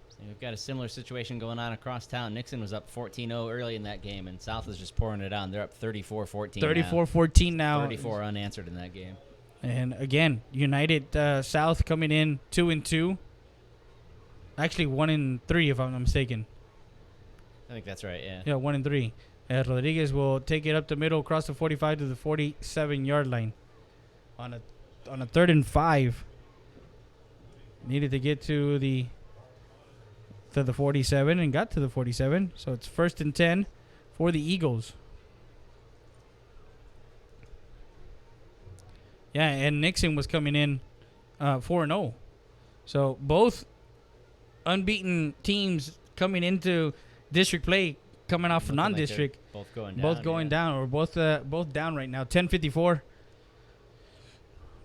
So we've got a similar situation going on across town. Nixon was up 14-0 early in that game, and South is just pouring it on. They're up 34-14 34-14 now. 34 unanswered in that game. And again, United South coming in 2-2. Actually, 1-3 if I'm not mistaken. I think that's right, yeah. Yeah, 1-3. Rodriguez will take it up the middle, across the 45 to the 47-yard line. On a 3rd and 5. Needed to get to the 47 and got to the 47. So it's 1st and 10 for the Eagles. Yeah, and Nixon was coming in 4-0. So both unbeaten teams coming into district play, coming off non-district. Both going down. Both going down, or both down right now. 10:54.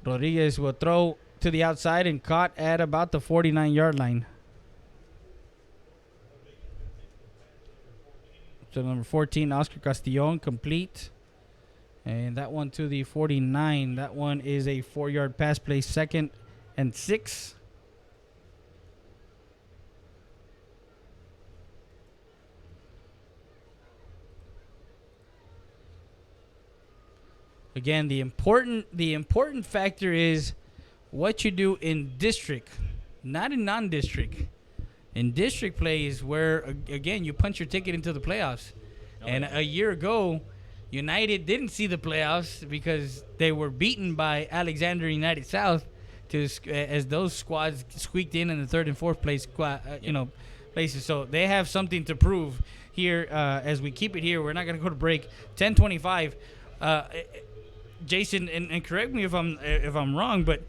Rodriguez will throw to the outside and caught at about the 49-yard line. So number 14, Oscar Castillon, complete. And that one to the 49. That one is a 4-yard pass play, 2nd and 6. Again, the important factor is what you do in district, not in non-district. In district play is where, again, you punch your ticket into the playoffs. A year ago, United didn't see the playoffs because they were beaten by Alexander United South, as those squads squeaked in the 3rd and 4th place places. So they have something to prove here as we keep it here. We're not going to go to break. 10:25. Jason, and correct me if I'm wrong, but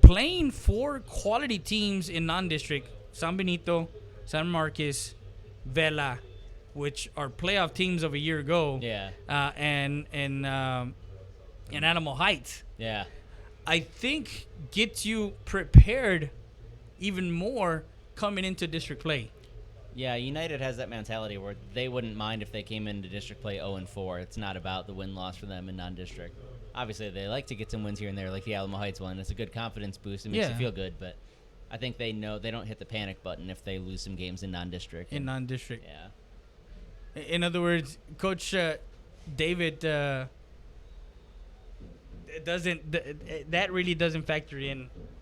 playing 4 quality teams in non-district, San Benito, San Marcos, Vela, which are playoff teams of a year ago, and Animal Heights, I think gets you prepared even more coming into district play. Yeah, United has that mentality where they wouldn't mind if they came into district play 0-4. It's not about the win-loss for them in non-district. Obviously, they like to get some wins here and there, like the Alamo Heights one. It's a good confidence boost. It makes you feel good, but I think they know they don't hit the panic button if they lose some games in non-district. In non-district. Yeah. In other words, Coach David that really doesn't factor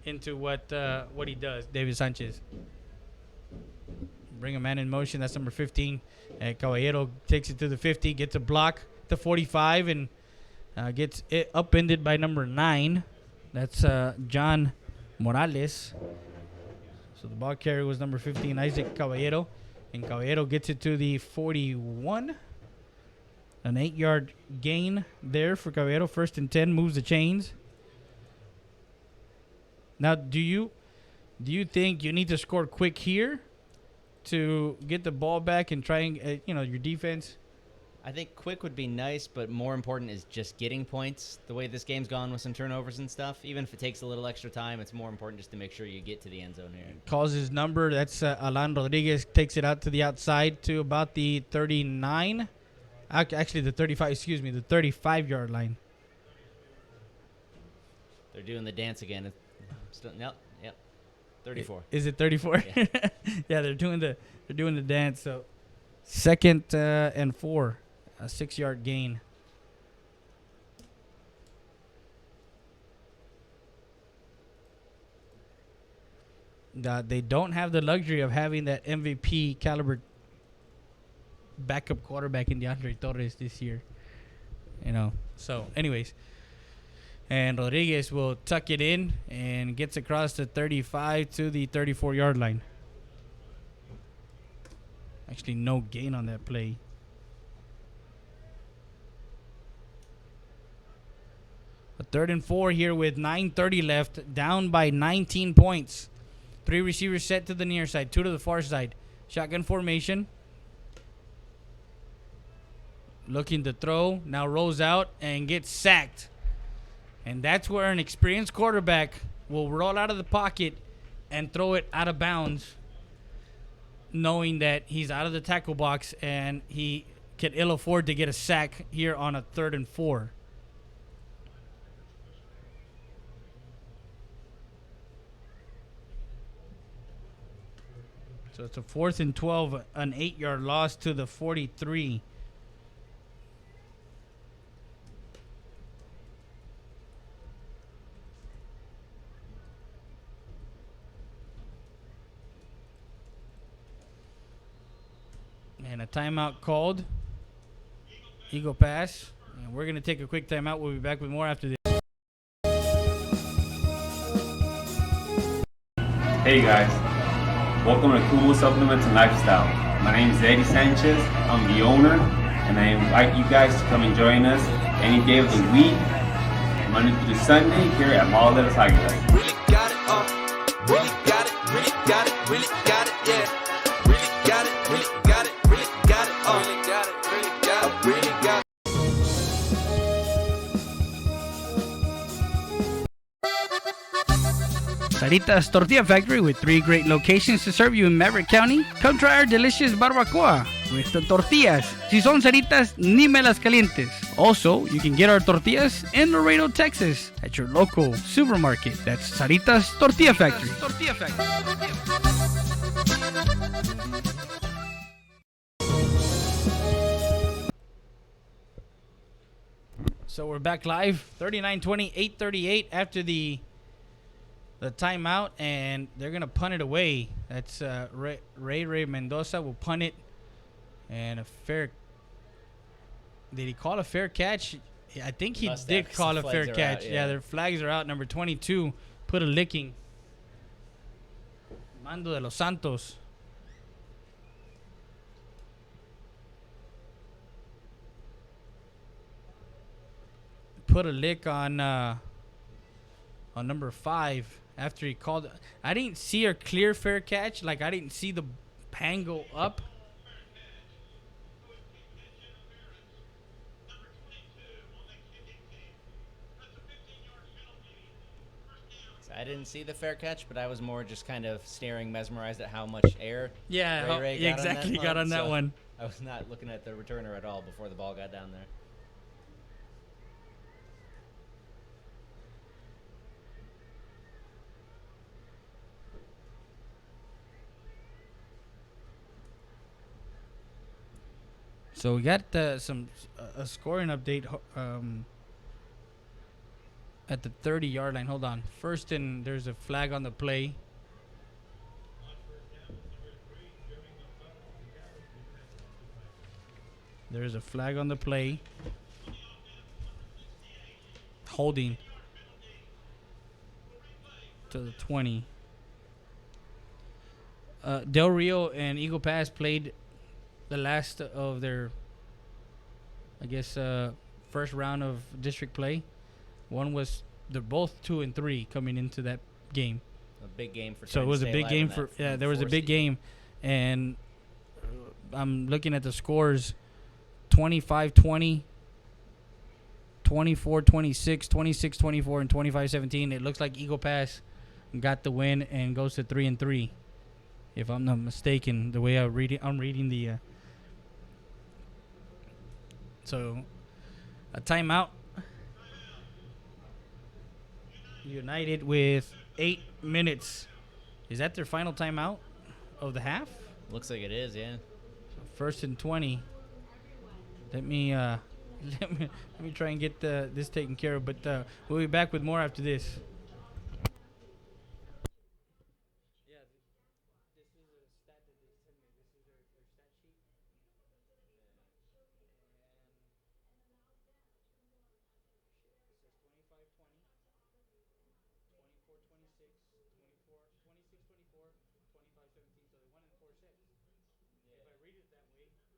into what he does, David Sanchez. Bring a man in motion. That's number 15. Caballero takes it to the 50, gets a block to 45, and gets it upended by number 9. That's John Morales. So the ball carrier was number 15, Isaac Caballero. And Caballero gets it to the 41. An 8-yard gain there for Caballero. 1st and 10, moves the chains. Now, do you think you need to score quick here to get the ball back and try and, your defense? I think quick would be nice, but more important is just getting points. The way this game's gone with some turnovers and stuff, even if it takes a little extra time, it's more important just to make sure you get to the end zone here. Calls his number. That's Alan Rodriguez. Takes it out to the outside to about the 39. Actually, the 35, the 35-yard line. They're doing the dance again. Yep. 34. Is it 34? Yeah, yeah, they're doing the dance. So 2nd and 4, a 6-yard gain. They don't have the luxury of having that MVP caliber backup quarterback in DeAndre Torres this year. So anyways, and Rodriguez will tuck it in and gets across the 35 to the 34-yard line. Actually, no gain on that play. A 3rd and 4 here with 9:30 left, down by 19 points. 3 receivers set to the near side, 2 to the far side. Shotgun formation. Looking to throw, now rolls out and gets sacked. And that's where an experienced quarterback will roll out of the pocket and throw it out of bounds, knowing that he's out of the tackle box and he can ill afford to get a sack here on a 3rd and 4. So it's a 4th and 12, an 8-yard loss to the 43. And a timeout called. Eagle pass. And we're going to take a quick timeout. We'll be back with more after this. Hey guys, welcome to Cool Supplements and Lifestyle. My name is Eddie Sanchez. I'm the owner, and I invite you guys to come and join us any day of the week, Monday through Sunday, here at Mall de las Águilas. Really got it, really got it, really got it, really got it, yeah. Really got it, really got it, really got it, really got it, really got it, really got it. Sarita's Tortilla Factory with 3 great locations to serve you in Maverick County. Come try our delicious barbacoa with the tortillas. Si son Saritas, ni me las calientes. Also, you can get our tortillas in Laredo, Texas at your local supermarket. That's Sarita's Tortilla Factory. So we're back live. 39-20, 8:38 after the timeout, and they're going to punt it away. That's Ray Mendoza will punt it. And a fair... Did he call a fair catch? I think he did call a fair catch. Yeah, their flags are out. Number 22 put a licking. Mando de los Santos. Put a lick on number 5. After he called, I didn't see a clear fair catch. Like, I didn't see the pan go up. So I didn't see the fair catch, but I was more just kind of staring, mesmerized at how much air Ray got exactly on that got on that so one. I was not looking at the returner at all before the ball got down there. So we got a scoring update at the 30-yard line. Hold on. First, and there's a flag on the play. There's a flag on the play. Holding to the 20. Del Rio and Eagle Pass played the last of their, I guess, first round of district play. They're both 2-3 coming into that game. A big game for. So it was a big game for. Yeah, there was a big game, and I'm looking at the scores: 25-20, 24-26, 26-24, and 25-17. It looks like Eagle Pass got the win and goes to 3-3. If I'm not mistaken, the way I'm reading the. So, a timeout. United with 8 minutes. Is that their final timeout of the half? Looks like it is, yeah. First and 20. Let me try and get this taken care of. But we'll be back with more after this. stat that they sent me. This is their stat sheet. It says 25-20, 24-26, 26-24, 25-17. So they won in 4 sets. If I read it that way, right?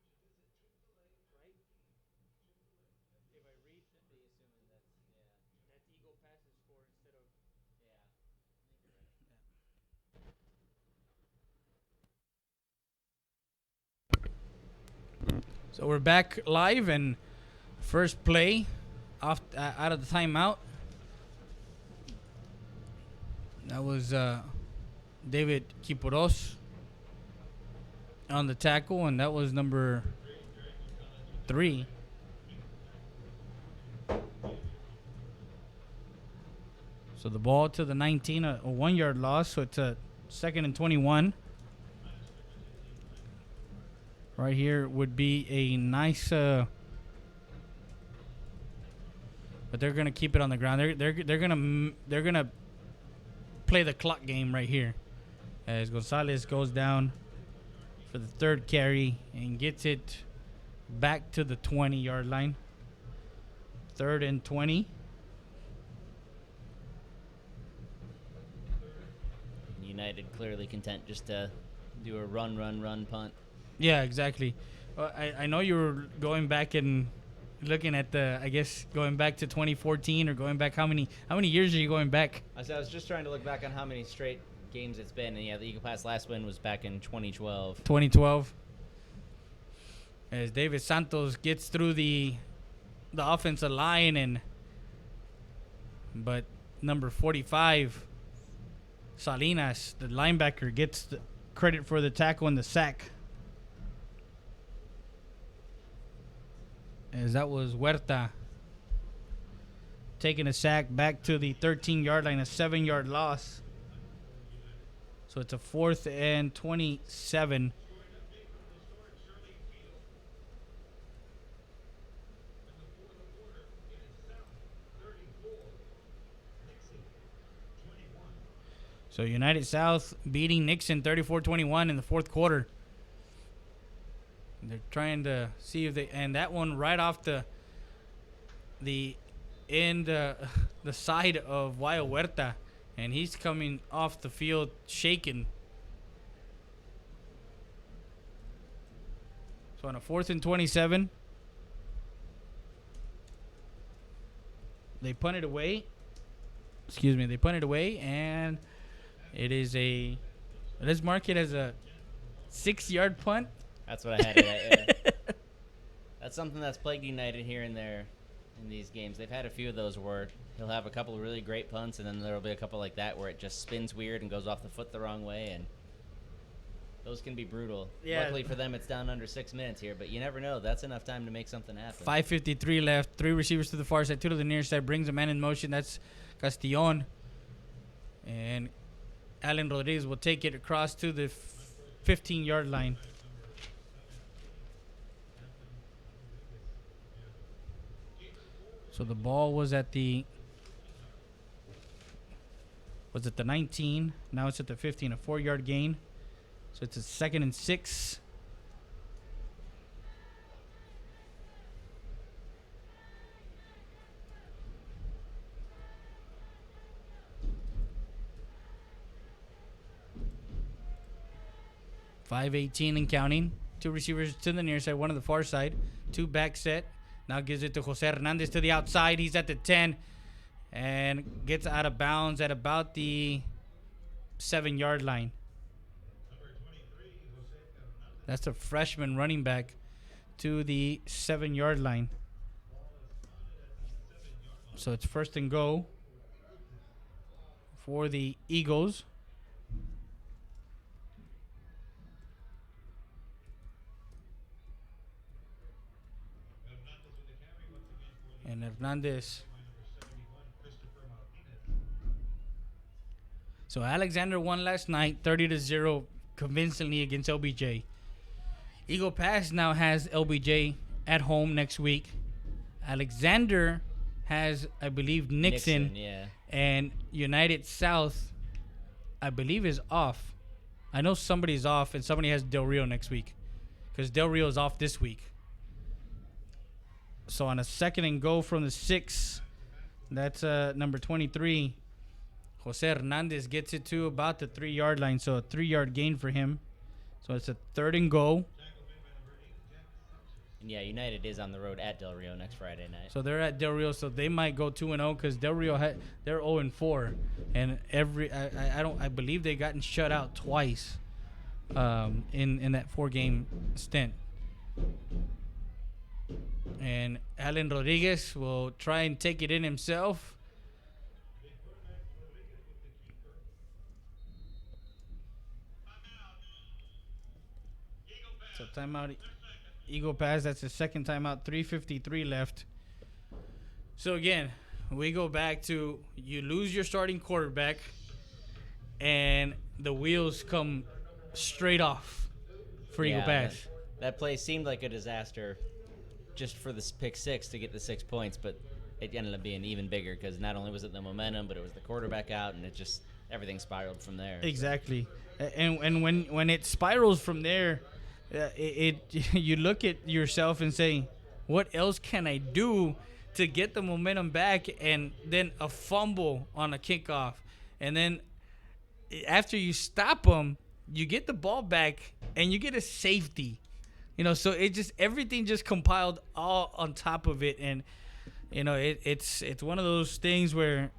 If I read Be assuming that's Eagle Pass's score instead of yeah. I think you're right. So we're back live and first play off out of the timeout. That was David Kiporos on the tackle, and that was number 3. So the ball to the 19, a 1-yard loss. So it's a 2nd and 21. Right here would be a nice, but they're gonna keep it on the ground. They're gonna play the clock game right here, as Gonzalez goes down for the 3rd carry and gets it back to the 20-yard line. 3rd and 20. United clearly content just to do a run punt. Yeah, exactly. I know you were going back and looking at going back to 2014 or going back how many years are you going back? I was just trying to look back on how many straight games it's been, and yeah, the Eagle Pass last win was back in 2012. 2012. As David Santos gets through the offensive line, but number 45 Salinas, the linebacker, gets the credit for the tackle and the sack. As that was Huerta taking a sack back to the 13-yard line, a 7-yard loss. So it's a 4th and 27. So United South beating Nixon 34-21 in the 4th quarter. They're trying to see if they, and that one right off the end, the side of Wyatt Huerta, and he's coming off the field shaking. So on a 4th and 27, they punted away. They punted away, and it is let's mark it as a 6-yard punt. That's what I had it at, yeah. That's something that's plagued United here and there in these games. They've had a few of those where he'll have a couple of really great punts, and then there'll be a couple like that where it just spins weird and goes off the foot the wrong way, and those can be brutal. Yeah. Luckily for them, it's down under 6 minutes here, but you never know. That's enough time to make something happen. 5:53 left. 3 receivers to the far side, 2 to the near side. Brings a man in motion. That's Castillon. And Alan Rodriguez will take it across to the 15-yard line. So the ball was at the 19. Now it's at the 15, a 4-yard gain. So it's a 2nd and 6. .518 and counting. 2 receivers to the near side, 1 to the far side. 2 back set. Now gives it to Jose Hernandez to the outside. He's at the 10 and gets out of bounds at about the 7-yard line. That's a freshman running back to the 7-yard line. So it's 1st and go for the Eagles. And Hernandez. So Alexander won last night 30-0 convincingly against LBJ. Eagle Pass now has LBJ at home next week. Alexander has, I believe, Nixon. Yeah. And United South, I believe, is off. I know somebody's off and somebody has Del Rio next week because Del Rio is off this week. So on a 2nd and go from the 6, that's number 23. Jose Hernandez gets it to about the 3-yard line, so a 3-yard gain for him. So it's a 3rd and go. And yeah, United is on the road at Del Rio next Friday night. So they're at Del Rio, so they might go 2-0 because Del Rio they're 0-4, and I believe they gotten shut out twice, in that 4-game stint. And Alan Rodriguez will try and take it in himself. So timeout, Eagle pass. That's the 2nd timeout. 3:53 left. So again, we go back to you lose your starting quarterback, and the wheels come straight off for Eagle pass. That play seemed like a disaster just for this pick 6 to get the 6 points, but it ended up being even bigger because not only was it the momentum, but it was the quarterback out, and it just everything spiraled from there. Exactly, and when it spirals from there, you look at yourself and say, what else can I do to get the momentum back? And then a fumble on a kickoff, and then after you stop them, you get the ball back and you get a safety. So everything just compiled all on top of it, and it's one of those things where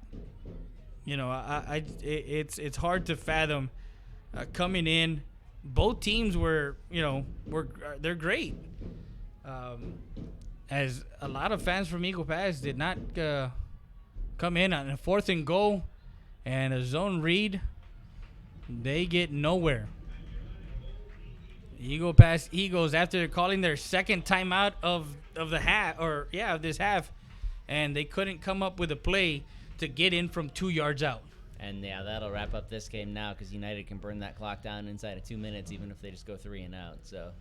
it's hard to fathom coming in. Both teams they're great. As a lot of fans from Eagle Pass did not come in on a 4th and go and a zone read, they get nowhere. Eagle Pass Eagles, after calling their 2nd timeout of the half, of this half, and they couldn't come up with a play to get in from 2 yards out. And yeah, that'll wrap up this game now because United can burn that clock down inside of 2 minutes, even if they just go 3 and out. So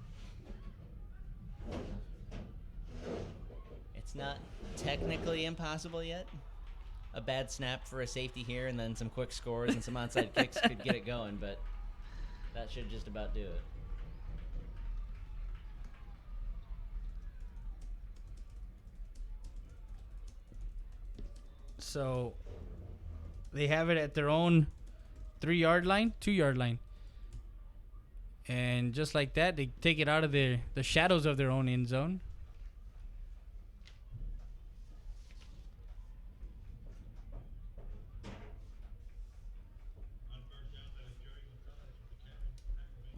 it's not technically impossible yet. A bad snap for a safety here, and then some quick scores and some onside kicks could get it going, but that should just about do it. So they have it at their own 2-yard line. And just like that, they take it out of the shadows of their own end zone.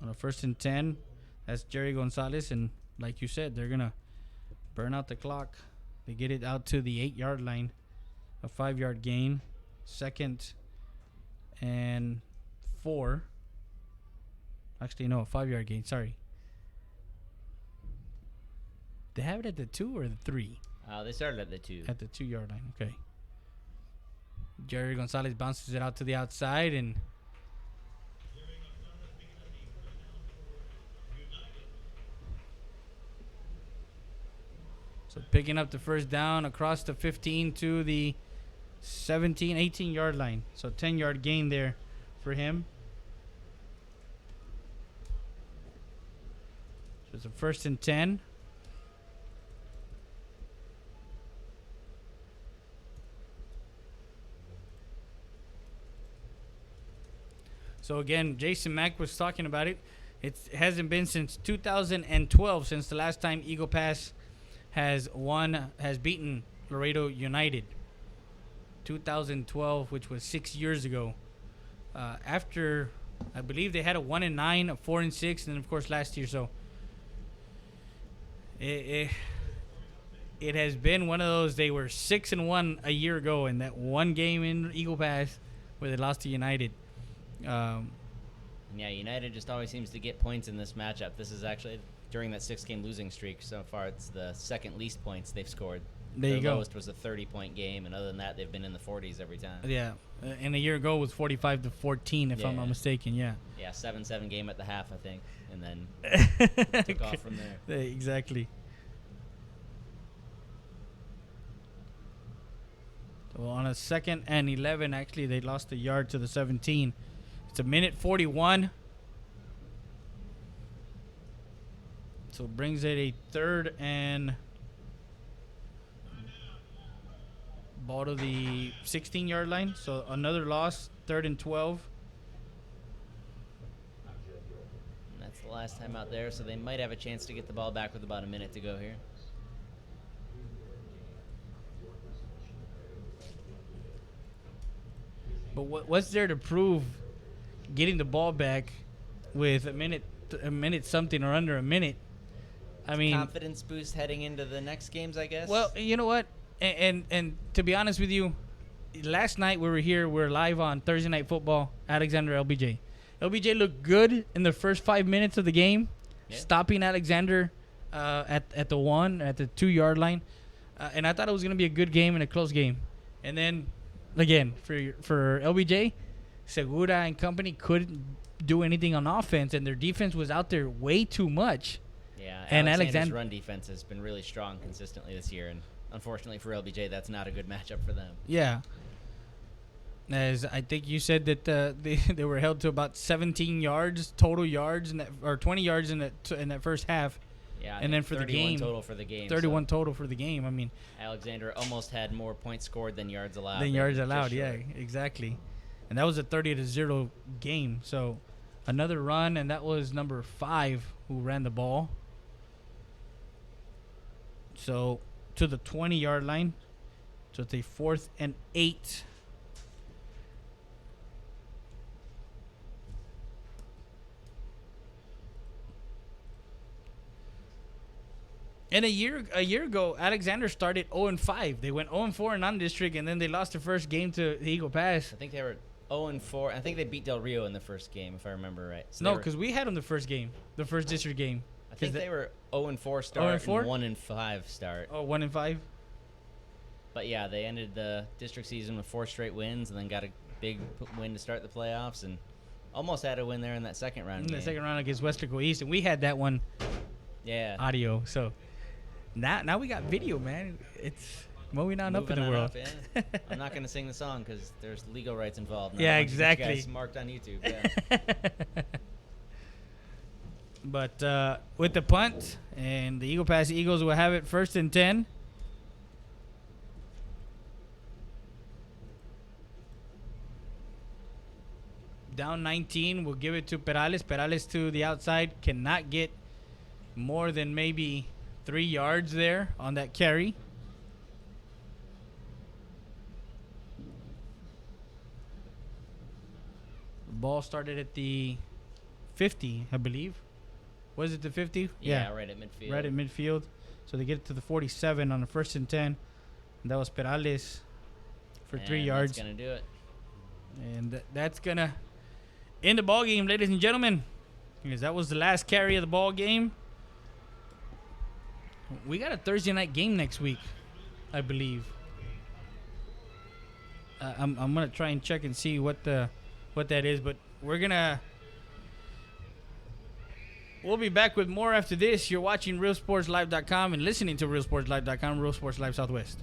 On a 1st and 10, that's Jerry Gonzalez. And like you said, they're going to burn out the clock. They get it out to the 8-yard line. A 5-yard gain. 2nd and 4. Actually, no, a 5-yard gain. Sorry. They have it at the 2 or the 3? They started at the 2. At the 2-yard line. Okay. Jerry Gonzalez bounces it out to the outside, and so picking up the 1st down across the 15 to the 17, 18-yard line. So 10-yard gain there for him. So it's a 1st and 10. So again, Jason Mack was talking about it. It hasn't been since 2012 since the last time Eagle Pass has beaten Laredo United. 2012, which was 6 years ago. After, I believe they had a 1-9, a 4-6, and then of course last year. So it has been one of those. They were 6-1 a year ago in that one game in Eagle Pass where they lost to United. Yeah, United just always seems to get points in this matchup. This is actually during that 6-game losing streak so far. It's the 2nd least points they've scored. There you go. Their lowest was a 30-point game, and other than that, they've been in the 40s every time. Yeah, and a year ago was 45-14, if I'm not mistaken. Yeah. Yeah, 7-7 game at the half, I think, and then took off from there. Exactly. Well, on a 2nd and 11, actually, they lost a yard to the 17. It's a minute 41. So brings it a third and ball to the 16-yard line. So another loss, 3rd and 12. And that's the last time out there, so they might have a chance to get the ball back with about a minute to go here. But what's there to prove getting the ball back with a minute something or under a minute? I mean, Confidence boost heading into the next games, I guess. well, you know what? And to be honest with you, last night we were here. We're live on Thursday Night Football. Alexander LBJ. LBJ looked good in the first 5 minutes of the game, stopping Alexander at the 2-yard line, and I thought it was going to be a good game and a close game. And then again for LBJ, Segura and company couldn't do anything on offense, and their defense was out there way too much. Yeah, and Alexander's run defense has been really strong consistently this year, and unfortunately for LBJ, that's not a good matchup for them. Yeah. As I think you said that they were held to about 17 yards total yards or 20 yards in that first half. Yeah, and then for the game, 31 total for the game. 31 total for the game. I mean, Alexander almost had more points scored than yards allowed. Yeah, exactly. And that was a 30-0 game. So another run, and that was number 5 who ran the ball. So to the 20-yard line. So it's a 4th and 8. And a year ago, Alexander started 0-5. They went 0-4 in non-district, and then they lost their first game to the Eagle Pass. I think they were 0-4. I think they beat Del Rio in the first game, if I remember right. So no, because we had them the first district game. I think they were 0-4 start 0-4? and 1-5 start. Oh, 1-5? But yeah, they ended the district season with 4 straight wins, and then got a big win to start the playoffs, and almost had a win there in that second round game. The second round against Westerco East, and we had that one. Yeah. Audio, so now we got video, man. It's moving on up in the world. Yeah. I'm not going to sing the song because there's legal rights involved. Yeah, exactly. Guys marked on YouTube. Yeah. But with the punt, and the Eagle Pass Eagles will have it 1st and 10. Down 19, we'll give it to Perales. Perales to the outside, cannot get more than maybe 3 yards there on that carry. The ball started at the 50, I believe. Was it the 50? Yeah, right at midfield. Right at midfield. So they get it to the 47 on the 1st and 10. And that was Perales for 3 yards. That's going to do it. And that's going to end the ball game, ladies and gentlemen. Because that was the last carry of the ball game. We got a Thursday night game next week, I believe. I'm gonna try and check and see what that is, but we'll be back with more after this. You're watching RealSportsLive.com and listening to RealSportsLive.com, Real Sports Live Southwest.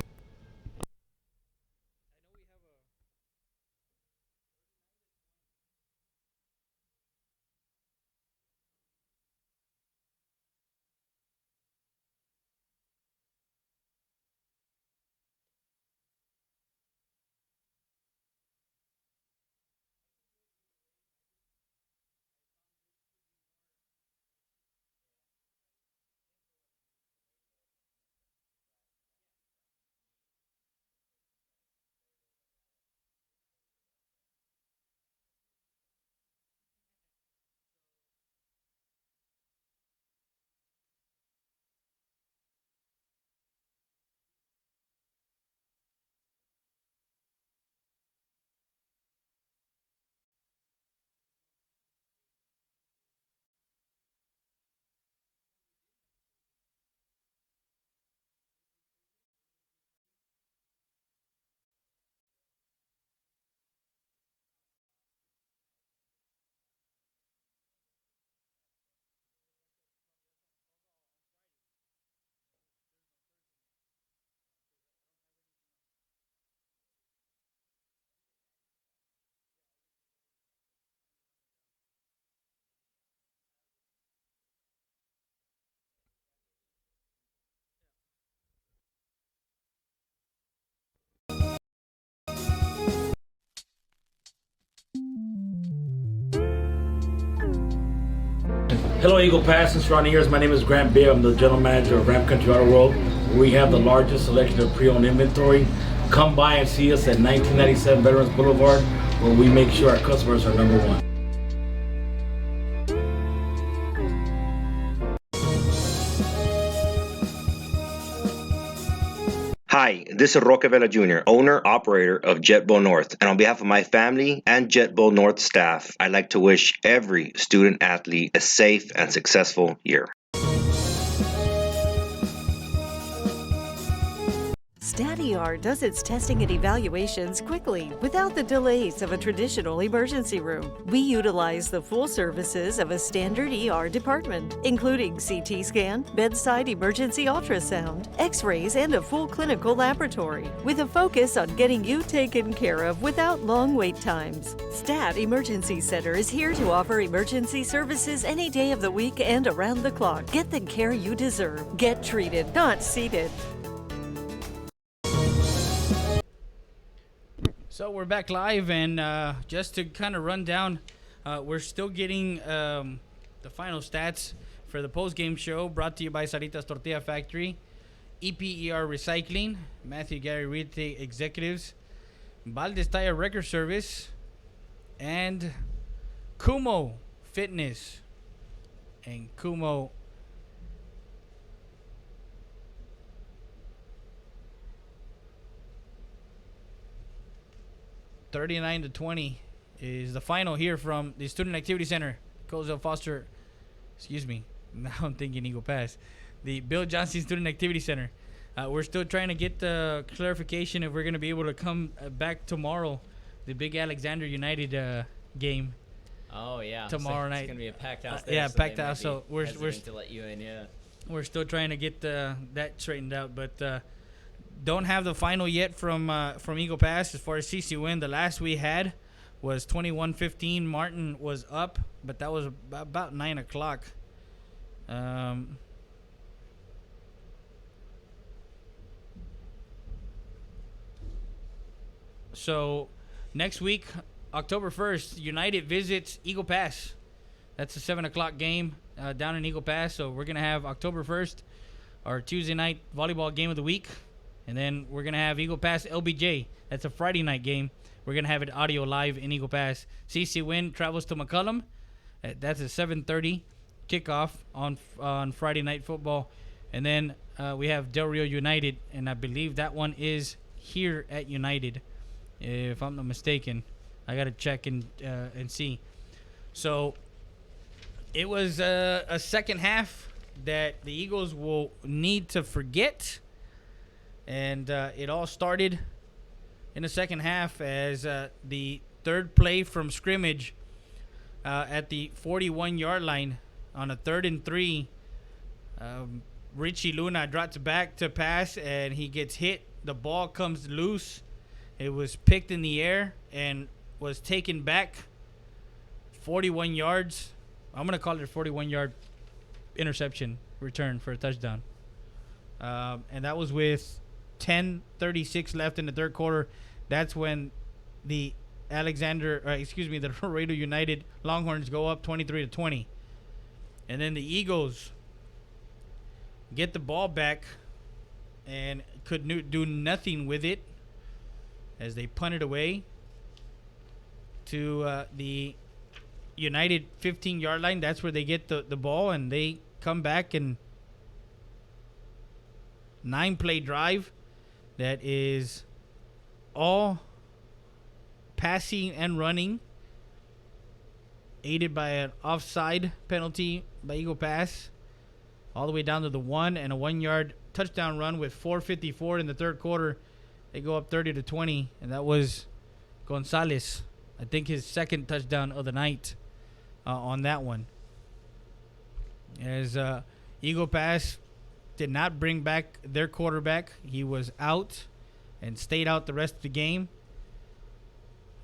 Hello, Eagle Pass and surrounding areas. My name is Grant Beer. I'm the general manager of Ramp Country Auto World. We have the largest selection of pre-owned inventory. Come by and see us at 1997 Veterans Boulevard, where we make sure our customers are number one. Hi, this is Roque Vela Jr., owner, operator of Jet Bow North. And on behalf of my family and Jet Bow North staff, I'd like to wish every student athlete a safe and successful year. StatER does its testing and evaluations quickly without the delays of a traditional emergency room. We utilize the full services of a standard ER department, including CT scan, bedside emergency ultrasound, x-rays, and a full clinical laboratory, with a focus on getting you taken care of without long wait times. Stat Emergency Center is here to offer emergency services any day of the week and around the clock. Get the care you deserve. Get treated, not seated. So we're back live, and just to kind of run down, we're still getting the final stats for the post-game show, brought to you by Sarita's Tortilla Factory, EPER Recycling, Matthew Gary Realty Executives, Valdez Tire Record Service, and Kumo Fitness. And Kumo 39-20 is the final here from the Student Activity Center. Cozell Foster, excuse me, now I'm thinking Eagle Pass. The Bill Johnson Student Activity Center. We're still trying to get the clarification if we're going to be able to come back tomorrow. The Big Alexander United game. Oh yeah, tomorrow night. It's gonna be a packed house there. Yeah, so packed house. So we're to let you in. Yeah, we're still trying to get that straightened out, but don't have the final yet from Eagle Pass as far as CC win. The last we had was 21-15. Martin was up, but that was about 9 o'clock. So next week, October 1st, United visits Eagle Pass. That's a 7 o'clock game down in Eagle Pass. So we're going to have October 1st, our Tuesday night volleyball game of the week. And then we're going to have Eagle Pass LBJ. That's a Friday night game. We're going to have it audio live in Eagle Pass. CC Win travels to McCullum. That's a 7:30 kickoff on Friday night football. And then we have Del Rio United, and I believe that one is here at United, if I'm not mistaken. I got to check and see. So it was a second half that the Eagles will need to forget. And it all started in the second half as the third play from scrimmage at the 41-yard line on a 3rd and 3. Richie Luna drops back to pass, and he gets hit. The ball comes loose. It was picked in the air and was taken back 41 yards. I'm going to call it a 41-yard interception return for a touchdown. And that was with 10:36 left in the third quarter. That's when the the Laredo United Longhorns go up 23-20. And then the Eagles get the ball back and could do nothing with it as they punted away to the United 15-yard line. That's where they get the ball, and they come back and 9-play drive that is all passing and running, aided by an offside penalty by Eagle Pass, all the way down to the 1 and a 1-yard touchdown run with 4:54 in the third quarter. They go up 30-20, and that was Gonzalez, I think his second touchdown of the night on that one. As Eagle Pass did not bring back their quarterback. He was out and stayed out the rest of the game.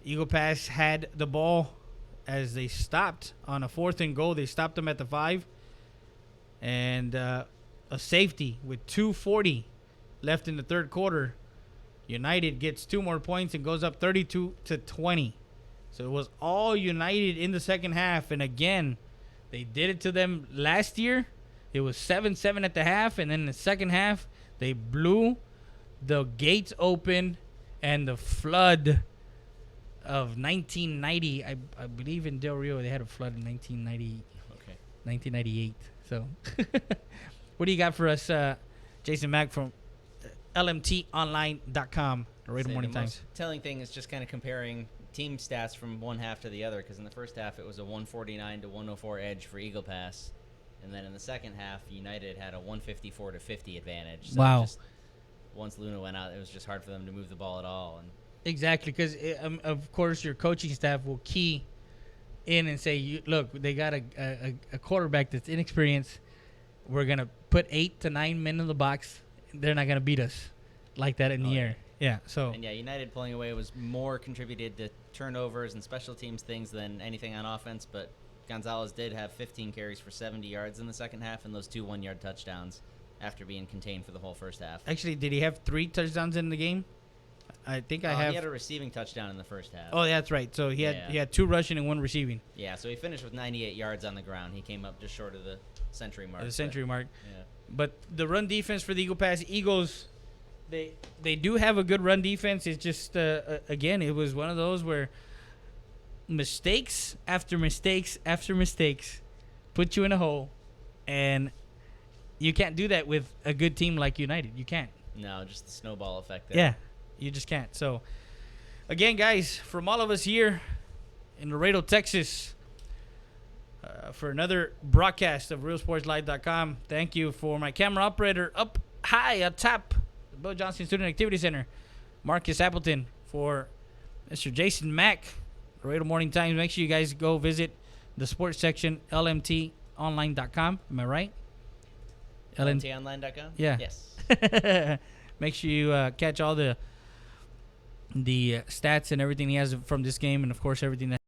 Eagle Pass had the ball as they stopped on a 4th and goal. They stopped them at the 5. And a safety with 2:40 left in the third quarter. United gets 2 more points and goes up 32-20. So it was all United in the second half. And again, They did it to them last year. It was 7-7 at the half, and then in the second half, they blew the gates open, and the flood of 1990. I believe in Del Rio they had a flood in 1998. So, what do you got for us, Jason Mack from LMTonline.com, Laredo Morning Times? The most telling thing is just kind of comparing team stats from one half to the other, because in the first half it was a 149 to 104 edge for Eagle Pass, and then in the second half United had a 154 to 50 advantage. So wow. Once Luna went out, it was just hard for them to move the ball at all. And exactly, because of course your coaching staff will key in and say, look, they got a quarterback that's inexperienced. We're going to put 8 to 9 men in the box. They're not going to beat us like that in the air. Yeah. So. And United pulling away was more contributed to turnovers and special teams things than anything on offense, but Gonzalez did have 15 carries for 70 yards in the second half and those 2 one-yard touchdowns after being contained for the whole first half. Actually, did he have 3 touchdowns in the game? I think I have. He had a receiving touchdown in the first half. Oh, that's right. So he had 2 rushing and 1 receiving. Yeah, so he finished with 98 yards on the ground. He came up just short of the century mark. The century mark. Yeah. But the run defense for the Eagle Pass Eagles, they do have a good run defense. It's just, again, it was one of those where mistakes after mistakes after mistakes put you in a hole, and you can't do that with a good team like United. You can't. No, just the snowball effect there. Yeah, you just can't. So, again, guys, from all of us here in Laredo, Texas, for another broadcast of RealSportsLive.com, thank you for my camera operator up high atop the Bill Johnson Student Activity Center, Marcus Appleton, for Mr. Jason Mack, Laredo Morning Times. Make sure you guys go visit the sports section, LMTonline.com. Am I right? LMTonline.com? Yeah. Yes. Make sure you catch all the stats and everything he has from this game, and of course everything that